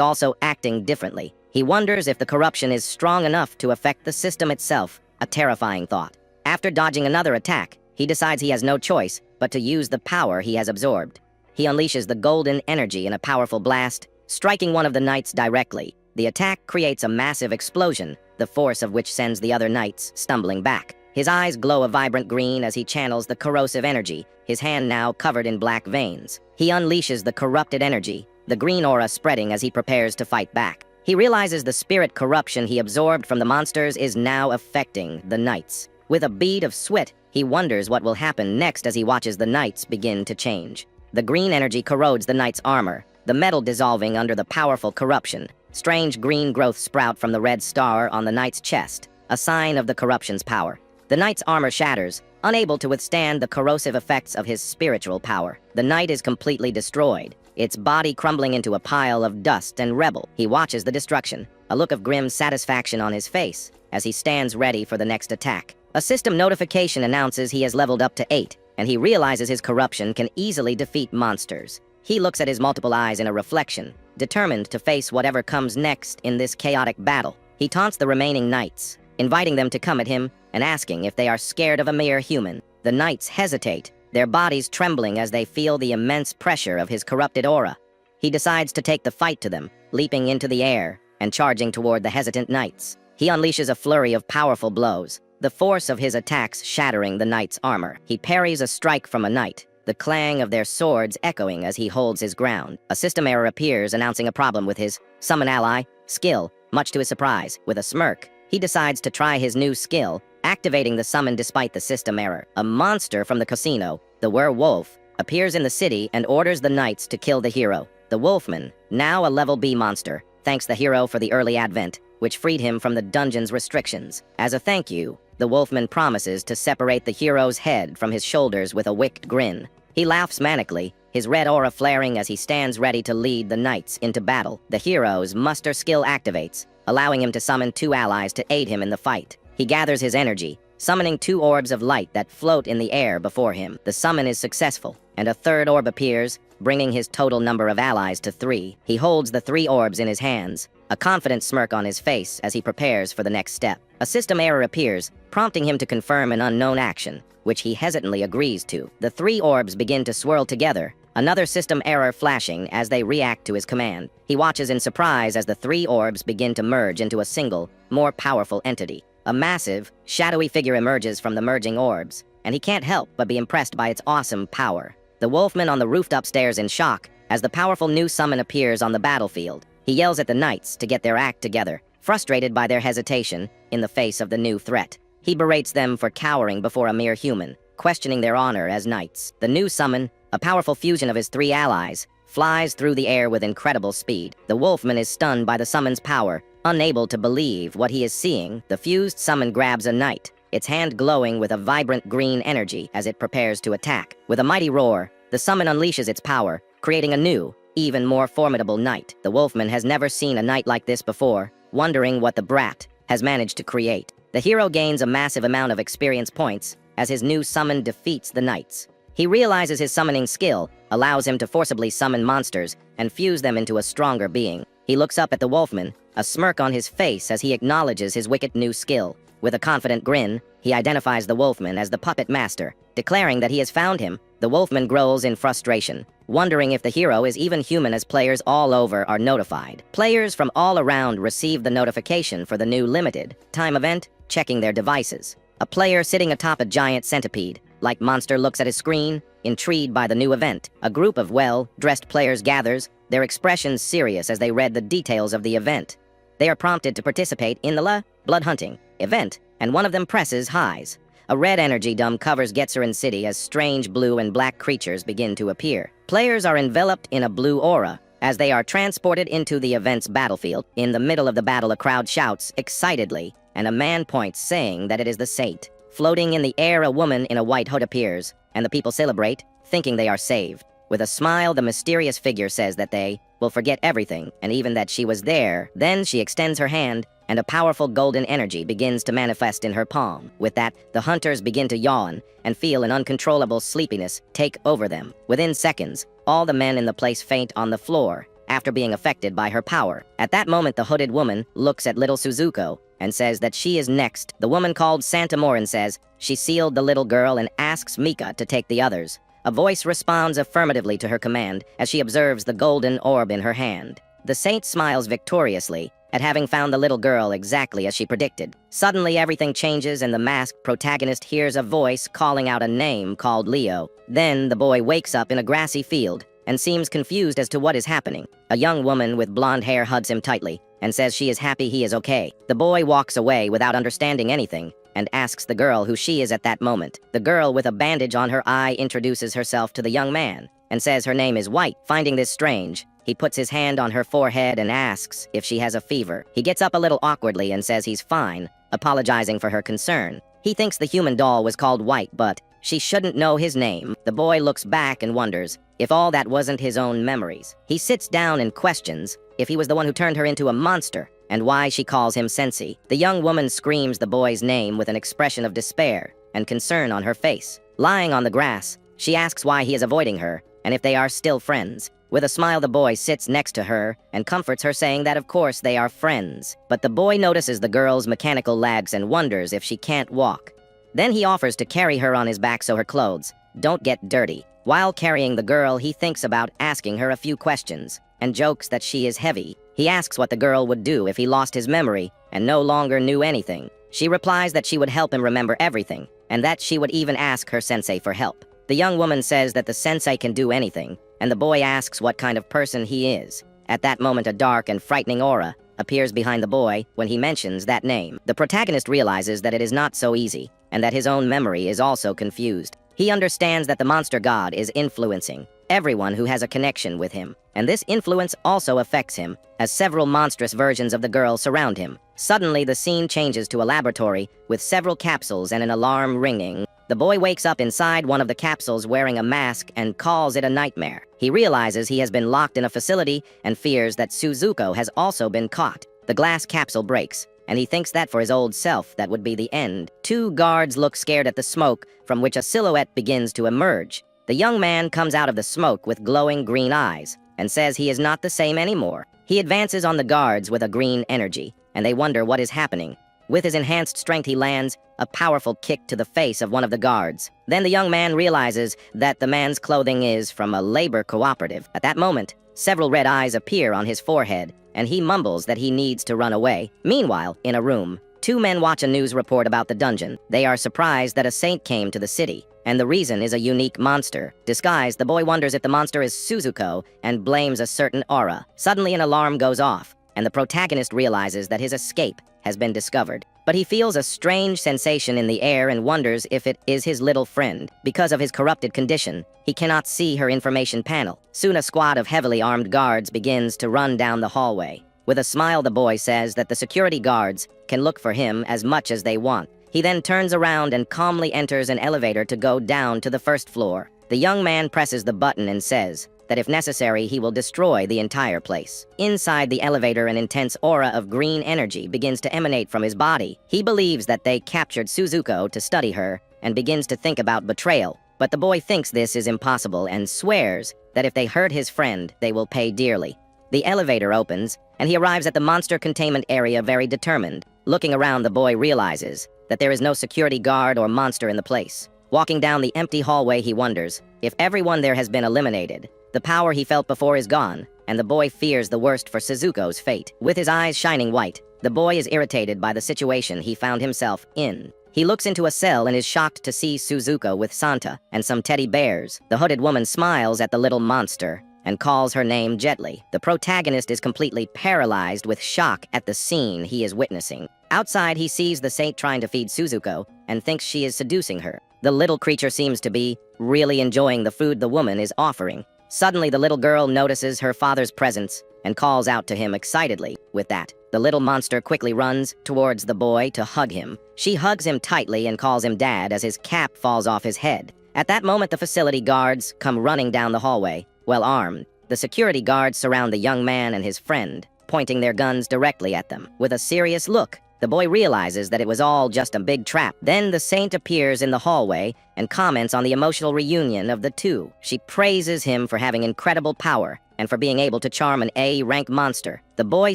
also acting differently. He wonders if the corruption is strong enough to affect the system itself, a terrifying thought. After dodging another attack, he decides he has no choice but to use the power he has absorbed. He unleashes the golden energy in a powerful blast, striking one of the knights directly. The attack creates a massive explosion, the force of which sends the other knights stumbling back. His eyes glow a vibrant green as he channels the corrosive energy, his hand now covered in black veins. He unleashes the corrupted energy, the green aura spreading as he prepares to fight back. He realizes the spirit corruption he absorbed from the monsters is now affecting the knights. With a bead of sweat, he wonders what will happen next as he watches the knights begin to change. The green energy corrodes the knight's armor, the metal dissolving under the powerful corruption. Strange green growths sprout from the red star on the knight's chest, a sign of the corruption's power. The knight's armor shatters, unable to withstand the corrosive effects of his spiritual power. The knight is completely destroyed, its body crumbling into a pile of dust and rubble. He watches the destruction, a look of grim satisfaction on his face, as he stands ready for the next attack. A system notification announces he has leveled up to 8, and he realizes his corruption can easily defeat monsters. He looks at his multiple eyes in a reflection, determined to face whatever comes next in this chaotic battle. He taunts the remaining knights, inviting them to come at him and asking if they are scared of a mere human. The knights hesitate, their bodies trembling as they feel the immense pressure of his corrupted aura. He decides to take the fight to them, leaping into the air and charging toward the hesitant knights. He unleashes a flurry of powerful blows, the force of his attacks shattering the knight's armor. He parries a strike from a knight, the clang of their swords echoing as he holds his ground. A system error appears announcing a problem with his summon ally skill. Much to his surprise, with a smirk, he decides to try his new skill, activating the summon despite the system error. A monster from the casino, the werewolf, appears in the city and orders the knights to kill the hero. The Wolfman, now a level B monster, thanks the hero for the early advent, which freed him from the dungeon's restrictions. As a thank you, the Wolfman promises to separate the hero's head from his shoulders with a wicked grin. He laughs manically, his red aura flaring as he stands ready to lead the knights into battle. The hero's muster skill activates, allowing him to summon 2 allies to aid him in the fight. He gathers his energy, summoning 2 orbs of light that float in the air before him. The summon is successful, and a 3rd orb appears, bringing his total number of allies to 3. He holds the 3 orbs in his hands, a confident smirk on his face as he prepares for the next step. A system error appears, prompting him to confirm an unknown action, which he hesitantly agrees to. The 3 orbs begin to swirl together, another system error flashing as they react to his command. He watches in surprise as the 3 orbs begin to merge into a single, more powerful entity. A massive, shadowy figure emerges from the merging orbs, and he can't help but be impressed by its awesome power. The Wolfman on the rooftop stares in shock as the powerful new summon appears on the battlefield. He yells at the knights to get their act together, frustrated by their hesitation in the face of the new threat. He berates them for cowering before a mere human, questioning their honor as knights. The new summon, a powerful fusion of his 3 allies, flies through the air with incredible speed. The Wolfman is stunned by the summon's power, unable to believe what he is seeing. The fused summon grabs a knight, its hand glowing with a vibrant green energy as it prepares to attack. With a mighty roar, the summon unleashes its power, creating a new, even more formidable knight. The Wolfman has never seen a knight like this before, wondering what the brat has managed to create. The hero gains a massive amount of experience points as his new summon defeats the knights. He realizes his summoning skill allows him to forcibly summon monsters and fuse them into a stronger being. He looks up at the Wolfman, a smirk on his face as he acknowledges his wicked new skill. With a confident grin, he identifies the Wolfman as the puppet master, declaring that he has found him. The Wolfman growls in frustration, wondering if the hero is even human as players all over are notified. Players from all around receive the notification for the new limited time event, checking their devices. A player sitting atop a giant centipede, like monster, looks at his screen, intrigued by the new event. A group of well-dressed players gathers, their expressions serious as they read the details of the event. They are prompted to participate in the blood hunting event, and one of them presses highs. A red energy dome covers Getzerin City as strange blue and black creatures begin to appear. Players are enveloped in a blue aura as they are transported into the event's battlefield. In the middle of the battle, a crowd shouts excitedly, and a man points, saying that it is the saint. Floating in the air, a woman in a white hood appears, and the people celebrate, thinking they are saved. With a smile, the mysterious figure says that they will forget everything, and even that she was there. Then she extends her hand, and a powerful golden energy begins to manifest in her palm. With that, the hunters begin to yawn and feel an uncontrollable sleepiness take over them. Within seconds, all the men in the place faint on the floor after being affected by her power. At that moment, the hooded woman looks at little Suzuko and says that she is next. The woman called Santa Morin says she sealed the little girl and asks Mika to take the others. A voice responds affirmatively to her command as she observes the golden orb in her hand. The saint smiles victoriously at having found the little girl exactly as she predicted. Suddenly, everything changes and the masked protagonist hears a voice calling out a name called Leo. Then the boy wakes up in a grassy field and seems confused as to what is happening. A young woman with blonde hair hugs him tightly and says she is happy he is okay. The boy walks away without understanding anything and asks the girl who she is at that moment. The girl with a bandage on her eye introduces herself to the young man and says her name is White. Finding this strange, he puts his hand on her forehead and asks if she has a fever. He gets up a little awkwardly and says he's fine, apologizing for her concern. He thinks the human doll was called White, but she shouldn't know his name. The boy looks back and wonders if all that wasn't his own memories. He sits down and questions if he was the one who turned her into a monster and why she calls him Sensei. The young woman screams the boy's name with an expression of despair and concern on her face. Lying on the grass, she asks why he is avoiding her, and if they are still friends. With a smile, the boy sits next to her and comforts her, saying that of course they are friends. But the boy notices the girl's mechanical legs and wonders if she can't walk. Then he offers to carry her on his back so her clothes don't get dirty. While carrying the girl, he thinks about asking her a few questions and jokes that she is heavy. He asks what the girl would do if he lost his memory and no longer knew anything. She replies that she would help him remember everything and that she would even ask her sensei for help. The young woman says that the sensei can do anything, and the boy asks what kind of person he is. At that moment, a dark and frightening aura appears behind the boy when he mentions that name. The protagonist realizes that it is not so easy, and that his own memory is also confused. He understands that the monster god is influencing everyone who has a connection with him, and this influence also affects him, as several monstrous versions of the girl surround him. Suddenly, the scene changes to a laboratory with several capsules and an alarm ringing. The boy wakes up inside one of the capsules wearing a mask and calls it a nightmare. He realizes he has been locked in a facility and fears that Suzuko has also been caught. The glass capsule breaks, and he thinks that for his old self that would be the end. Two guards look scared at the smoke, from which a silhouette begins to emerge. The young man comes out of the smoke with glowing green eyes and says he is not the same anymore. He advances on the guards with a green energy, and they wonder what is happening. With his enhanced strength, he lands a powerful kick to the face of one of the guards. Then the young man realizes that the man's clothing is from a labor cooperative. At that moment, several red eyes appear on his forehead, and he mumbles that he needs to run away. Meanwhile, in a room, two men watch a news report about the dungeon. They are surprised that a saint came to the city, and the reason is a unique monster. Disguised, the boy wonders if the monster is Suzuko and blames a certain aura. Suddenly, an alarm goes off, and the protagonist realizes that his escape has been discovered. But he feels a strange sensation in the air and wonders if it is his little friend. Because of his corrupted condition, he cannot see her information panel. Soon a squad of heavily armed guards begins to run down the hallway. With a smile, the boy says that the security guards can look for him as much as they want. He then turns around and calmly enters an elevator to go down to the first floor. The young man presses the button and says that if necessary, he will destroy the entire place. Inside the elevator, an intense aura of green energy begins to emanate from his body. He believes that they captured Suzuko to study her and begins to think about betrayal. But the boy thinks this is impossible and swears that if they hurt his friend, they will pay dearly. The elevator opens, and he arrives at the monster containment area very determined. Looking around, the boy realizes that there is no security guard or monster in the place. Walking down the empty hallway, he wonders if everyone there has been eliminated. The power he felt before is gone, and the boy fears the worst for Suzuko's fate. With his eyes shining white, the boy is irritated by the situation he found himself in. He looks into a cell and is shocked to see Suzuko with Santa and some teddy bears. The hooded woman smiles at the little monster and calls her name gently. The protagonist is completely paralyzed with shock at the scene he is witnessing. Outside, he sees the saint trying to feed Suzuko and thinks she is seducing her. The little creature seems to be really enjoying the food the woman is offering. Suddenly, the little girl notices her father's presence and calls out to him excitedly. With that, the little monster quickly runs towards the boy to hug him. She hugs him tightly and calls him dad as his cap falls off his head. At that moment, the facility guards come running down the hallway, well armed. The security guards surround the young man and his friend, pointing their guns directly at them. With a serious look, the boy realizes that it was all just a big trap. Then the saint appears in the hallway and comments on the emotional reunion of the two. She praises him for having incredible power and for being able to charm an A-rank monster. The boy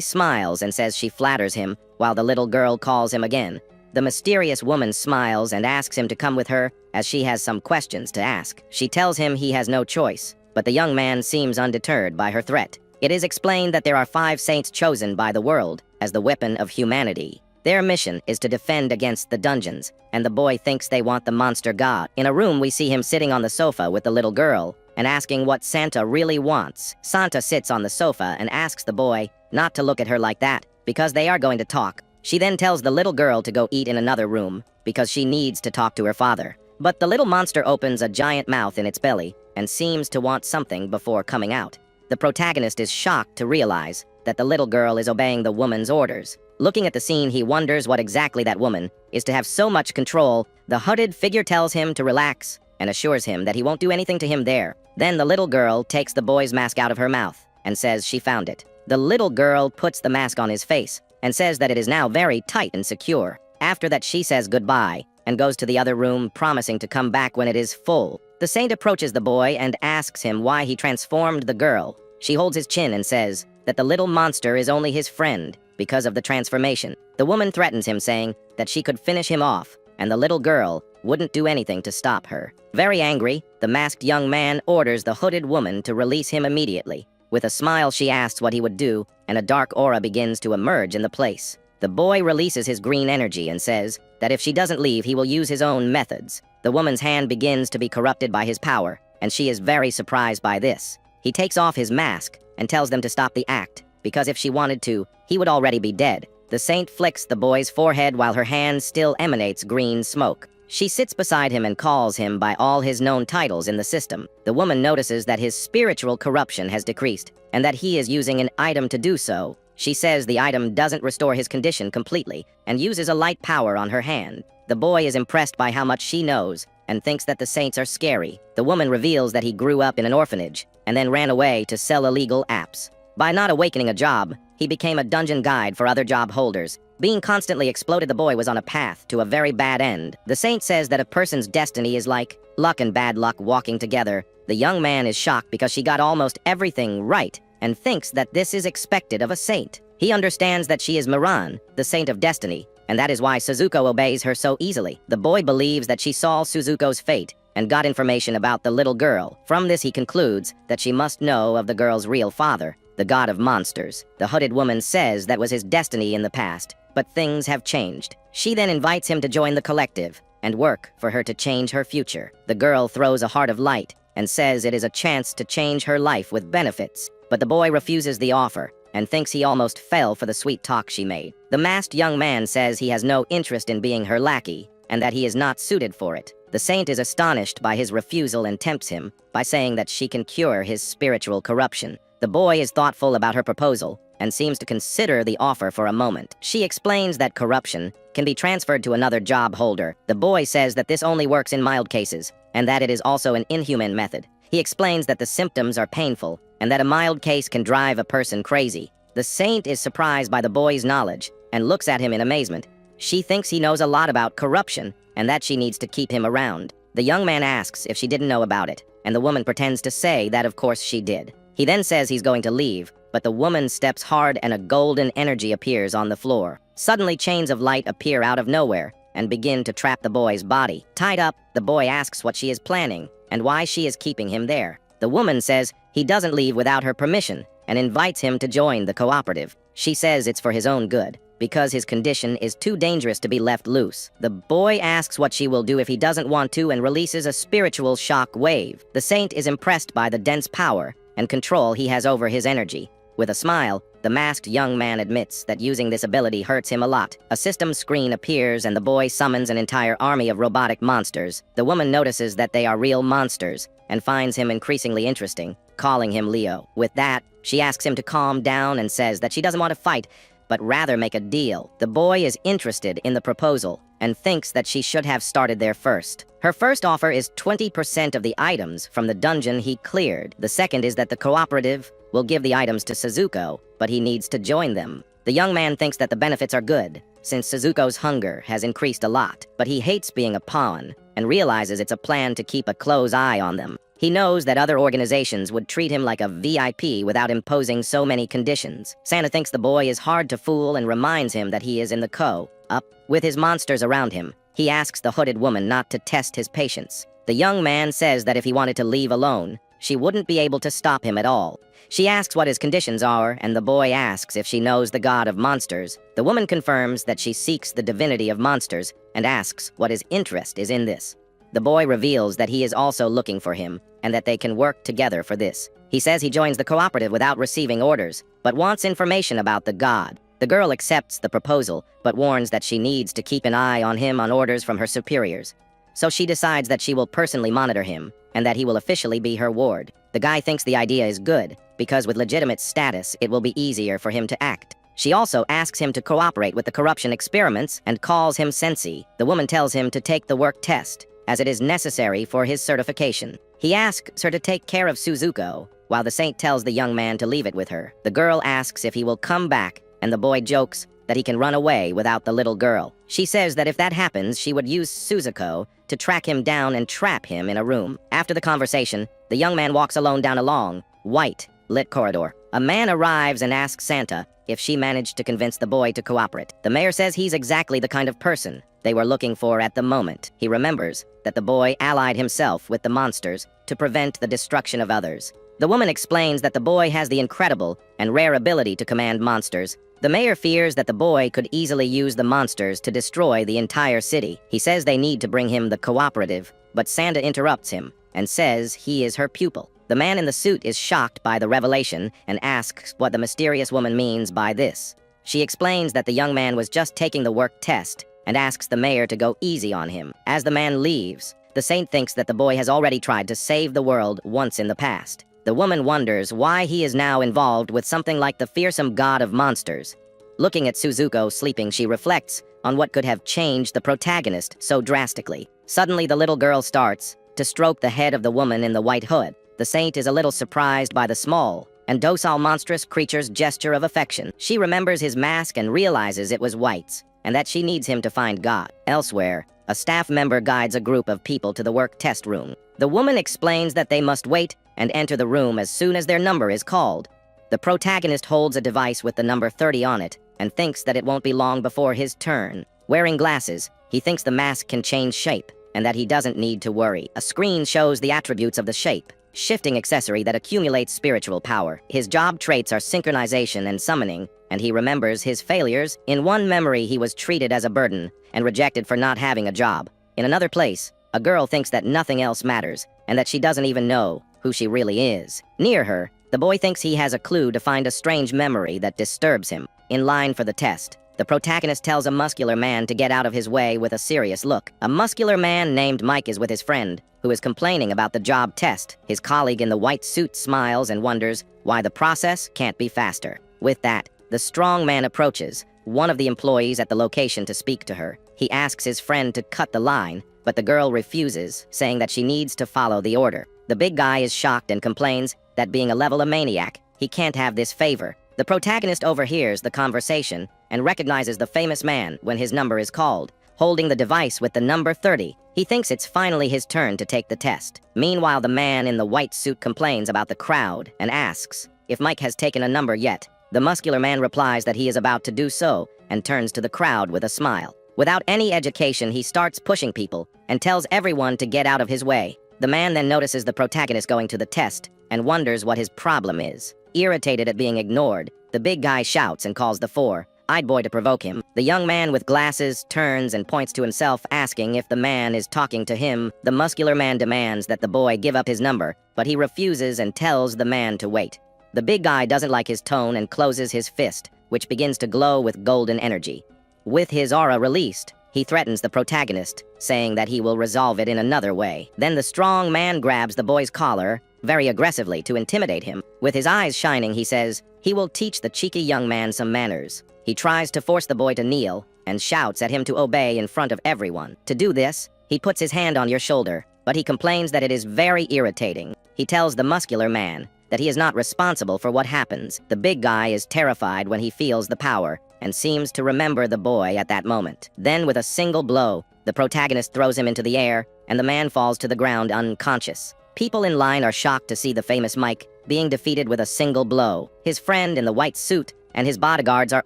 smiles and says she flatters him, while the little girl calls him again. The mysterious woman smiles and asks him to come with her, as she has some questions to ask. She tells him he has no choice, but the young man seems undeterred by her threat. It is explained that there are 5 saints chosen by the world as the weapon of humanity. Their mission is to defend against the dungeons, and the boy thinks they want the monster god. In a room, we see him sitting on the sofa with the little girl and asking what Santa really wants. Santa sits on the sofa and asks the boy not to look at her like that, because they are going to talk. She then tells the little girl to go eat in another room, because she needs to talk to her father. But the little monster opens a giant mouth in its belly and seems to want something before coming out. The protagonist is shocked to realize that the little girl is obeying the woman's orders. Looking at the scene, he wonders what exactly that woman is to have so much control. The hooded figure tells him to relax and assures him that he won't do anything to him there. Then the little girl takes the boy's mask out of her mouth and says she found it. The little girl puts the mask on his face and says that it is now very tight and secure. After that, she says goodbye and goes to the other room, promising to come back when it is full. The saint approaches the boy and asks him why he transformed the girl. She holds his chin and says that the little monster is only his friend because of the transformation. The woman threatens him, saying that she could finish him off, and the little girl wouldn't do anything to stop her. Very angry, the masked young man orders the hooded woman to release him immediately. With a smile, she asks what he would do, and a dark aura begins to emerge in the place. The boy releases his green energy and says that if she doesn't leave, he will use his own methods. The woman's hand begins to be corrupted by his power, and she is very surprised by this. He takes off his mask and tells them to stop the act, because if she wanted to, he would already be dead. The saint flicks the boy's forehead while her hand still emanates green smoke. She sits beside him and calls him by all his known titles in the system. The woman notices that his spiritual corruption has decreased, and that he is using an item to do so. She says the item doesn't restore his condition completely, and uses a light power on her hand. The boy is impressed by how much she knows, and thinks that the saints are scary. The woman reveals that he grew up in an orphanage, and then ran away to sell illegal apps. By not awakening a job, he became a dungeon guide for other job holders. Being constantly exploded, the boy was on a path to a very bad end. The saint says that a person's destiny is like luck and bad luck walking together. The young man is shocked because she got almost everything right, and thinks that this is expected of a saint. He understands that she is Miran, the saint of destiny, and that is why Suzuko obeys her so easily. The boy believes that she saw Suzuko's fate and got information about the little girl. From this, he concludes that she must know of the girl's real father, the god of monsters. The hooded woman says that was his destiny in the past, but things have changed. She then invites him to join the collective and work for her to change her future. The girl throws a heart of light and says it is a chance to change her life with benefits, but the boy refuses the offer and thinks he almost fell for the sweet talk she made. The masked young man says he has no interest in being her lackey and that he is not suited for it. The saint is astonished by his refusal and tempts him by saying that she can cure his spiritual corruption. The boy is thoughtful about her proposal and seems to consider the offer for a moment. She explains that corruption can be transferred to another job holder. The boy says that this only works in mild cases and that it is also an inhuman method. He explains that the symptoms are painful and that a mild case can drive a person crazy. The saint is surprised by the boy's knowledge and looks at him in amazement. She thinks he knows a lot about corruption and that she needs to keep him around. The young man asks if she didn't know about it, and the woman pretends to say that of course she did. He then says he's going to leave, but the woman steps hard and a golden energy appears on the floor. Suddenly, chains of light appear out of nowhere and begin to trap the boy's body. Tied up, the boy asks what she is planning and why she is keeping him there. The woman says he doesn't leave without her permission and invites him to join the cooperative. She says it's for his own good, because his condition is too dangerous to be left loose. The boy asks what she will do if he doesn't want to and releases a spiritual shock wave. The saint is impressed by the dense power and control he has over his energy. With a smile, the masked young man admits that using this ability hurts him a lot. A system screen appears and the boy summons an entire army of robotic monsters. The woman notices that they are real monsters and finds him increasingly interesting, calling him Leo. With that, she asks him to calm down and says that she doesn't want to fight, but rather make a deal. The boy is interested in the proposal and thinks that she should have started there first. Her first offer is 20% of the items from the dungeon he cleared. The second is that the cooperative will give the items to Suzuko, but he needs to join them. The young man thinks that the benefits are good, since Suzuko's hunger has increased a lot, but he hates being a pawn and realizes it's a plan to keep a close eye on them. He knows that other organizations would treat him like a VIP without imposing so many conditions. Santa thinks the boy is hard to fool and reminds him that he is in the co-op with his monsters around him. He asks the hooded woman not to test his patience. The young man says that if he wanted to leave alone, she wouldn't be able to stop him at all. She asks what his conditions are, and the boy asks if she knows the god of monsters. The woman confirms that she seeks the divinity of monsters and asks what his interest is in this. The boy reveals that he is also looking for him and that they can work together for this. He says he joins the cooperative without receiving orders, but wants information about the god. The girl accepts the proposal, but warns that she needs to keep an eye on him on orders from her superiors. So she decides that she will personally monitor him and that he will officially be her ward. The guy thinks the idea is good, because with legitimate status, it will be easier for him to act. She also asks him to cooperate with the corruption experiments and calls him Sensei. The woman tells him to take the work test, as it is necessary for his certification. He asks her to take care of Suzuko, while the saint tells the young man to leave it with her. The girl asks if he will come back, and the boy jokes that he can run away without the little girl. She says that if that happens, she would use Suzuko to track him down and trap him in a room. After the conversation, the young man walks alone down a long, white, lit corridor. A man arrives and asks Santa if she managed to convince the boy to cooperate. The mayor says he's exactly the kind of person they were looking for at the moment. He remembers that the boy allied himself with the monsters to prevent the destruction of others. The woman explains that the boy has the incredible and rare ability to command monsters. The mayor fears that the boy could easily use the monsters to destroy the entire city. He says they need to bring him the cooperative, but Santa interrupts him and says he is her pupil. The man in the suit is shocked by the revelation and asks what the mysterious woman means by this. She explains that the young man was just taking the work test and asks the mayor to go easy on him. As the man leaves, the saint thinks that the boy has already tried to save the world once in the past. The woman wonders why he is now involved with something like the fearsome god of monsters. Looking at Suzuko sleeping, she reflects on what could have changed the protagonist so drastically. Suddenly, the little girl starts to stroke the head of the woman in the white hood. The saint is a little surprised by the small and docile monstrous creature's gesture of affection. She remembers his mask and realizes it was White's, and that she needs him to find God. Elsewhere, a staff member guides a group of people to the work test room. The woman explains that they must wait and enter the room as soon as their number is called. The protagonist holds a device with the number 30 on it and thinks that it won't be long before his turn. Wearing glasses, he thinks the mask can change shape and that he doesn't need to worry. A screen shows the attributes of the shape. Shifting accessory that accumulates spiritual power. His job traits are synchronization and summoning, and he remembers his failures. In one memory, he was treated as a burden and rejected for not having a job. In another place, a girl thinks that nothing else matters and that she doesn't even know who she really is. Near her, the boy thinks he has a clue to find a strange memory that disturbs him. In line for the test, the protagonist tells a muscular man to get out of his way with a serious look. A muscular man named Mike is with his friend, who is complaining about the job test. His colleague in the white suit smiles and wonders why the process can't be faster. With that, the strong man approaches one of the employees at the location to speak to her. He asks his friend to cut the line, but the girl refuses, saying that she needs to follow the order. The big guy is shocked and complains that being a level maniac, he can't have this favor. The protagonist overhears the conversation and recognizes the famous man when his number is called. Holding the device with the number 30, he thinks it's finally his turn to take the test. Meanwhile, the man in the white suit complains about the crowd and asks if Mike has taken a number yet. The muscular man replies that he is about to do so and turns to the crowd with a smile. Without any education, he starts pushing people and tells everyone to get out of his way. The man then notices the protagonist going to the test and wonders what his problem is. Irritated at being ignored, the big guy shouts and calls the four-eyed boy to provoke him. The young man with glasses turns and points to himself, asking if the man is talking to him. The muscular man demands that the boy give up his number, but he refuses and tells the man to wait. The big guy doesn't like his tone and closes his fist, which begins to glow with golden energy. With his aura released, he threatens the protagonist, saying that he will resolve it in another way. Then the strong man grabs the boy's collar very aggressively to intimidate him. With his eyes shining, he says he will teach the cheeky young man some manners. He tries to force the boy to kneel and shouts at him to obey in front of everyone. To do this, he puts his hand on your shoulder, but he complains that it is very irritating. He tells the muscular man that he is not responsible for what happens. The big guy is terrified when he feels the power and seems to remember the boy at that moment. Then, with a single blow, the protagonist throws him into the air, and the man falls to the ground unconscious. People in line are shocked to see the famous Mike being defeated with a single blow. His friend in the white suit and his bodyguards are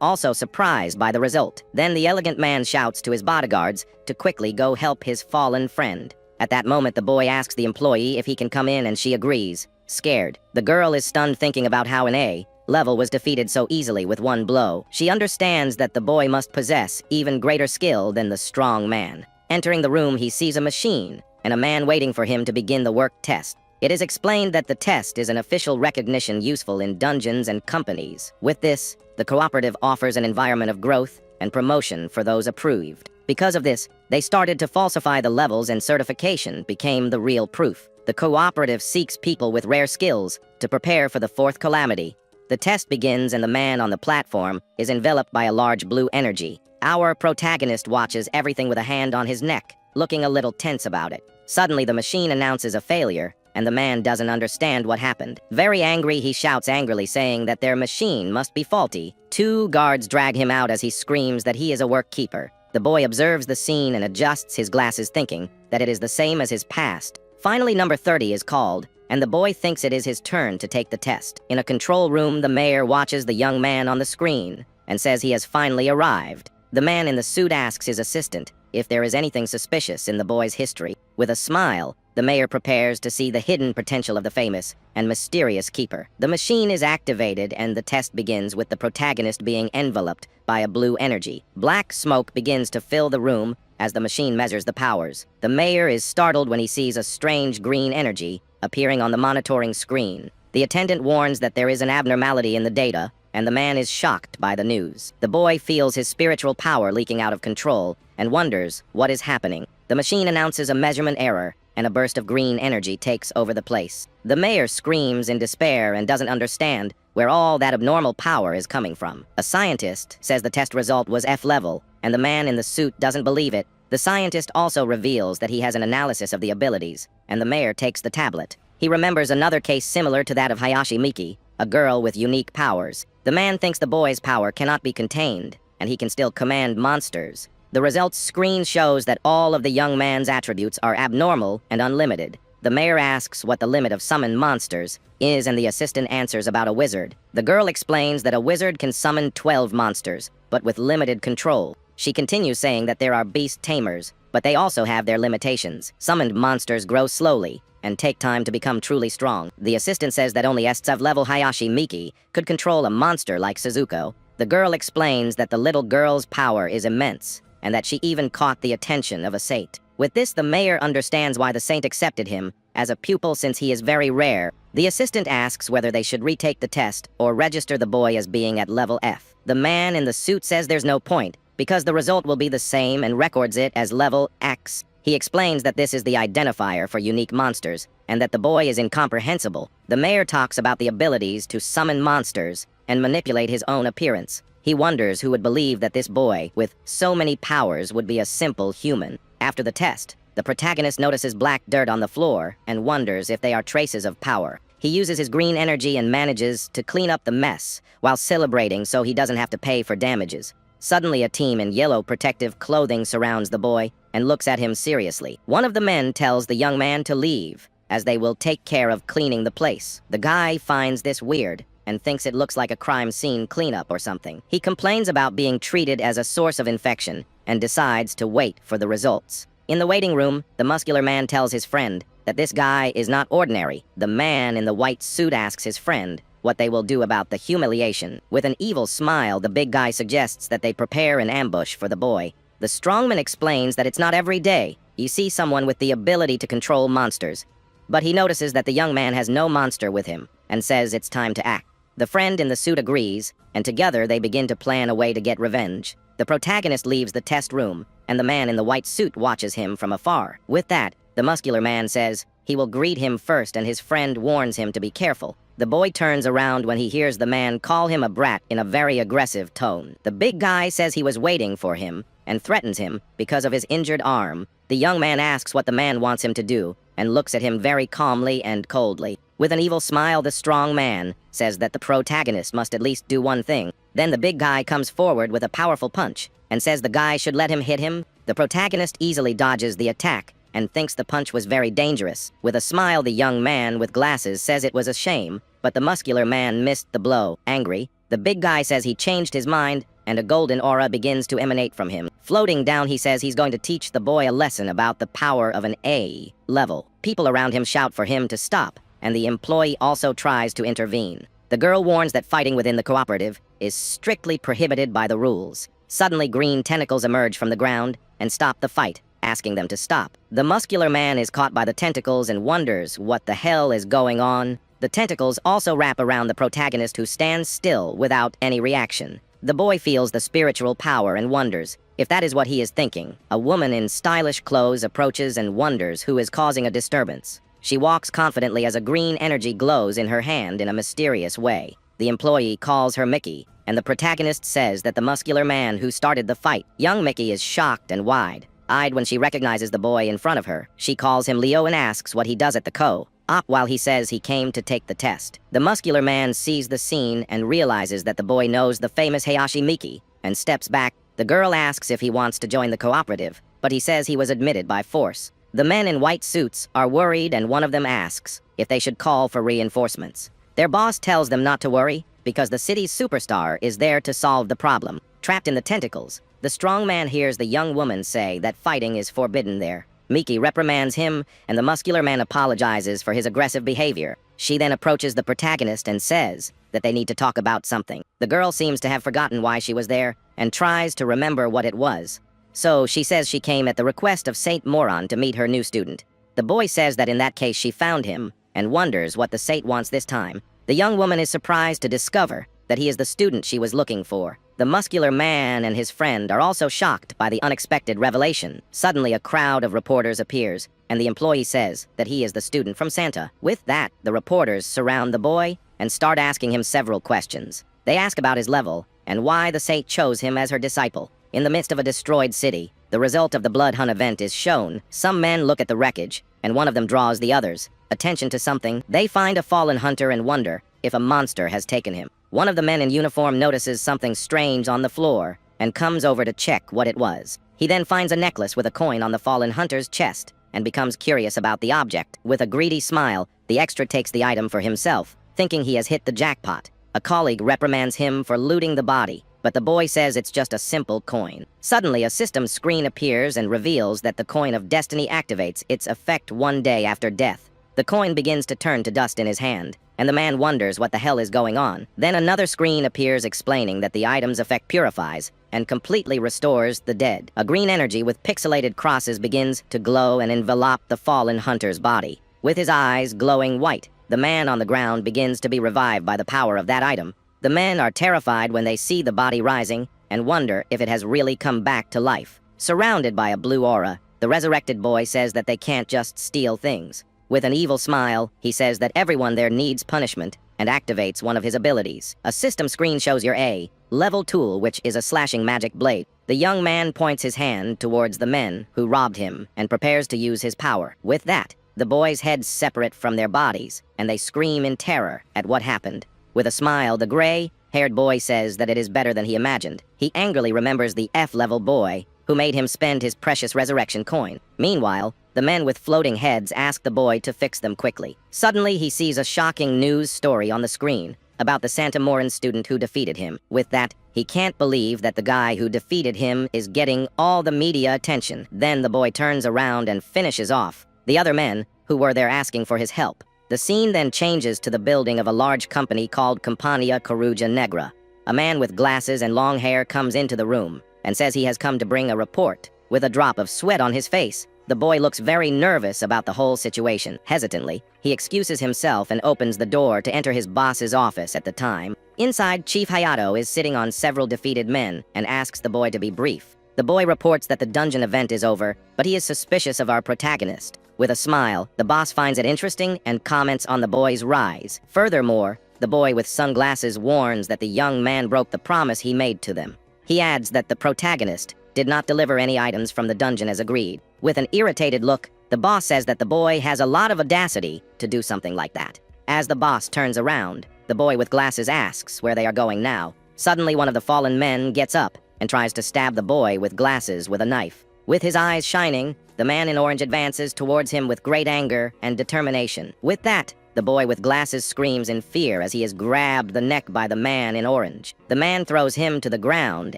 also surprised by the result. Then the elegant man shouts to his bodyguards to quickly go help his fallen friend. At that moment, the boy asks the employee if he can come in, and she agrees, scared. The girl is stunned, thinking about how an A level was defeated so easily with one blow. She understands that the boy must possess even greater skill than the strong man. Entering the room, he sees a machine and a man waiting for him to begin the work test. It is explained that the test is an official recognition useful in dungeons and companies. With this, the cooperative offers an environment of growth and promotion for those approved. Because of this, they started to falsify the levels, and certification became the real proof. The cooperative seeks people with rare skills to prepare for the fourth calamity. The test begins, and the man on the platform is enveloped by a large blue energy. Our protagonist watches everything with a hand on his neck, looking a little tense about it. Suddenly, the machine announces a failure and the man doesn't understand what happened. Very angry, he shouts angrily, saying that their machine must be faulty. 2 guards drag him out as he screams that he is a workkeeper. The boy observes the scene and adjusts his glasses, thinking that it is the same as his past. Finally, number 30 is called, and the boy thinks it is his turn to take the test. In a control room, the mayor watches the young man on the screen and says he has finally arrived. The man in the suit asks his assistant if there is anything suspicious in the boy's history. With a smile, the mayor prepares to see the hidden potential of the famous and mysterious keeper. The machine is activated, and the test begins with the protagonist being enveloped by a blue energy. Black smoke begins to fill the room as the machine measures the powers. The mayor is startled when he sees a strange green energy appearing on the monitoring screen. The attendant warns that there is an abnormality in the data, and the man is shocked by the news. The boy feels his spiritual power leaking out of control and wonders what is happening. The machine announces a measurement error, and a burst of green energy takes over the place. The mayor screams in despair and doesn't understand where all that abnormal power is coming from. A scientist says the test result was F level, and the man in the suit doesn't believe it. The scientist also reveals that he has an analysis of the abilities, and the mayor takes the tablet. He remembers another case similar to that of Hayashi Miki, a girl with unique powers. The man thinks the boy's power cannot be contained, and he can still command monsters. The results screen shows that all of the young man's attributes are abnormal and unlimited. The mayor asks what the limit of summoned monsters is, and the assistant answers about a wizard. The girl explains that a wizard can summon 12 monsters, but with limited control. She continues saying that there are beast tamers, but they also have their limitations. Summoned monsters grow slowly and take time to become truly strong. The assistant says that only S-level Hayashi Miki could control a monster like Suzuko. The girl explains that the little girl's power is immense, and that she even caught the attention of a saint. With this, the mayor understands why the saint accepted him as a pupil, since he is very rare. The assistant asks whether they should retake the test or register the boy as being at level F. The man in the suit says there's no point, because the result will be the same, and records it as level X. He explains that this is the identifier for unique monsters, and that the boy is incomprehensible. The mayor talks about the abilities to summon monsters and manipulate his own appearance. He wonders who would believe that this boy, with so many powers, would be a simple human. After the test, the protagonist notices black dirt on the floor and wonders if they are traces of power. He uses his green energy and manages to clean up the mess while celebrating so he doesn't have to pay for damages. Suddenly, a team in yellow protective clothing surrounds the boy and looks at him seriously. One of the men tells the young man to leave, as they will take care of cleaning the place. The guy finds this weird and thinks it looks like a crime scene cleanup or something. He complains about being treated as a source of infection and decides to wait for the results. In the waiting room, the muscular man tells his friend that this guy is not ordinary. The man in the white suit asks his friend what they will do about the humiliation. With an evil smile, the big guy suggests that they prepare an ambush for the boy. The strongman explains that it's not every day you see someone with the ability to control monsters, but he notices that the young man has no monster with him and says it's time to act. The friend in the suit agrees, and together they begin to plan a way to get revenge. The protagonist leaves the test room, and the man in the white suit watches him from afar. With that, the muscular man says he will greet him first, and his friend warns him to be careful. The boy turns around when he hears the man call him a brat in a very aggressive tone. The big guy says he was waiting for him and threatens him because of his injured arm. The young man asks what the man wants him to do and looks at him very calmly and coldly. With an evil smile, the strong man says that the protagonist must at least do one thing. Then the big guy comes forward with a powerful punch and says the guy should let him hit him. The protagonist easily dodges the attack and thinks the punch was very dangerous. With a smile, the young man with glasses says it was a shame, but the muscular man missed the blow. Angry, the big guy says he changed his mind, and a golden aura begins to emanate from him. Floating down, he says he's going to teach the boy a lesson about the power of an A level. People around him shout for him to stop, and the employee also tries to intervene. The girl warns that fighting within the cooperative is strictly prohibited by the rules. Suddenly, green tentacles emerge from the ground and stop the fight, asking them to stop. The muscular man is caught by the tentacles and wonders what the hell is going on. The tentacles also wrap around the protagonist, who stands still without any reaction. The boy feels the spiritual power and wonders if that is what he is thinking. A woman in stylish clothes approaches and wonders who is causing a disturbance. She walks confidently as a green energy glows in her hand in a mysterious way. The employee calls her Mickey, and the protagonist says that the muscular man who started the fight. Young Mickey is shocked and wide-eyed when she recognizes the boy in front of her. She calls him Leo and asks what he does at the co. up while he says he came to take the test. The muscular man sees the scene and realizes that the boy knows the famous Heihachi Miki and steps back. The girl asks if he wants to join the cooperative, but he says he was admitted by force. The men in white suits are worried, and one of them asks if they should call for reinforcements. Their boss tells them not to worry because the city's superstar is there to solve the problem. Trapped in the tentacles, the strong man hears the young woman say that fighting is forbidden there. Miki reprimands him, and the muscular man apologizes for his aggressive behavior. She then approaches the protagonist and says that they need to talk about something. The girl seems to have forgotten why she was there and tries to remember what it was. So she says she came at the request of Saint Moron to meet her new student. The boy says that in that case she found him and wonders what the Saint wants this time. The young woman is surprised to discover that he is the student she was looking for. The muscular man and his friend are also shocked by the unexpected revelation. Suddenly, a crowd of reporters appears, and the employee says that he is the student from Santa. With that, the reporters surround the boy and start asking him several questions. They ask about his level and why the Saint chose him as her disciple. In the midst of a destroyed city, the result of the Blood Hunt event is shown. Some men look at the wreckage, and one of them draws the others' attention to something. They find a fallen hunter and wonder if a monster has taken him. One of the men in uniform notices something strange on the floor and comes over to check what it was. He then finds a necklace with a coin on the fallen hunter's chest and becomes curious about the object. With a greedy smile, the extra takes the item for himself, thinking he has hit the jackpot. A colleague reprimands him for looting the body, but the boy says it's just a simple coin. Suddenly, a system screen appears and reveals that the coin of destiny activates its effect one day after death. The coin begins to turn to dust in his hand, and the man wonders what the hell is going on. Then another screen appears explaining that the item's effect purifies and completely restores the dead. A green energy with pixelated crosses begins to glow and envelop the fallen hunter's body. With his eyes glowing white, the man on the ground begins to be revived by the power of that item. The men are terrified when they see the body rising and wonder if it has really come back to life. Surrounded by a blue aura, the resurrected boy says that they can't just steal things. With an evil smile, he says that everyone there needs punishment and activates one of his abilities. A system screen shows your A-level tool, which is a slashing magic blade. The young man points his hand towards the men who robbed him and prepares to use his power. With that, the boys' heads separate from their bodies, and they scream in terror at what happened. With a smile, the gray-haired boy says that it is better than he imagined. He angrily remembers the F-level boy who made him spend his precious resurrection coin. Meanwhile, the men with floating heads ask the boy to fix them quickly. Suddenly, he sees a shocking news story on the screen about the Santa Morin student who defeated him. With that, he can't believe that the guy who defeated him is getting all the media attention. Then the boy turns around and finishes off the other men who were there asking for his help. The scene then changes to the building of a large company called Compania Coruja Negra. A man with glasses and long hair comes into the room and says he has come to bring a report. With a drop of sweat on his face, the boy looks very nervous about the whole situation. Hesitantly, he excuses himself and opens the door to enter his boss's office at the time. Inside, Chief Hayato is sitting on several defeated men and asks the boy to be brief. The boy reports that the dungeon event is over, but he is suspicious of our protagonist. With a smile, the boss finds it interesting and comments on the boy's rise. Furthermore, the boy with sunglasses warns that the young man broke the promise he made to them. He adds that the protagonist did not deliver any items from the dungeon as agreed. With an irritated look, the boss says that the boy has a lot of audacity to do something like that. As the boss turns around, the boy with glasses asks where they are going now. Suddenly, one of the fallen men gets up and tries to stab the boy with glasses with a knife. With his eyes shining, the man in orange advances towards him with great anger and determination. With that, the boy with glasses screams in fear as he is grabbed the neck by the man in orange. The man throws him to the ground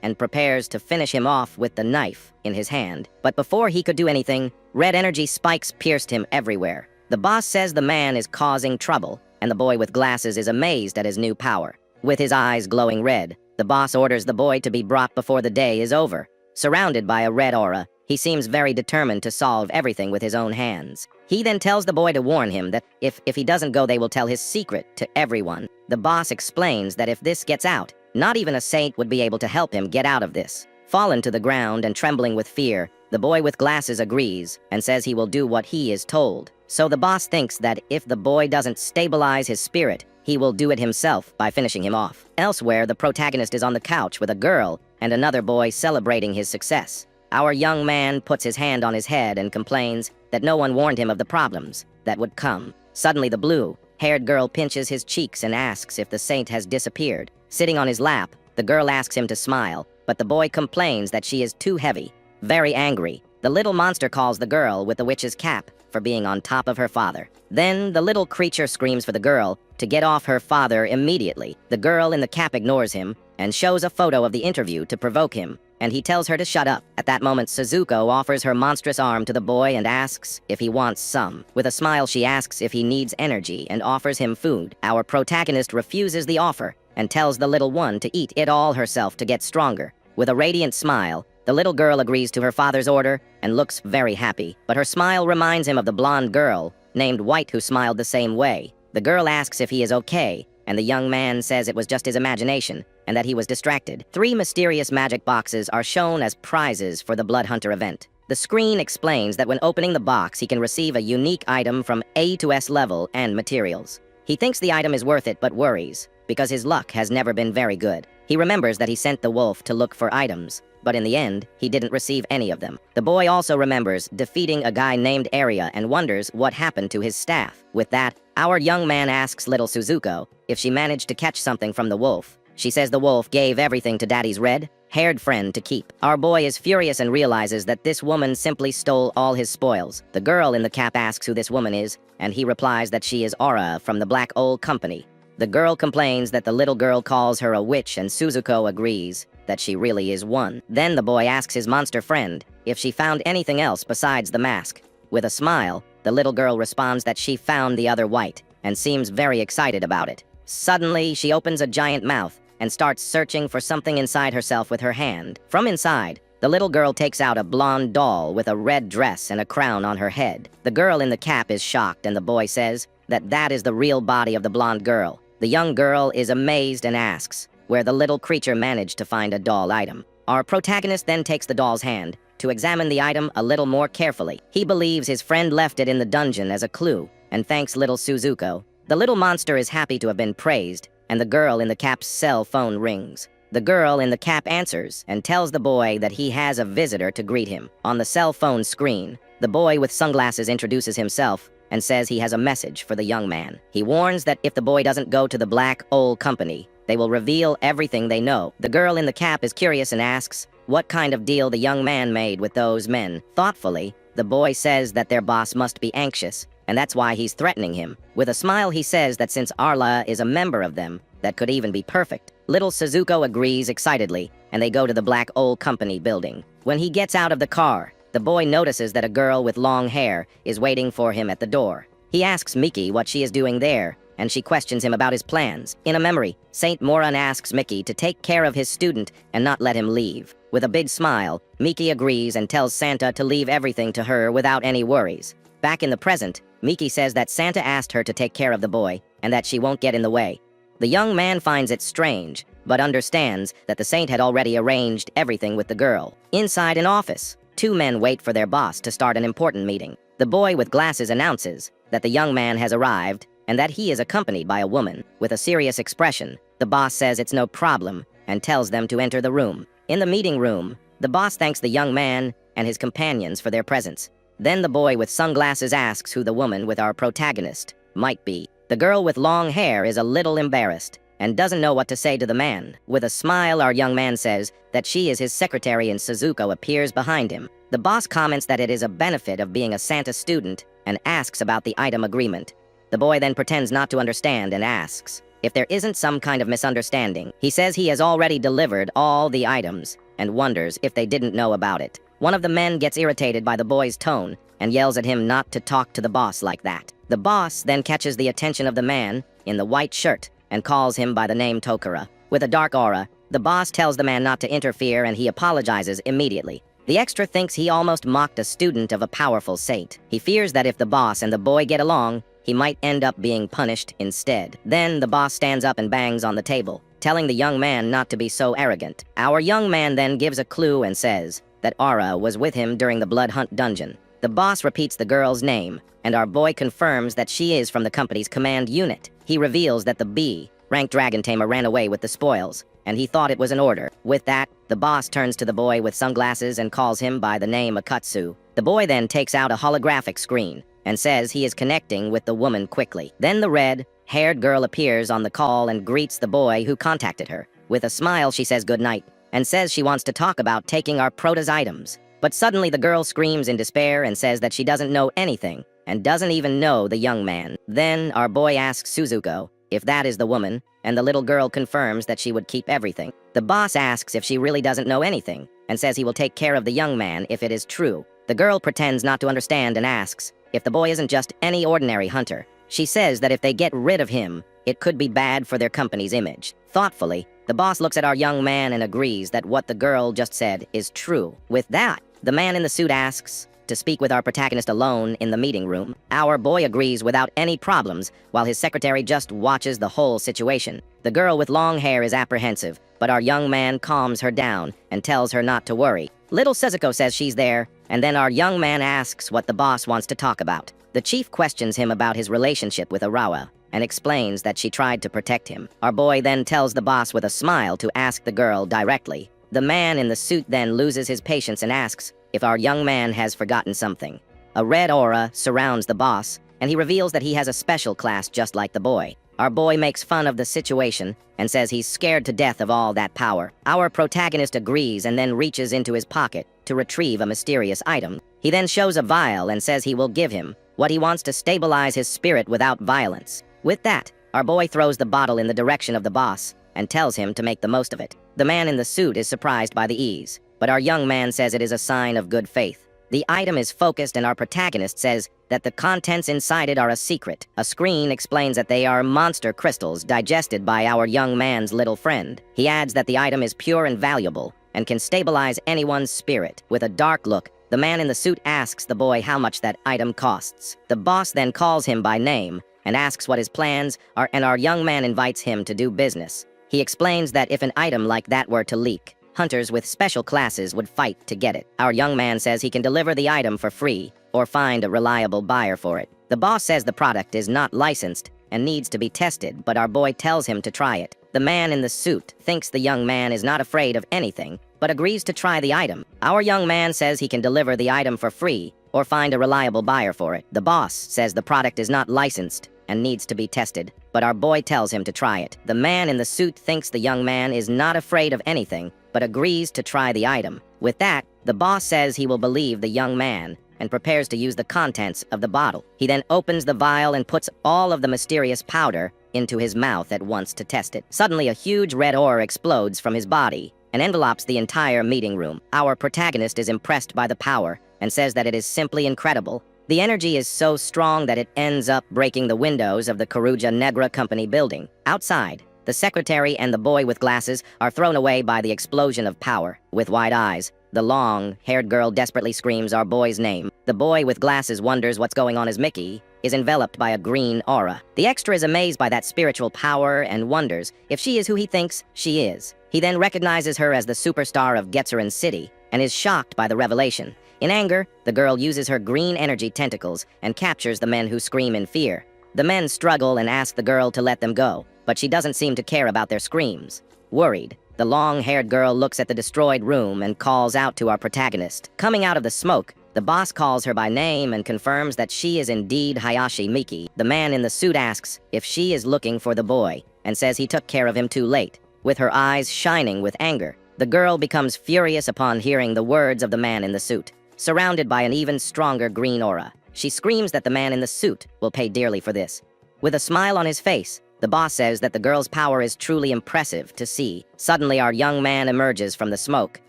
and prepares to finish him off with the knife in his hand. But before he could do anything, red energy spikes pierced him everywhere. The boss says the man is causing trouble, and the boy with glasses is amazed at his new power. With his eyes glowing red, the boss orders the boy to be brought before the day is over. Surrounded by a red aura, he seems very determined to solve everything with his own hands. He then tells the boy to warn him that if he doesn't go, they will tell his secret to everyone. The boss explains that if this gets out, not even a saint would be able to help him get out of this. Fallen to the ground and trembling with fear, the boy with glasses agrees and says he will do what he is told. So the boss thinks that if the boy doesn't stabilize his spirit, he will do it himself by finishing him off. Elsewhere, the protagonist is on the couch with a girl and another boy celebrating his success. Our young man puts his hand on his head and complains that no one warned him of the problems that would come. Suddenly the blue-haired girl pinches his cheeks and asks if the saint has disappeared. Sitting on his lap, the girl asks him to smile, but the boy complains that she is too heavy. Very angry, the little monster calls the girl with the witch's cap for being on top of her father. Then the little creature screams for the girl to get off her father immediately. The girl in the cap ignores him and shows a photo of the interview to provoke him, and he tells her to shut up. At that moment, Suzuko offers her monstrous arm to the boy and asks if he wants some. With a smile, she asks if he needs energy and offers him food. Our protagonist refuses the offer and tells the little one to eat it all herself to get stronger. With a radiant smile, the little girl agrees to her father's order and looks very happy, but her smile reminds him of the blonde girl named White who smiled the same way. The girl asks if he is okay, and the young man says it was just his imagination and that he was distracted. 3 mysterious magic boxes are shown as prizes for the Blood Hunter event. The screen explains that when opening the box, he can receive a unique item from A to S level and materials. He thinks the item is worth it but worries, because his luck has never been very good. He remembers that he sent the wolf to look for items, but in the end, he didn't receive any of them. The boy also remembers defeating a guy named Area and wonders what happened to his staff. With that, our young man asks little Suzuko if she managed to catch something from the wolf. She says the wolf gave everything to Daddy's red-haired friend to keep. Our boy is furious and realizes that this woman simply stole all his spoils. The girl in the cap asks who this woman is, and he replies that she is Aura from the Black Old Company. The girl complains that the little girl calls her a witch, and Suzuko agrees that she really is one. Then the boy asks his monster friend if she found anything else besides the mask. With a smile, the little girl responds that she found the other white and seems very excited about it. Suddenly, she opens a giant mouth and starts searching for something inside herself with her hand. From inside, the little girl takes out a blonde doll with a red dress and a crown on her head. The girl in the cap is shocked, and the boy says that that is the real body of the blonde girl. The young girl is amazed and asks where the little creature managed to find a doll item. Our protagonist then takes the doll's hand to examine the item a little more carefully. He believes his friend left it in the dungeon as a clue and thanks little Suzuko. The little monster is happy to have been praised, and the girl in the cap's cell phone rings. The girl in the cap answers and tells the boy that he has a visitor to greet him. On the cell phone screen, the boy with sunglasses introduces himself and says he has a message for the young man. He warns that if the boy doesn't go to the Black Old Company, they will reveal everything they know. The girl in the cap is curious and asks what kind of deal the young man made with those men. Thoughtfully, the boy says that their boss must be anxious, and that's why he's threatening him. With a smile, he says that since Arla is a member of them, that could even be perfect. Little Suzuko agrees excitedly, and they go to the Black Old Company building. When he gets out of the car, the boy notices that a girl with long hair is waiting for him at the door. He asks Miki what she is doing there, and she questions him about his plans. In a memory, Saint Moran asks Miki to take care of his student and not let him leave. With a big smile, Miki agrees and tells Santa to leave everything to her without any worries. Back in the present, Miki says that Santa asked her to take care of the boy and that she won't get in the way. The young man finds it strange, but understands that the saint had already arranged everything with the girl. Inside an office, 2 men wait for their boss to start an important meeting. The boy with glasses announces that the young man has arrived and that he is accompanied by a woman. With a serious expression, the boss says it's no problem and tells them to enter the room. In the meeting room, the boss thanks the young man and his companions for their presence. Then the boy with sunglasses asks who the woman with our protagonist might be. The girl with long hair is a little embarrassed and doesn't know what to say to the man. With a smile, our young man says that she is his secretary, and Suzuko appears behind him. The boss comments that it is a benefit of being a Santa student and asks about the item agreement. The boy then pretends not to understand and asks if there isn't some kind of misunderstanding. He says he has already delivered all the items and wonders if they didn't know about it. One of the men gets irritated by the boy's tone and yells at him not to talk to the boss like that. The boss then catches the attention of the man in the white shirt and calls him by the name Tokura. With a dark aura, the boss tells the man not to interfere and he apologizes immediately. The extra thinks he almost mocked a student of a powerful saint. He fears that if the boss and the boy get along, he might end up being punished instead. Then the boss stands up and bangs on the table, telling the young man not to be so arrogant. Our young man then gives a clue and says that Aura was with him during the Blood Hunt dungeon. The boss repeats the girl's name, and our boy confirms that she is from the company's command unit. He reveals that the B-rank dragon tamer ran away with the spoils, and he thought it was an order. With that, the boss turns to the boy with sunglasses and calls him by the name Akatsu. The boy then takes out a holographic screen and says he is connecting with the woman quickly. Then the red-haired girl appears on the call and greets the boy who contacted her. With a smile, she says goodnight and says she wants to talk about taking our prota's items. But suddenly the girl screams in despair and says that she doesn't know anything and doesn't even know the young man. Then our boy asks Suzuko if that is the woman, and the little girl confirms that she would keep everything. The boss asks if she really doesn't know anything and says he will take care of the young man if it is true. The girl pretends not to understand and asks if the boy isn't just any ordinary hunter. She says that if they get rid of him, it could be bad for their company's image. Thoughtfully, the boss looks at our young man and agrees that what the girl just said is true. With that, the man in the suit asks to speak with our protagonist alone in the meeting room. Our boy agrees without any problems, while his secretary just watches the whole situation. The girl with long hair is apprehensive, but our young man calms her down and tells her not to worry. Little Suzuko says she's there, and then our young man asks what the boss wants to talk about. The chief questions him about his relationship with Arawa and explains that she tried to protect him. Our boy then tells the boss with a smile to ask the girl directly. The man in the suit then loses his patience and asks if our young man has forgotten something. A red aura surrounds the boss, and he reveals that he has a special class just like the boy. Our boy makes fun of the situation and says he's scared to death of all that power. Our protagonist agrees and then reaches into his pocket to retrieve a mysterious item. He then shows a vial and says he will give him what he wants to stabilize his spirit without violence. With that, our boy throws the bottle in the direction of the boss and tells him to make the most of it. The man in the suit is surprised by the ease, but our young man says it is a sign of good faith. The item is focused and our protagonist says that the contents inside it are a secret. A screen explains that they are monster crystals digested by our young man's little friend. He adds that the item is pure and valuable and can stabilize anyone's spirit. With a dark look, the man in the suit asks the boy how much that item costs. The boss then calls him by name and asks what his plans are, and our young man invites him to do business. He explains that if an item like that were to leak, hunters with special classes would fight to get it. Our young man says he can deliver the item for free or find a reliable buyer for it. The boss says the product is not licensed and needs to be tested, but our boy tells him to try it. The man in the suit thinks the young man is not afraid of anything, but agrees to try the item. Our young man says he can deliver the item for free or find a reliable buyer for it. The boss says the product is not licensed and needs to be tested, but our boy tells him to try it. The man in the suit thinks the young man is not afraid of anything, but agrees to try the item. With that, the boss says he will believe the young man and prepares to use the contents of the bottle. He then opens the vial and puts all of the mysterious powder into his mouth at once to test it. Suddenly, a huge red ore explodes from his body and envelopes the entire meeting room. Our protagonist is impressed by the power and says that it is simply incredible. The energy is so strong that it ends up breaking the windows of the Coruja Negra Company building. Outside, the secretary and the boy with glasses are thrown away by the explosion of power. With wide eyes, the long-haired girl desperately screams our boy's name. The boy with glasses wonders what's going on as Mickey is enveloped by a green aura. The extra is amazed by that spiritual power and wonders if she is who he thinks she is. He then recognizes her as the superstar of Getzeran City and is shocked by the revelation. In anger, the girl uses her green energy tentacles and captures the men who scream in fear. The men struggle and ask the girl to let them go, but she doesn't seem to care about their screams. Worried, the long-haired girl looks at the destroyed room and calls out to our protagonist. Coming out of the smoke, the boss calls her by name and confirms that she is indeed Hayashi Miki. The man in the suit asks if she is looking for the boy and says he took care of him too late. With her eyes shining with anger, the girl becomes furious upon hearing the words of the man in the suit. Surrounded by an even stronger green aura, she screams that the man in the suit will pay dearly for this. With a smile on his face, the boss says that the girl's power is truly impressive to see. Suddenly, our young man emerges from the smoke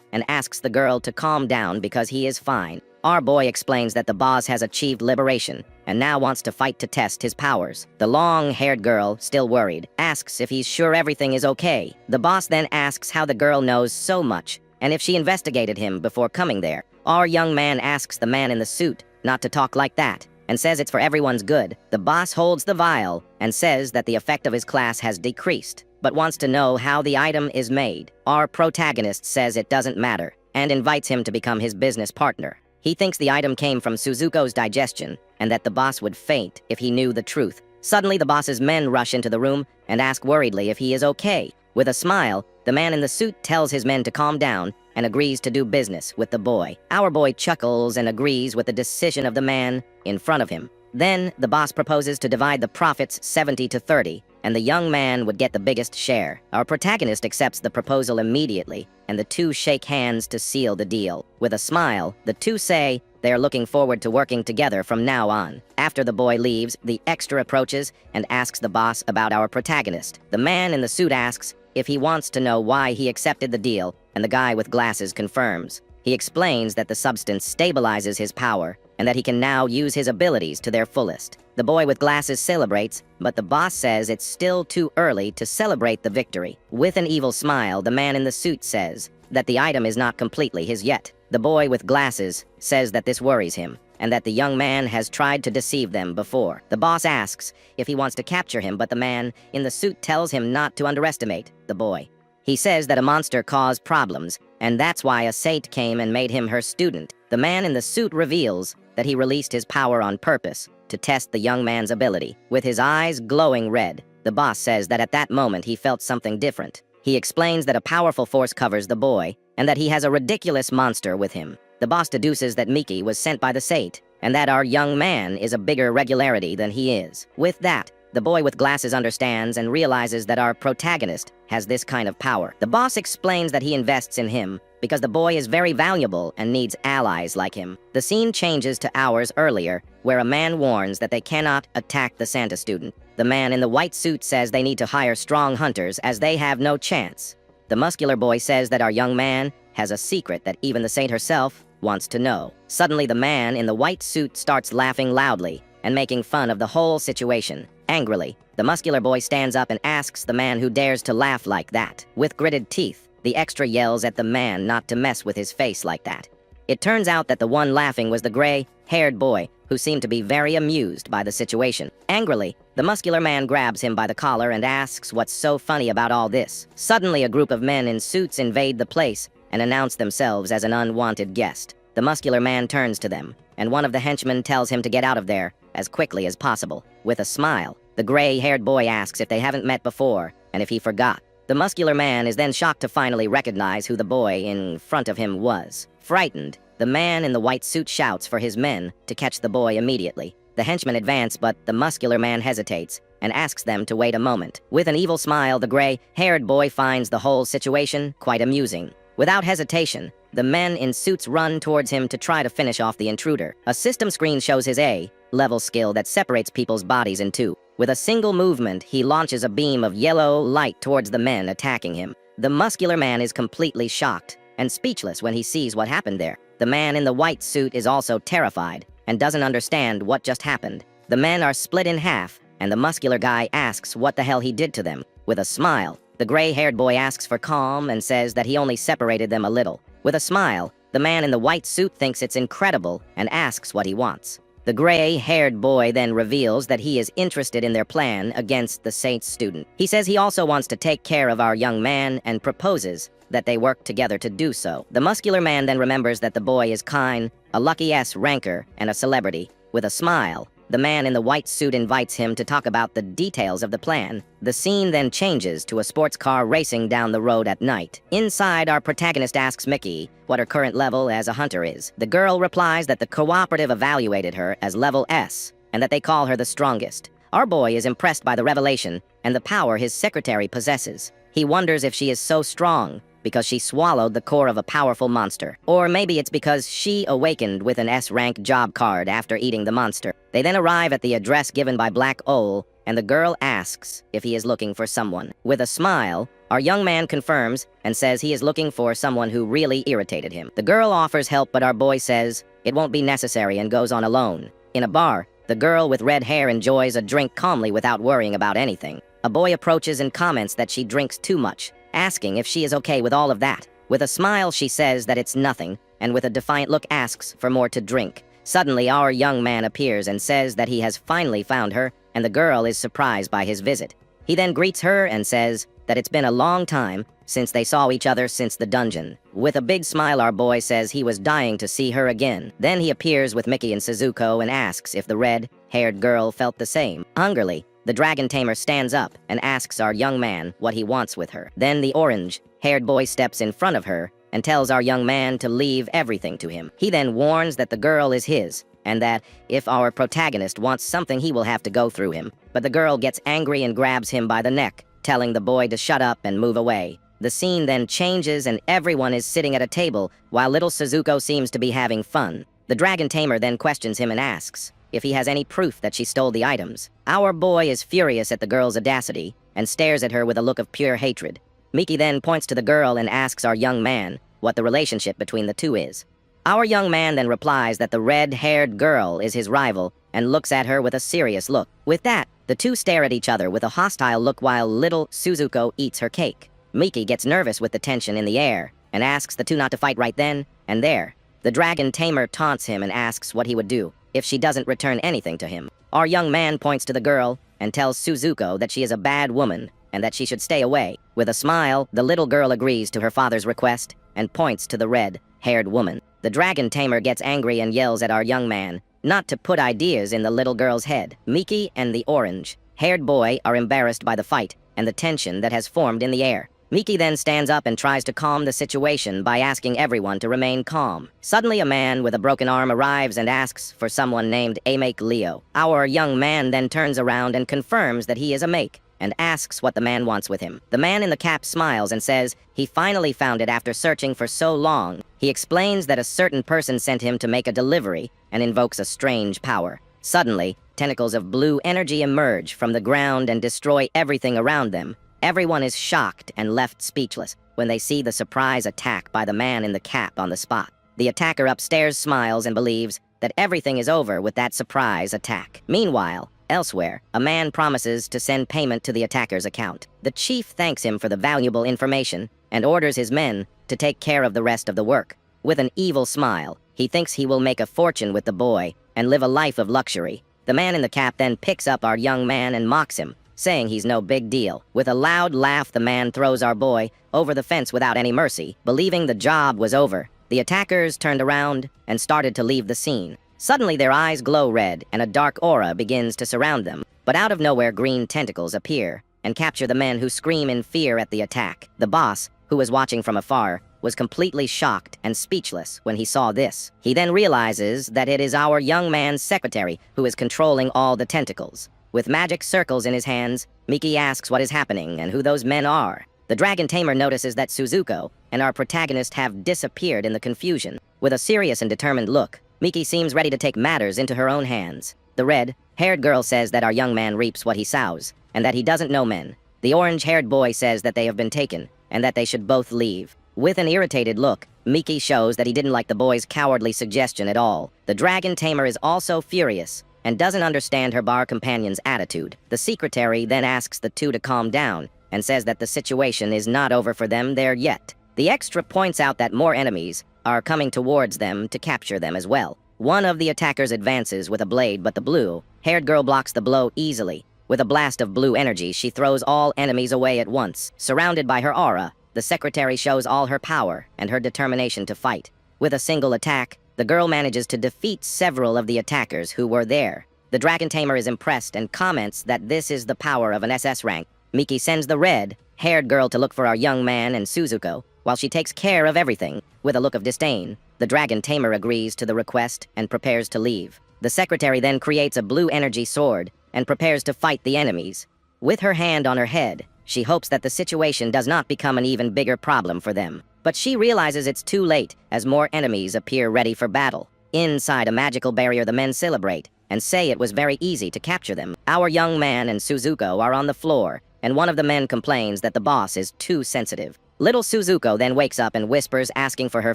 and asks the girl to calm down because he is fine. Our boy explains that the boss has achieved liberation and now wants to fight to test his powers. The long-haired girl, still worried, asks if he's sure everything is okay. The boss then asks how the girl knows so much and if she investigated him before coming there. Our young man asks the man in the suit not to talk like that and says it's for everyone's good. The boss holds the vial and says that the effect of his class has decreased, but wants to know how the item is made. Our protagonist says it doesn't matter and invites him to become his business partner. He thinks the item came from Suzuko's digestion and that the boss would faint if he knew the truth. Suddenly, the boss's men rush into the room and ask worriedly if he is okay. With a smile, the man in the suit tells his men to calm down and agrees to do business with the boy. Our boy chuckles and agrees with the decision of the man in front of him. Then, the boss proposes to divide the profits 70-30, and the young man would get the biggest share. Our protagonist accepts the proposal immediately, and the two shake hands to seal the deal. With a smile, the two say they are looking forward to working together from now on. After the boy leaves, the extra approaches and asks the boss about our protagonist. The man in the suit asks if he wants to know why he accepted the deal, and the guy with glasses confirms. He explains that the substance stabilizes his power, and that he can now use his abilities to their fullest. The boy with glasses celebrates, but the boss says it's still too early to celebrate the victory. With an evil smile, the man in the suit says that the item is not completely his yet. The boy with glasses says that this worries him, and that the young man has tried to deceive them before. The boss asks if he wants to capture him, but the man in the suit tells him not to underestimate the boy. He says that a monster caused problems, and that's why a saint came and made him her student. The man in the suit reveals that he released his power on purpose to test the young man's ability. With his eyes glowing red, the boss says that at that moment he felt something different. He explains that a powerful force covers the boy, and that he has a ridiculous monster with him. The boss deduces that Miki was sent by the saint, and that our young man is a bigger regularity than he is. With that, the boy with glasses understands and realizes that our protagonist has this kind of power. The boss explains that he invests in him because the boy is very valuable and needs allies like him. The scene changes to hours earlier, where a man warns that they cannot attack the Santa student. The man in the white suit says they need to hire strong hunters as they have no chance. The muscular boy says that our young man has a secret that even the saint herself wants to know. Suddenly, the man in the white suit starts laughing loudly and making fun of the whole situation. Angrily, the muscular boy stands up and asks the man who dares to laugh like that. With gritted teeth, the extra yells at the man not to mess with his face like that. It turns out that the one laughing was the gray-haired boy, who seemed to be very amused by the situation. Angrily, the muscular man grabs him by the collar and asks what's so funny about all this. Suddenly, a group of men in suits invade the place and announce themselves as an unwanted guest. The muscular man turns to them, and one of the henchmen tells him to get out of there as quickly as possible. With a smile, the gray-haired boy asks if they haven't met before and if he forgot. The muscular man is then shocked to finally recognize who the boy in front of him was. Frightened, the man in the white suit shouts for his men to catch the boy immediately. The henchmen advance, but the muscular man hesitates and asks them to wait a moment. With an evil smile, the gray-haired boy finds the whole situation quite amusing. Without hesitation, the men in suits run towards him to try to finish off the intruder. A system screen shows his A-level skill that separates people's bodies in two. With a single movement, he launches a beam of yellow light towards the men attacking him. The muscular man is completely shocked and speechless when he sees what happened there. The man in the white suit is also terrified and doesn't understand what just happened. The men are split in half, and the muscular guy asks what the hell he did to them. With a smile, the gray-haired boy asks for calm and says that he only separated them a little. With a smile, the man in the white suit thinks it's incredible and asks what he wants. The gray-haired boy then reveals that he is interested in their plan against the saint's student. He says he also wants to take care of our young man and proposes that they work together to do so. The muscular man then remembers that the boy is kind, a lucky ranker, and a celebrity. With a smile, the man in the white suit invites him to talk about the details of the plan. The scene then changes to a sports car racing down the road at night. Inside, our protagonist asks Miki what her current level as a hunter is. The girl replies that the cooperative evaluated her as level S, and that they call her the strongest. Our boy is impressed by the revelation and the power his secretary possesses. He wonders if she is so strong because she swallowed the core of a powerful monster. Or maybe it's because she awakened with an S-rank job card after eating the monster. They then arrive at the address given by Black Ole, and the girl asks if he is looking for someone. With a smile, our young man confirms and says he is looking for someone who really irritated him. The girl offers help, but our boy says it won't be necessary and goes on alone. In a bar, the girl with red hair enjoys a drink calmly without worrying about anything. A boy approaches and comments that she drinks too much, asking if she is okay with all of that. With a smile, she says that it's nothing, and with a defiant look asks for more to drink. Suddenly, our young man appears and says that he has finally found her, and the girl is surprised by his visit. He then greets her and says that it's been a long time since they saw each other since the dungeon. With a big smile, our boy says he was dying to see her again. Then he appears with Miki and Suzuko and asks if the red-haired girl felt the same. Hungrily, the dragon tamer stands up and asks our young man what he wants with her. Then the orange-haired boy steps in front of her and tells our young man to leave everything to him. He then warns that the girl is his and that if our protagonist wants something, he will have to go through him. But the girl gets angry and grabs him by the neck, telling the boy to shut up and move away. The scene then changes and everyone is sitting at a table while little Suzuko seems to be having fun. The dragon tamer then questions him and asks if he has any proof that she stole the items. Our boy is furious at the girl's audacity and stares at her with a look of pure hatred. Miki then points to the girl and asks our young man what the relationship between the two is. Our young man then replies that the red-haired girl is his rival and looks at her with a serious look. With that, the two stare at each other with a hostile look while little Suzuko eats her cake. Miki gets nervous with the tension in the air and asks the two not to fight right then and there. The dragon tamer taunts him and asks what he would do if she doesn't return anything to him. Our young man points to the girl and tells Suzuko that she is a bad woman and that she should stay away. With a smile, the little girl agrees to her father's request and points to the red-haired woman. The dragon tamer gets angry and yells at our young man not to put ideas in the little girl's head. Miki and the orange-haired boy are embarrassed by the fight and the tension that has formed in the air. Miki then stands up and tries to calm the situation by asking everyone to remain calm. Suddenly, a man with a broken arm arrives and asks for someone named Leo. Our young man then turns around and confirms that he is a make and asks what the man wants with him. The man in the cap smiles and says he finally found it after searching for so long. He explains that a certain person sent him to make a delivery and invokes a strange power. Suddenly, tentacles of blue energy emerge from the ground and destroy everything around them. Everyone is shocked and left speechless when they see the surprise attack by the man in the cap on the spot. The attacker upstairs smiles and believes that everything is over with that surprise attack. Meanwhile, elsewhere, a man promises to send payment to the attacker's account. The chief thanks him for the valuable information and orders his men to take care of the rest of the work. With an evil smile, he thinks he will make a fortune with the boy and live a life of luxury. The man in the cap then picks up our young man and mocks him, saying he's no big deal. With a loud laugh, the man throws our boy over the fence without any mercy. Believing the job was over, the attackers turned around and started to leave the scene. Suddenly, their eyes glow red and a dark aura begins to surround them. But out of nowhere, green tentacles appear and capture the men, who scream in fear at the attack. The boss, who was watching from afar, was completely shocked and speechless when he saw this. He then realizes that it is our young man's secretary who is controlling all the tentacles. With magic circles in his hands, Miki asks what is happening and who those men are. The dragon tamer notices that Suzuko and our protagonist have disappeared in the confusion. With a serious and determined look, Miki seems ready to take matters into her own hands. The red-haired girl says that our young man reaps what he sows, and that he doesn't know men. The orange-haired boy says that they have been taken, and that they should both leave. With an irritated look, Miki shows that he didn't like the boy's cowardly suggestion at all. The dragon tamer is also furious and doesn't understand her bar companion's attitude. The secretary then asks the two to calm down and says that the situation is not over for them there yet. The extra points out that more enemies are coming towards them to capture them as well. One of the attackers advances with a blade, but the blue-haired girl blocks the blow easily. With a blast of blue energy, she throws all enemies away at once. Surrounded by her aura, the secretary shows all her power and her determination to fight. With a single attack, the girl manages to defeat several of the attackers who were there. The dragon tamer is impressed and comments that this is the power of an SS rank. Miki sends the red-haired girl to look for our young man and Suzuko, while she takes care of everything. With a look of disdain, the dragon tamer agrees to the request and prepares to leave. The secretary then creates a blue energy sword and prepares to fight the enemies. With her hand on her head, she hopes that the situation does not become an even bigger problem for them. But she realizes it's too late as more enemies appear ready for battle. Inside a magical barrier, the men celebrate and say it was very easy to capture them. Our young man and Suzuko are on the floor, and one of the men complains that the boss is too sensitive. Little Suzuko then wakes up and whispers, asking for her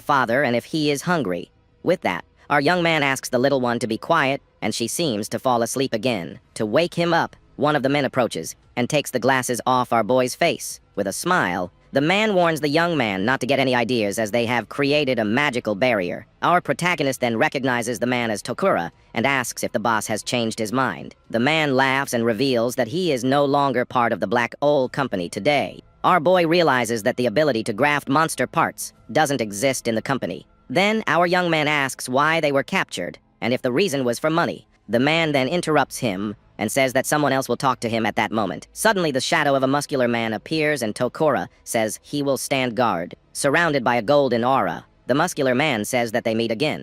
father and if he is hungry. With that, our young man asks the little one to be quiet, and she seems to fall asleep again. To wake him up, one of the men approaches and takes the glasses off our boy's face. With a smile, the man warns the young man not to get any ideas as they have created a magical barrier. Our protagonist then recognizes the man as Tokura and asks if the boss has changed his mind. The man laughs and reveals that he is no longer part of the Black Owl Company today. Our boy realizes that the ability to graft monster parts doesn't exist in the company. Then our young man asks why they were captured and if the reason was for money. The man then interrupts him and says that someone else will talk to him at that moment. Suddenly, the shadow of a muscular man appears and Tokura says he will stand guard. Surrounded by a golden aura, the muscular man says that they meet again.